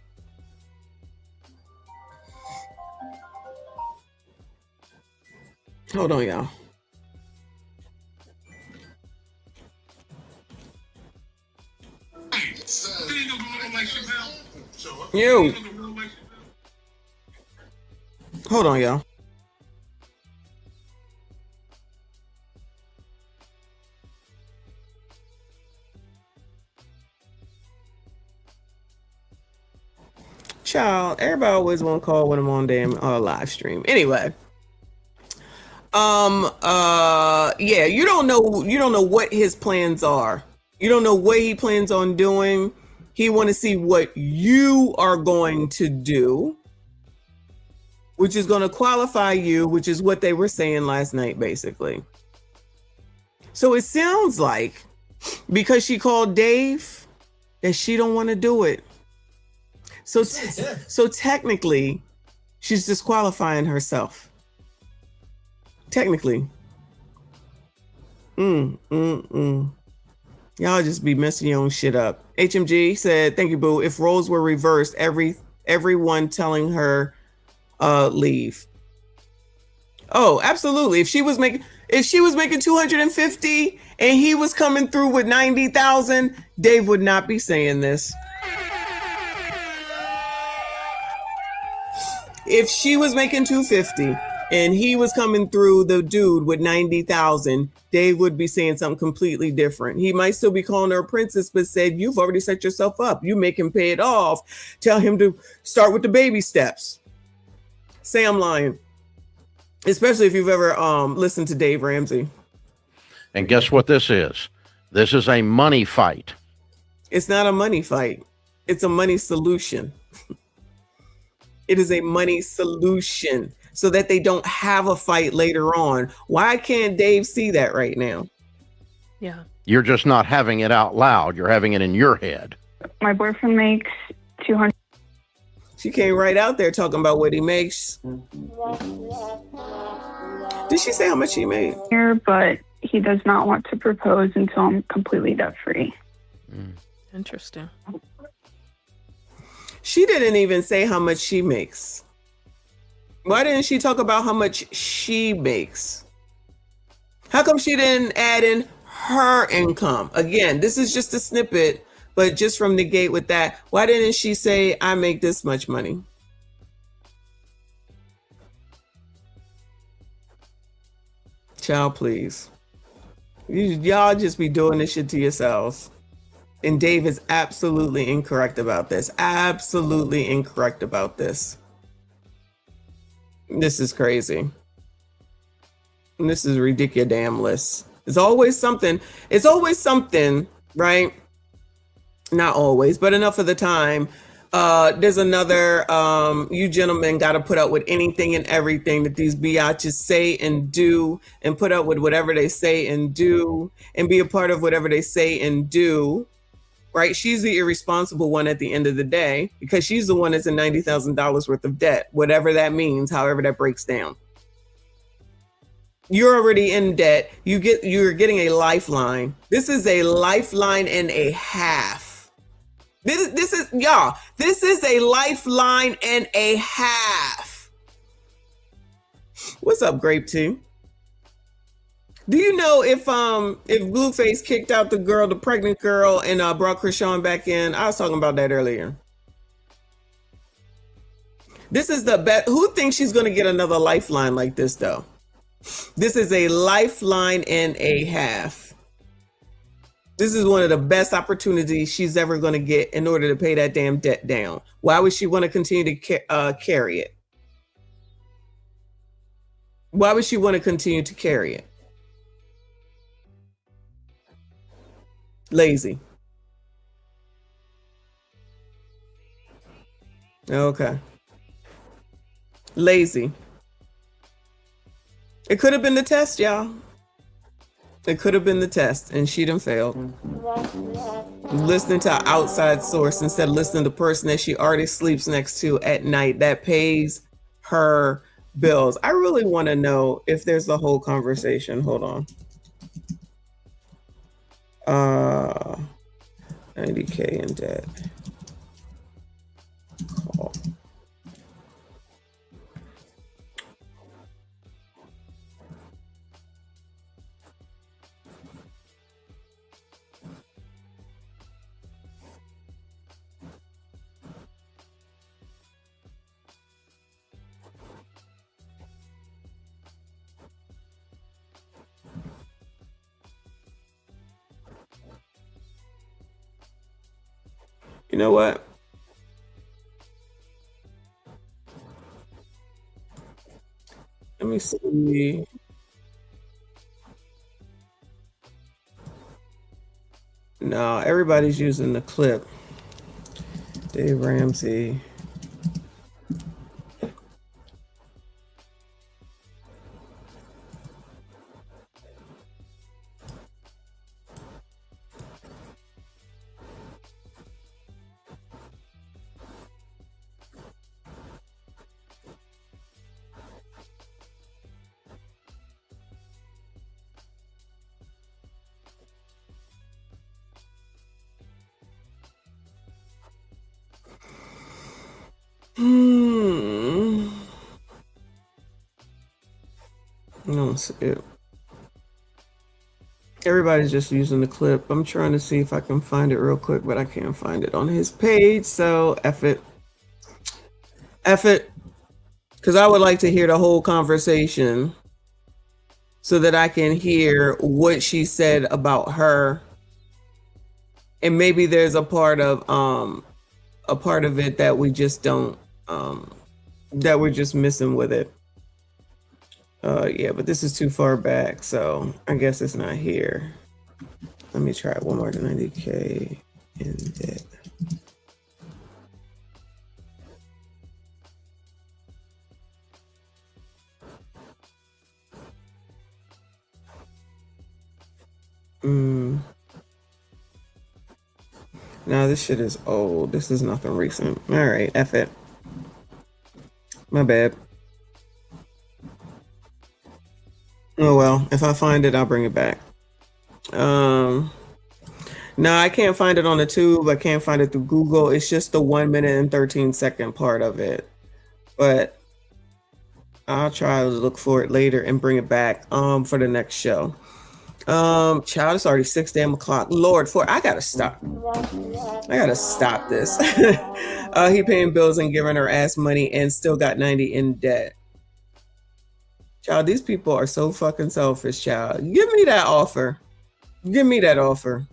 hold on, y'all. You. Hold on, y'all. Child, everybody always want to call when I'm on damn live stream. Anyway. Yeah, you don't know what his plans are. You don't know what he plans on doing. He want to see what you are going to do, which is going to qualify you, which is what they were saying last night, basically. So it sounds like because she called Dave that she don't want to do it. So technically, she's disqualifying herself. Technically. Y'all just be messing your own shit up. HMG said, thank you, boo. If roles were reversed, everyone telling her leave. Oh, absolutely. If she was making 250 and he was coming through with 90,000, Dave would not be saying this. If she was making 250 and he was coming through, the dude, with 90,000, Dave would be saying something completely different. He might still be calling her a princess, but said, you've already set yourself up. You make him pay it off. Tell him to start with the baby steps. Say I'm lying. Especially if you've ever listened to Dave Ramsey. And guess what this is? This is a money fight. It's not a money fight. It's a money solution. It is a money solution so that they don't have a fight later on. Why can't Dave see that right now? Yeah. You're just not having it out loud. You're having it in your head. My boyfriend makes 200. She came right out there talking about what he makes. Did she say how much she made? Here, but he does not want to propose until I'm completely debt free. Interesting. She didn't even say how much she makes. Why didn't she talk about how much she makes? How come she didn't add in her income? Again, this is just a snippet, but just from the gate with that, why didn't she say, I make this much money? Child, please. Y'all just be doing this shit to yourselves. And Dave is absolutely incorrect about this. Absolutely incorrect about this. This is crazy. And this is ridiculous. It's always something. It's always something, right? Not always, but enough of the time. There's another, you gentlemen got to put up with anything and everything that these biatches say and do, and put up with whatever they say and do, and be a part of whatever they say and do, right? She's the irresponsible one at the end of the day, because she's the one that's in $90,000 worth of debt, whatever that means, however that breaks down. You're already in debt. You're getting a lifeline. This is a lifeline and a half. This is y'all. This is a lifeline and a half. What's up, Grape Tea? Do you know if Blueface kicked out the pregnant girl, and brought Krishan back in? I was talking about that earlier. This is the best. Who thinks she's going to get another lifeline like this, though? This is a lifeline and a half. This is one of the best opportunities she's ever going to get in order to pay that damn debt down. Why would she want to continue to carry it? Why would she want to continue to carry it? Lazy. Okay. Lazy. It could have been the test, y'all. It could have been the test, and she done failed. Listening to an outside source instead of listening to the person that she already sleeps next to at night that pays her bills. I really want to know if there's the whole conversation. Hold on. 90K in debt. Call. You know what? Let me see. No, everybody's using the clip. Dave Ramsey. No, see it. Everybody's just using the clip. I'm trying to see if I can find it real quick, but I can't find it on his page. So F it. F it. Because I would like to hear the whole conversation so that I can hear what she said about her. And maybe there's a part of it that we just don't that we're just missing with it. Yeah, but this is too far back, so I guess it's not here. Let me try it one more. 90K in debt. No, this shit is old. This is nothing recent. All right, F it. My bad. Oh well, if I find it, I'll bring it back. No, I can't find it on the tube. I can't find it through Google. It's just the 1 minute and 13-second part of it. But I'll try to look for it later and bring it back for the next show. Child, it's already 6 damn o'clock. Lord, I gotta stop. I gotta stop this. He paying bills and giving her ass money and still got 90 in debt. Child, these people are so fucking selfish, child. Give me that offer. Give me that offer.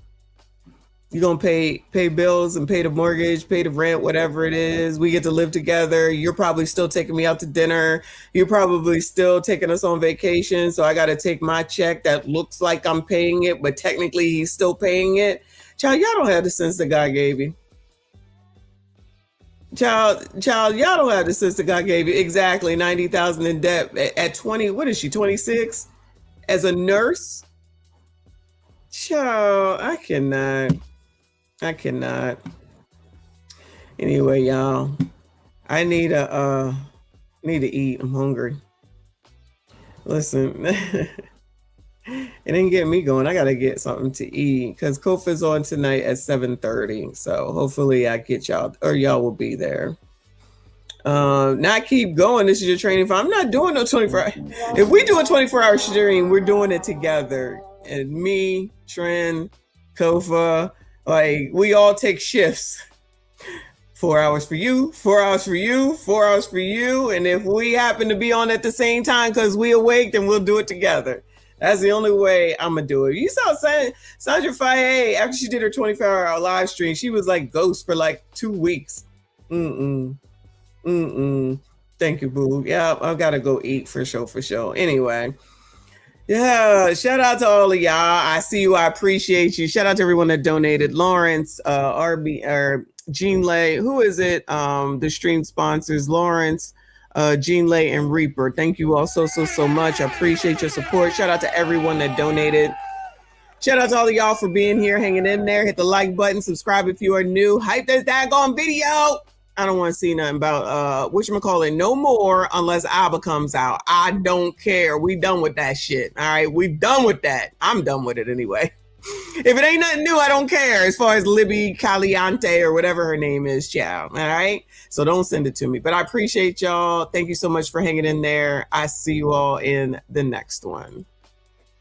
You're gonna pay bills and pay the mortgage, pay the rent, whatever it is. We get to live together. You're probably still taking me out to dinner. You're probably still taking us on vacation. So I gotta take my check that looks like I'm paying it, but technically he's still paying it. Child, y'all don't have the sense that God gave you. Child, y'all don't have the sense that God gave you. Exactly, 90,000 in debt at 20. What is she? 26 as a nurse. Child, I cannot. Anyway, y'all, I need to eat. I'm hungry. Listen, it didn't get me going. I gotta get something to eat because Kofa's on tonight at 7:30. So hopefully I get y'all, or y'all will be there. Not keep going. This is your training for. I'm not doing no 24. If we do a 24-hour stream, we're doing it together. And me, Tren, Kofa, like we all take shifts. 4 hours for you, 4 hours for you, 4 hours for you. And if we happen to be on at the same time because we awake, then we'll do it together. That's the only way I'm gonna do it. You saw Sandra Faye after she did her 24-hour live stream, she was like ghost for like 2 weeks. Thank you, boo. Yeah, I gotta go eat for sure. Anyway. Yeah, shout out to all of y'all. I see you. I appreciate you. Shout out to everyone that donated. Lawrence, RB, or Jean Lay. Who is it? The stream sponsors, Lawrence, Jean Lay, and Reaper. Thank you all so much. I appreciate your support. Shout out to everyone that donated. Shout out to all of y'all for being here, hanging in there. Hit the like button, subscribe if you are new. Hype this daggone video. I don't want to see nothing about whatchamacallit no more unless ABBA comes out. I don't care. We done with that shit. All right, we done with that. I'm done with it anyway. If it ain't nothing new, I don't care as far as Libby Caliente or whatever her name is, child. All right, so don't send it to me. But I appreciate y'all. Thank you so much for hanging in there. I see you all in the next one.